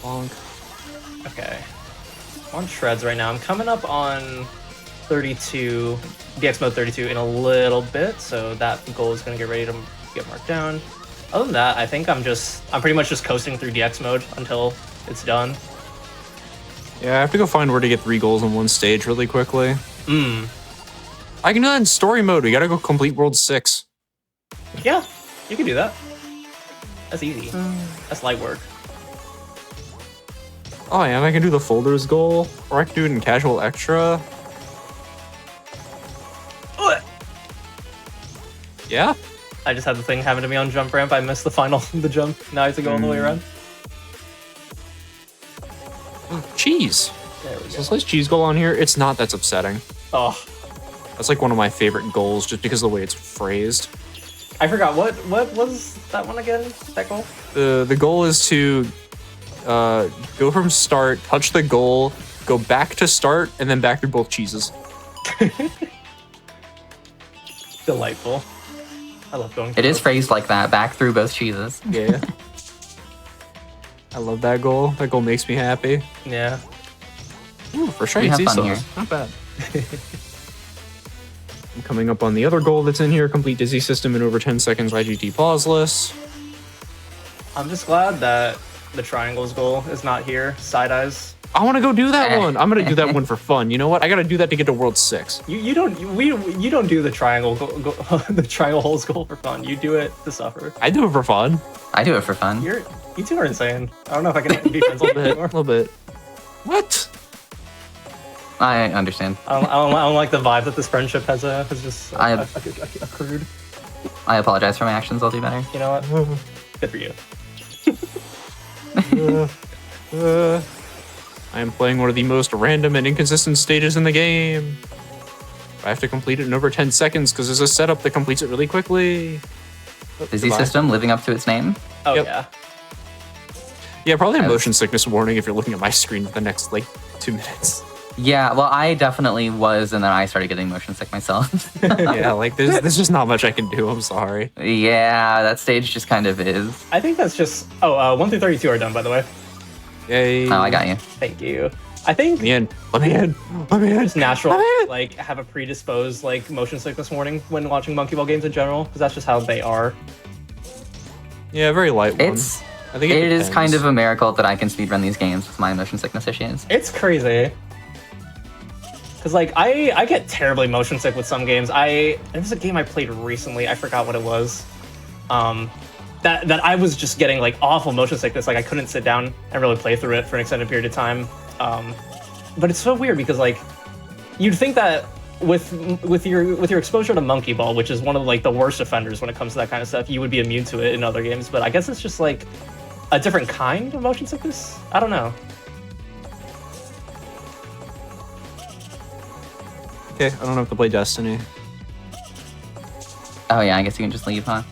Bonk.
Okay. I'm on shreds right now. I'm coming up on 32, DX mode 32 in a little bit, so that goal is going to get ready to get marked down. Other than that, I think I'm pretty much just coasting through DX mode until it's done.
Yeah, I have to go find where to get 3 goals in one stage really quickly. I can do that in story mode. We gotta go complete World 6.
Yeah, you can do that. That's easy. That's light work.
Oh yeah, I can do the folders goal, or I can do it in casual extra. Yeah?
I just had the thing happen to me on jump ramp. I missed the jump. Now I have to go all the way around.
Cheese.
There we go.
So this cheese goal on here, it's not that's upsetting.
Oh,
That's like one of my favorite goals just because of the way it's phrased.
I forgot. What was that one again? That goal?
The goal is to go from start, touch the goal, go back to start, and then back through both cheeses.
Delightful. I love going.
It is phrased like that, back through both cheeses.
Yeah. I love that goal. That goal makes me happy.
Yeah.
Ooh, for sure.
We have fun here.
Not bad. I'm coming up on the other goal that's in here. Complete Dizzy System in over 10 seconds IGT pauseless.
I'm just glad that the triangles goal is not here. Side eyes.
I want to go do that one. I'm going to do that one for fun. You know what? I got to do that to get to World 6.
You don't do the triangle the triangle holes goal for fun. You do it to suffer.
I do it for fun.
I do it for fun.
You two are insane. I don't know if I can be friends with you
A
anymore.
little bit. What?
I understand.
I don't like the vibe that this friendship has just accrued.
I apologize for my actions. I'll do better.
You know what? Good for you.
I am playing one of the most random and inconsistent stages in the game. I have to complete it in over 10 seconds because there's a setup that completes it really quickly.
Dizzy
Goodbye.
System living up to its name.
Oh
Yep.
yeah.
Yeah, probably a motion sickness warning if you're looking at my screen for the next, 2 minutes.
Yeah, well, I definitely was, and then I started getting motion sick myself.
Yeah, there's just not much I can do. I'm sorry.
Yeah, that stage just kind of is.
I think that's just. 1 through 32 are done, by the way.
Yay.
Oh, I got you.
Thank you. I think
Let me in. Let me in. Let me in.
it's natural
Let me in.
to have a predisposed motion sickness warning when watching Monkey Ball games in general, because that's just how they are.
Yeah, very light one. I think
It is
depends.
kind of a miracle that I can speedrun these games with my motion sickness issues.
It's crazy. Because, I get terribly motion sick with some games. There's a game I played recently, I forgot what it was. That I was just getting, awful motion sickness. I couldn't sit down and really play through it for an extended period of time. But it's so weird because, you'd think that with your exposure to Monkey Ball, which is one of, the worst offenders when it comes to that kind of stuff, you would be immune to it in other games. But I guess it's just, a different kind of motion sickness? I don't know.
Okay, I don't have to play Destiny.
Oh yeah, I guess you can just leave, huh?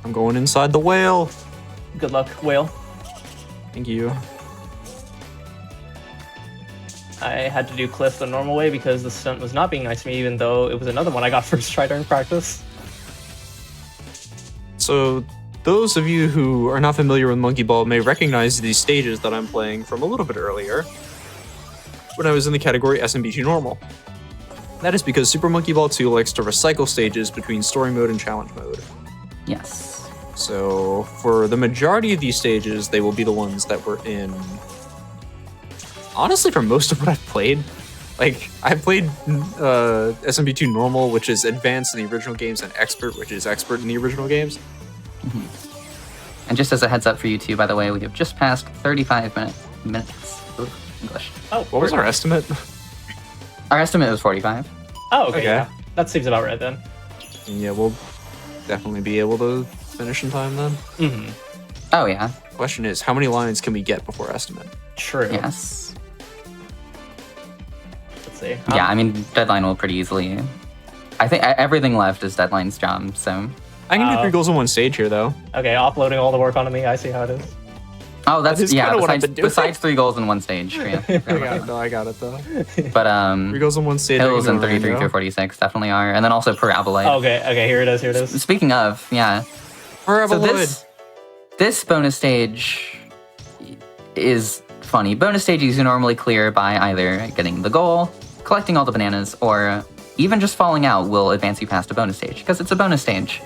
I'm going inside the whale.
Good luck, Whale.
Thank you.
I had to do Cliff the normal way because the stunt was not being nice to me, even though it was another one I got first try during practice.
So, those of you who are not familiar with Monkey Ball may recognize these stages that I'm playing from a little bit earlier when I was in the category SMBT Normal. That is because Super Monkey Ball 2 likes to recycle stages between story mode and challenge mode.
Yes.
So, for the majority of these stages, they will be the ones that were in... Honestly, for most of what I've played, I played SMB2 Normal, which is Advanced in the original games, and Expert, which is Expert in the original games.
And just as a heads up for you two, by the way, we have just passed 35 minutes. Ooh, English.
Oh,
What was our estimate?
Our estimate was 45.
Oh, okay.
Okay.
Yeah. That seems about right then.
Yeah, we'll definitely be able to finish in time then?
Hmm.
Oh yeah.
Question is, how many lines can we get before estimate?
True.
Yes.
Let's see.
Yeah, I mean, deadline will pretty easily. I think everything left is deadline's job. So.
I can do 3 goals in one stage here, though.
Okay, offloading all the work onto me. I see how it is.
Oh, that's
That is
yeah.
kinda what I've
Besides,
been doing.
besides 3 goals in one stage. Yeah.
I got it though.
But
3 goals in one stage.
hills
I
and
can do
33
Orlando.
through 46 definitely are, and then also paraboloid.
Okay, here it is. Here it is.
Speaking of, yeah. So
Paraboloid.
this bonus stage is funny. Bonus stages you normally clear by either getting the goal, collecting all the bananas, or even just falling out will advance you past a bonus stage because it's a bonus stage.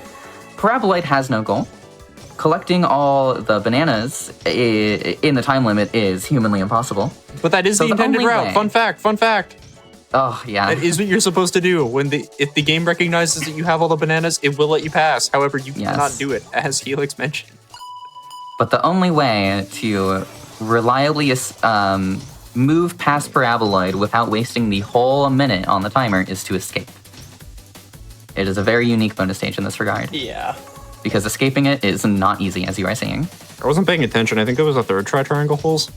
Paraboloid has no goal. Collecting all the bananas in the time limit is humanly impossible.
But that is
So
the
the
intended
only
route.
way-
Fun fact.
Oh yeah.
That is what you're supposed to do. If the game recognizes that you have all the bananas, it will let you pass. However, you
Yes.
cannot do it, as Helix mentioned.
But the only way to reliably move past paraboloid without wasting the whole minute on the timer is to escape. It is a very unique bonus stage in this regard,
Yeah.
because escaping it is not easy, as you are saying.
I wasn't paying attention. I think it was a third try triangle holes.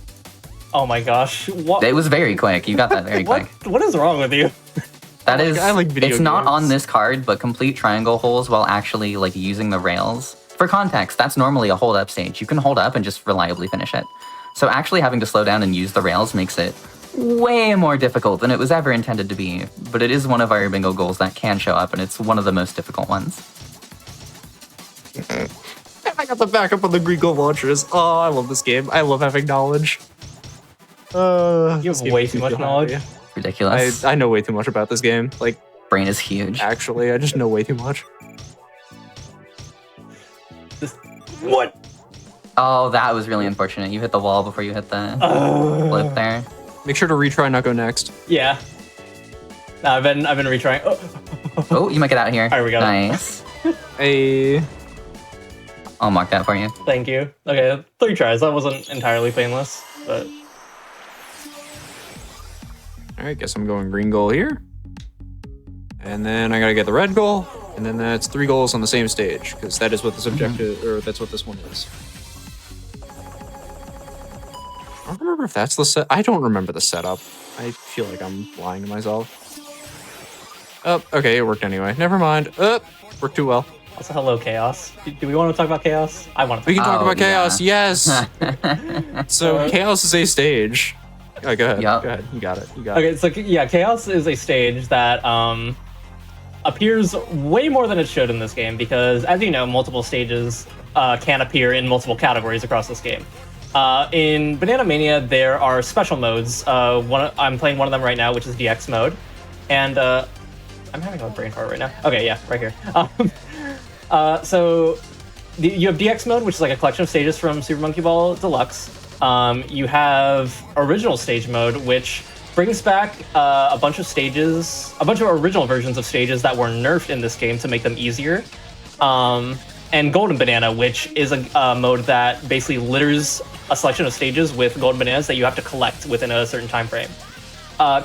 Oh my gosh. What?
It was very quick. You got that very
What?
quick.
What is wrong with you?
That
I
is,
like video
it's not
games.
on this card, but complete triangle holes while actually like using the rails. For context, that's normally a hold up stage. You can hold up and just reliably finish it. So actually having to slow down and use the rails makes it way more difficult than it was ever intended to be. But it is one of our bingo goals that can show up, and it's one of the most difficult ones.
I got the backup on the Grego launchers. Oh, I love this game. I love having knowledge.
You
This
have
game
way
makes
too
me
much
feel
knowledge.
happy.
Ridiculous.
I know way too much about this game. Like,
Brain is huge.
actually, I just know way too much.
What?
Oh, that was really unfortunate. You hit the wall before you hit the flip there.
Make sure to retry, not go next.
Yeah. No, I've been retrying. Oh.
Oh, you might get out of here.
Alright, we got it.
Nice.
Hey,
I'll mark that for you.
Thank you. Okay, 3 tries. That wasn't entirely painless, but
all right, guess I'm going green goal here. And then I gotta get the red goal. And then that's 3 goals on the same stage, because that is what this objective, or that's what this one is. I don't remember if that's the set. I don't remember the setup. I feel like I'm lying to myself. Oh, okay, it worked anyway. Never mind. Worked too well.
also hello, Chaos. Do we want to talk about Chaos? I want to.
We can talk
Oh,
about chaos.
yeah.
Yes. So chaos is a stage. Oh, go ahead.
Yup.
Go ahead. You got it. You got it.
Okay, so yeah, Chaos is a stage that appears way more than it should in this game because, as you know, multiple stages can appear in multiple categories across this game. In Banana Mania, there are special modes. I'm playing one of them right now, which is DX mode, and I'm having a brain fart right now. Okay, yeah, right here. So you have DX mode, which is like a collection of stages from Super Monkey Ball Deluxe. You have original stage mode, which brings back a bunch of stages, a bunch of original versions of stages that were nerfed in this game to make them easier. And Golden Banana, which is a mode that basically litters a selection of stages with golden bananas that you have to collect within a certain time frame.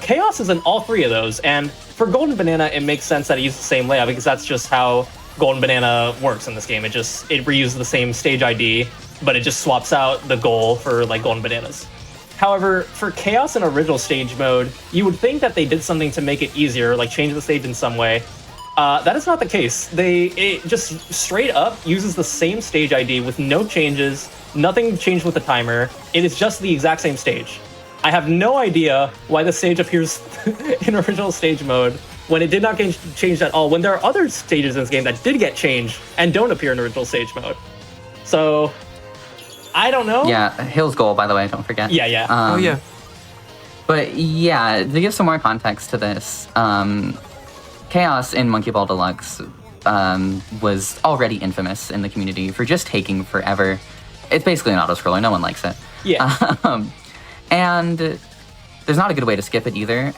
Chaos is in all 3 of those, and for Golden Banana, it makes sense that it uses the same layout because that's just how Golden Banana works in this game. It reuses the same stage ID, but it just swaps out the goal for like Golden Bananas. However, for Chaos and Original Stage mode, you would think that they did something to make it easier, like change the stage in some way. That is not the case. It just straight up uses the same stage ID with no changes, nothing changed with the timer. It is just the exact same stage. I have no idea why the stage appears in Original Stage mode when it did not get changed at all, when there are other stages in this game that did get changed and don't appear in Original Stage mode. So, I don't know.
Yeah, Hill's goal, by the way, don't forget.
Yeah.
Oh yeah.
But yeah, to give some more context to this, Chaos in Monkey Ball Deluxe was already infamous in the community for just taking forever. It's basically an auto-scroller, no one likes it.
Yeah.
And there's not a good way to skip it either.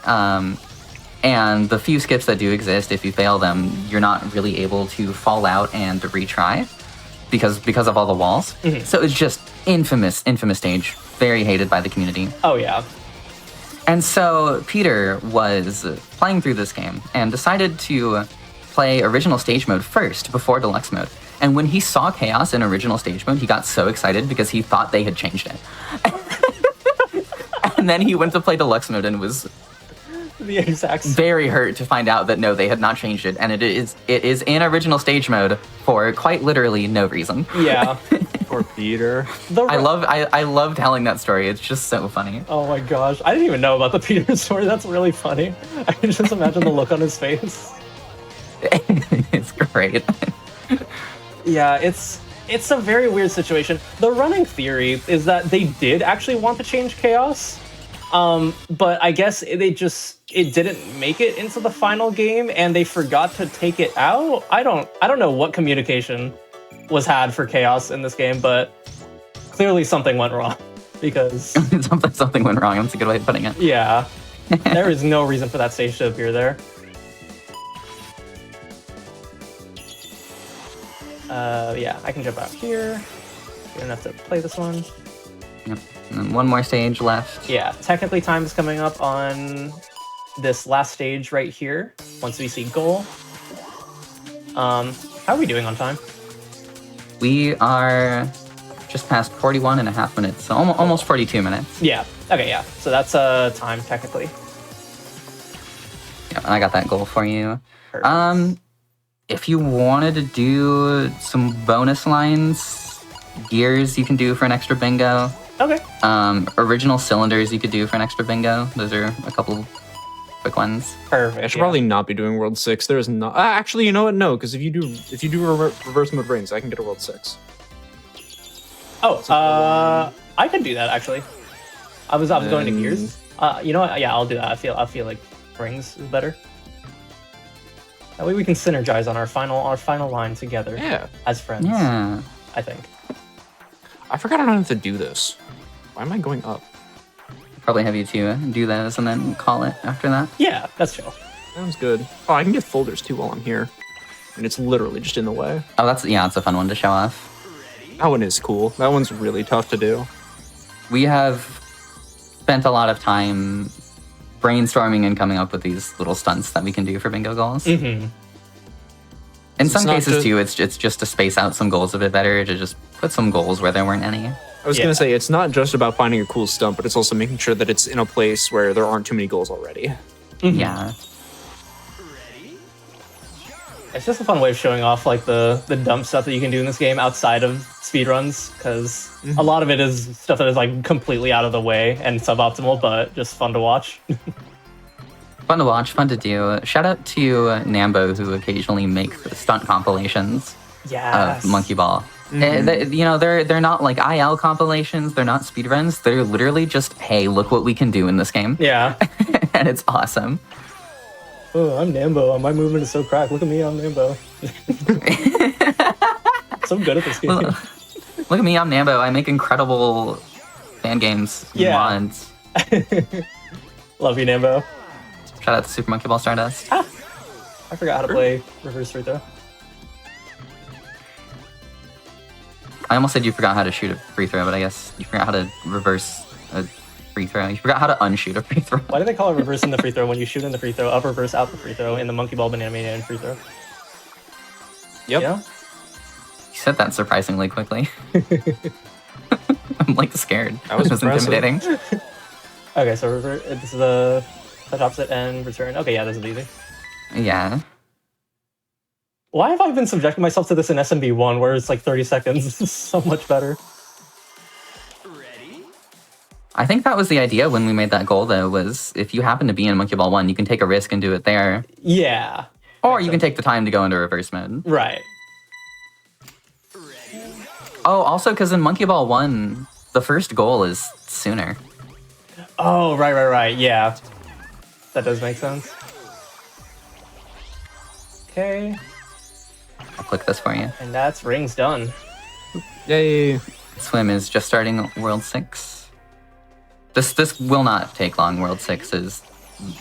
And the few skips that do exist, if you fail them, you're not really able to fall out and retry because of all the walls.
Mm-hmm.
So it's just infamous stage, very hated by the community.
Oh, yeah.
And so Peter was playing through this game and decided to play original stage mode first before deluxe mode. And when he saw Chaos in original stage mode, he got so excited because he thought they had changed it. And then he went to play deluxe mode and was
The exact
very hurt to find out that no, they had not changed it, and it is in original stage mode for quite literally no reason.
Yeah.
Poor Peter.
I love telling that story. It's just so funny.
Oh my gosh. I didn't even know about the Peter story. That's really funny. I can just imagine the look on his face.
It's great.
Yeah, it's a very weird situation. The running theory is that they did actually want to change Chaos. But I guess it didn't make it into the final game and they forgot to take it out. I don't know what communication was had for Chaos in this game, but clearly something went wrong because
something went wrong. That's a good way of putting it.
yeah, there is no reason for that stage to appear there. Yeah, I can jump out here. You don't have to play this one.
Yep. And then one more stage left.
Yeah, technically time is coming up on this last stage right here. Once we see goal. How are we doing on time?
We are just past 41 and a half minutes, so almost 42 minutes.
Yeah. Okay, yeah. So that's time technically.
Yeah, I got that goal for you.
Perfect.
If you wanted to do some bonus lines, gears you can do for an extra bingo.
Okay.
Original cylinders you could do for an extra bingo. Those are a couple quick ones.
Perfect.
I should probably not be doing World 6. There is not. Actually, you know what? No, because if you do reverse mode rings, I can get a World 6.
Oh, I could do that actually. I was going to gears. You know what? Yeah, I'll do that. I feel like rings is better. That way we can synergize on our final line together.
Yeah.
As friends.
Yeah.
I think.
I forgot I don't have to do this. Why am I going up?
Probably have you to do those and then call it after that.
Yeah, that's chill.
Sounds good. Oh, I can get folders too while I'm here. And it's literally just in the way.
Oh, that's a fun one to show off.
That one is cool. That one's really tough to do.
We have spent a lot of time brainstorming and coming up with these little stunts that we can do for bingo goals.
Mm-hmm.
In
So
some
it's not
cases
just-
too, it's just to space out some goals a bit better, to just put some goals where there weren't any.
I was
Yeah.
gonna say, it's not just about finding a cool stump, but it's also making sure that it's in a place where there aren't too many goals already.
Mm-hmm.
Yeah.
It's just a fun way of showing off like the dumb stuff that you can do in this game outside of speedruns, because a lot of it is stuff that is like completely out of the way and suboptimal, but just fun to watch.
Fun to watch, fun to do. Shout out to Nambo, who occasionally make stunt compilations
Yes.
of Monkey Ball. They're not like IL compilations, they're not speedruns, they're literally just, hey, look what we can do in this game.
Yeah.
And it's awesome.
Oh, I'm Nambo. My movement is so cracked. Look at me, I'm Nambo. So good at this game.
Look at me, I'm Nambo. I make incredible fan games,
Yeah.
mods.
Love you, Nambo.
Shout out to Super Monkey Ball Stardust.
I forgot how to play reverse free throw.
I almost said you forgot how to shoot a free throw, but I guess you forgot how to reverse a free throw. You forgot how to unshoot a free throw.
Why do they call it reverse in the free throw when you shoot in the free throw, up reverse out the free throw in the Monkey Ball Banana Mania and free throw?
Yep.
Yeah?
You said that surprisingly quickly. I'm like scared.
That was impressive.
intimidating.
Okay, so this is the touch opposite and return. Okay, yeah, this is easy.
Yeah.
Why have I been subjecting myself to this in SMB1 where it's like 30 seconds? This is so much better.
I think that was the idea when we made that goal, though, was if you happen to be in Monkey Ball 1, you can take a risk and do it there.
Yeah.
Or you can take the time to go into reverse mode.
Right.
Oh, also, because in Monkey Ball 1, the first goal is sooner.
Oh, right. Yeah. That does make sense. Okay.
I'll click this for you.
And that's rings done.
Yay.
Swim is just starting World 6. This will not take long. World 6 is,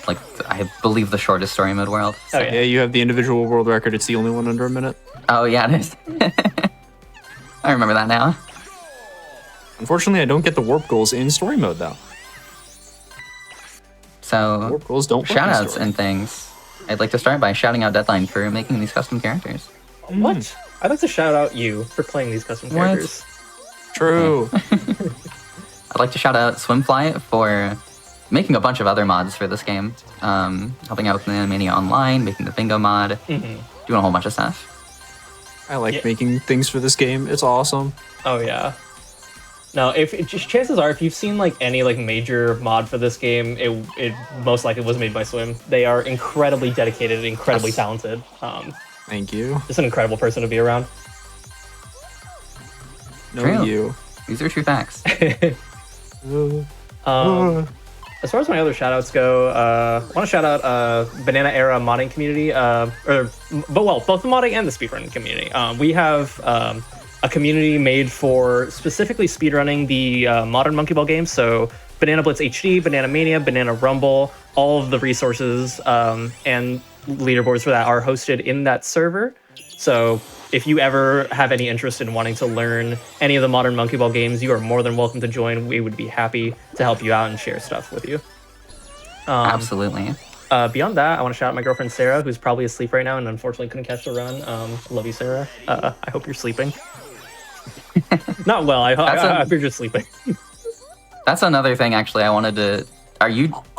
like, I believe the shortest story mode world.
Oh,
Yeah,
yeah.
you have the individual world record. It's the only one under a minute.
Oh, yeah, it is. I remember that now.
Unfortunately, I don't get the warp goals in story mode, though.
So,
Warp goals don't work in
shout-outs
story.
and things. I'd like to start by shouting out Deadline for making these custom characters.
What? I'd like to shout out you for playing these custom
What?
characters.
True.
I'd like to shout out Swimfly for making a bunch of other mods for this game, helping out with Mania Online, making the bingo mod, doing a whole bunch of stuff.
I like
Yeah.
making things for this game. It's awesome.
Oh yeah. No, chances are, if you've seen like any like major mod for this game, it most likely was made by Swim. They are incredibly dedicated, and incredibly talented.
Thank you.
Just an incredible person to be around.
No,
True.
you.
These are true facts.
As far as my other shoutouts go, I want to shout out Banana Era modding community, both the modding and the speedrunning community. We have a community made for specifically speedrunning the modern Monkey Ball games. So Banana Blitz HD, Banana Mania, Banana Rumble, all of the resources and leaderboards for that are hosted in that server. So if you ever have any interest in wanting to learn any of the modern Monkey Ball games, you are more than welcome to join. We would be happy to help you out and share stuff with you.
Absolutely.
Beyond that, I want to shout out my girlfriend Sarah, who's probably asleep right now and unfortunately couldn't catch the run. Love you, Sarah. I hope you're sleeping. Not well. I hope you're just sleeping.
That's another thing, actually, I wanted to...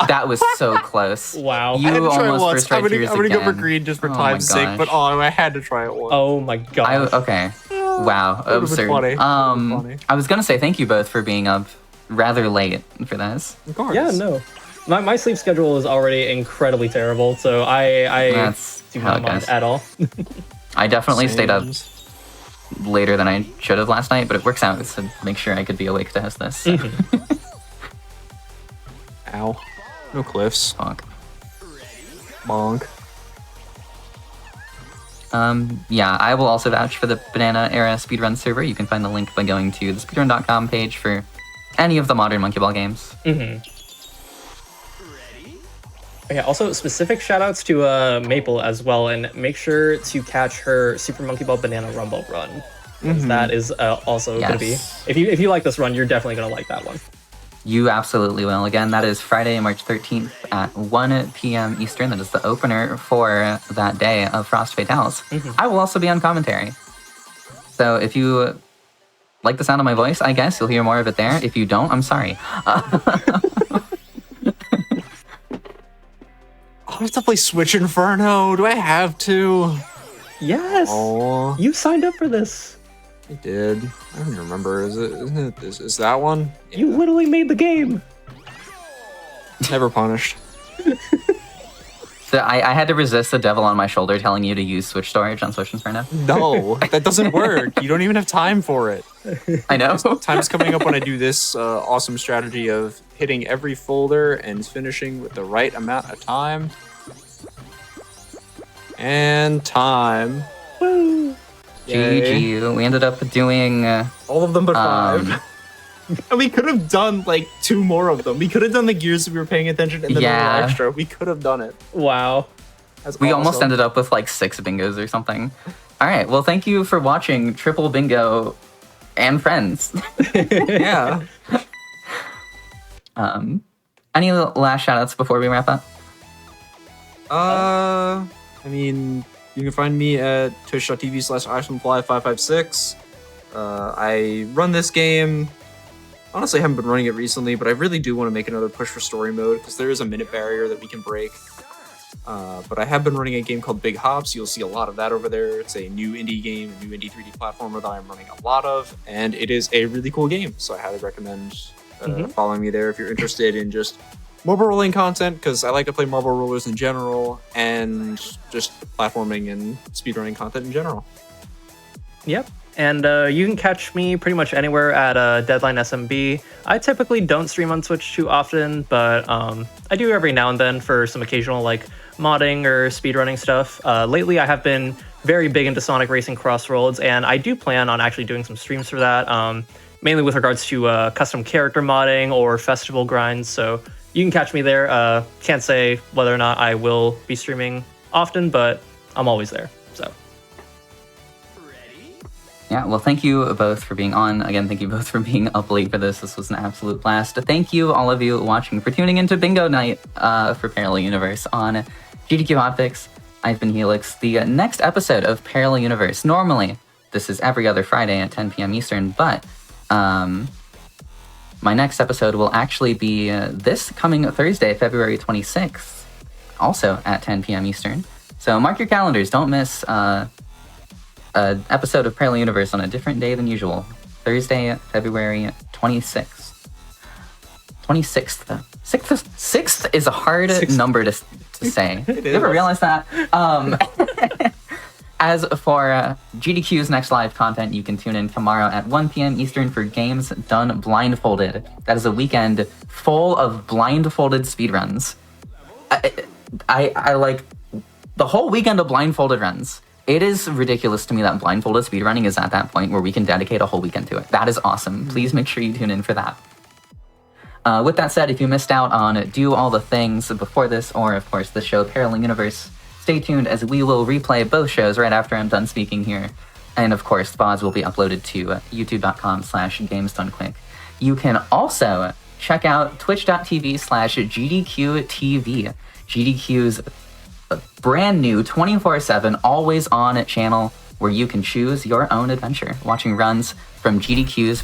That was so close.
Wow.
You
I had to try it
almost
once.
first tried
I'm gonna
yours
go for
again.
green just for
Oh
time's
my
sake, but
gosh.
I had to try it once.
Oh my god.
Okay. Wow.
That would've been
Absurd.
funny. That would've been funny.
I was gonna say thank you both for being up rather late for this.
Of course.
Yeah, no. My sleep schedule is already incredibly terrible, so I
That's
do
how
not
it
mind
goes.
at all.
I definitely stayed up
Sames.
later than I should have last night, but it works out to make sure I could be awake to host this. So.
Ow. No cliffs.
Fuck.
Bonk.
Yeah, I will also vouch for the Banana Era Speedrun server. You can find the link by going to the speedrun.com page for any of the modern Monkey Ball games.
Yeah, also specific shoutouts to Maple as well, and make sure to catch her Super Monkey Ball Banana Rumble run. 'Cause that is also going to be...
Yes.
If you like this run, you're definitely going to like that one.
You absolutely will. Again, that is Friday, March 13th at 1 p.m. Eastern. That is the opener for that day of Frost Fatales. I will also be on commentary. So if you like the sound of my voice, I guess you'll hear more of it there. If you don't, I'm sorry.
I have to play Switch Inferno. Do I have to?
Yes!
Oh,
You signed up for this!
I did. I don't even remember. Is that one?
You literally made the game!
Never punished.
So I had to resist the devil on my shoulder telling you to use Switch storage on Switch Inferno.
No, that doesn't work. You don't even have time for it.
I know.
Time's coming up when I do this awesome strategy of hitting every folder and finishing with the right amount of time. And time.
Woo!
Yay.
GG. We ended up doing...
All of them but
Um,
5. And we could have done like 2 more of them. We could have done the gears if we were paying attention and then
Yeah.
a little extra. We could have done it.
Wow.
That's
We almost
awesome.
ended up with like 6 bingos or something. All right. Well, thank you for watching Triple Bingo and Friends.
Yeah.
Any last shout outs before we wrap up?
I mean, you can find me at twitch.tv/IcemanFly556. I run this game. Honestly, I haven't been running it recently, but I really do want to make another push for story mode because there is a minute barrier that we can break. But I have been running a game called Big Hops. You'll see a lot of that over there. It's a new indie game, a new indie 3D platformer that I'm running a lot of, and it is a really cool game. So I highly recommend following me there if you're interested in just marble rolling content, because I like to play marble rollers in general, and just platforming and speedrunning content in general.
Yep. And you can catch me pretty much anywhere at Deadline SMB. I typically don't stream on Twitch too often, but I do every now and then for some occasional like modding or speedrunning stuff. Lately, I have been very big into Sonic Racing Crossroads, and I do plan on actually doing some streams for that, mainly with regards to custom character modding or festival grinds. So you can catch me there. Can't say whether or not I will be streaming often, but I'm always there. So.
Yeah, well, thank you both for being on. Again, thank you both for being up late for this. This was an absolute blast. Thank you, all of you watching, for tuning into Bingo Night for Parallel Universe on GDQ Hotfix. I've been Helix. The next episode of Parallel Universe normally this is every other Friday at 10 p.m. Eastern, but my next episode will actually be this coming Thursday, February 26th, also at 10 p.m. Eastern. So mark your calendars. Don't miss an episode of Parallel Universe on a different day than usual. Thursday, February 26th. 26th. Sixth is a hard number to say. You ever realize that? As for GDQ's next live content, you can tune in tomorrow at 1 p.m. Eastern for Games Done Blindfolded. That is a weekend full of blindfolded speedruns. I like the whole weekend of blindfolded runs. It is ridiculous to me that blindfolded speedrunning is at that point where we can dedicate a whole weekend to it. That is awesome. Please make sure you tune in for that. With that said, if you missed out on Do All the Things before this, or of course the show Parallel Universe, stay tuned as we will replay both shows right after I'm done speaking here. And of course, VODs will be uploaded to youtube.com/gamesdonequick. You can also check out twitch.tv/GDQTV, GDQ's brand new 24/7 always on channel where you can choose your own adventure, watching runs from GDQ's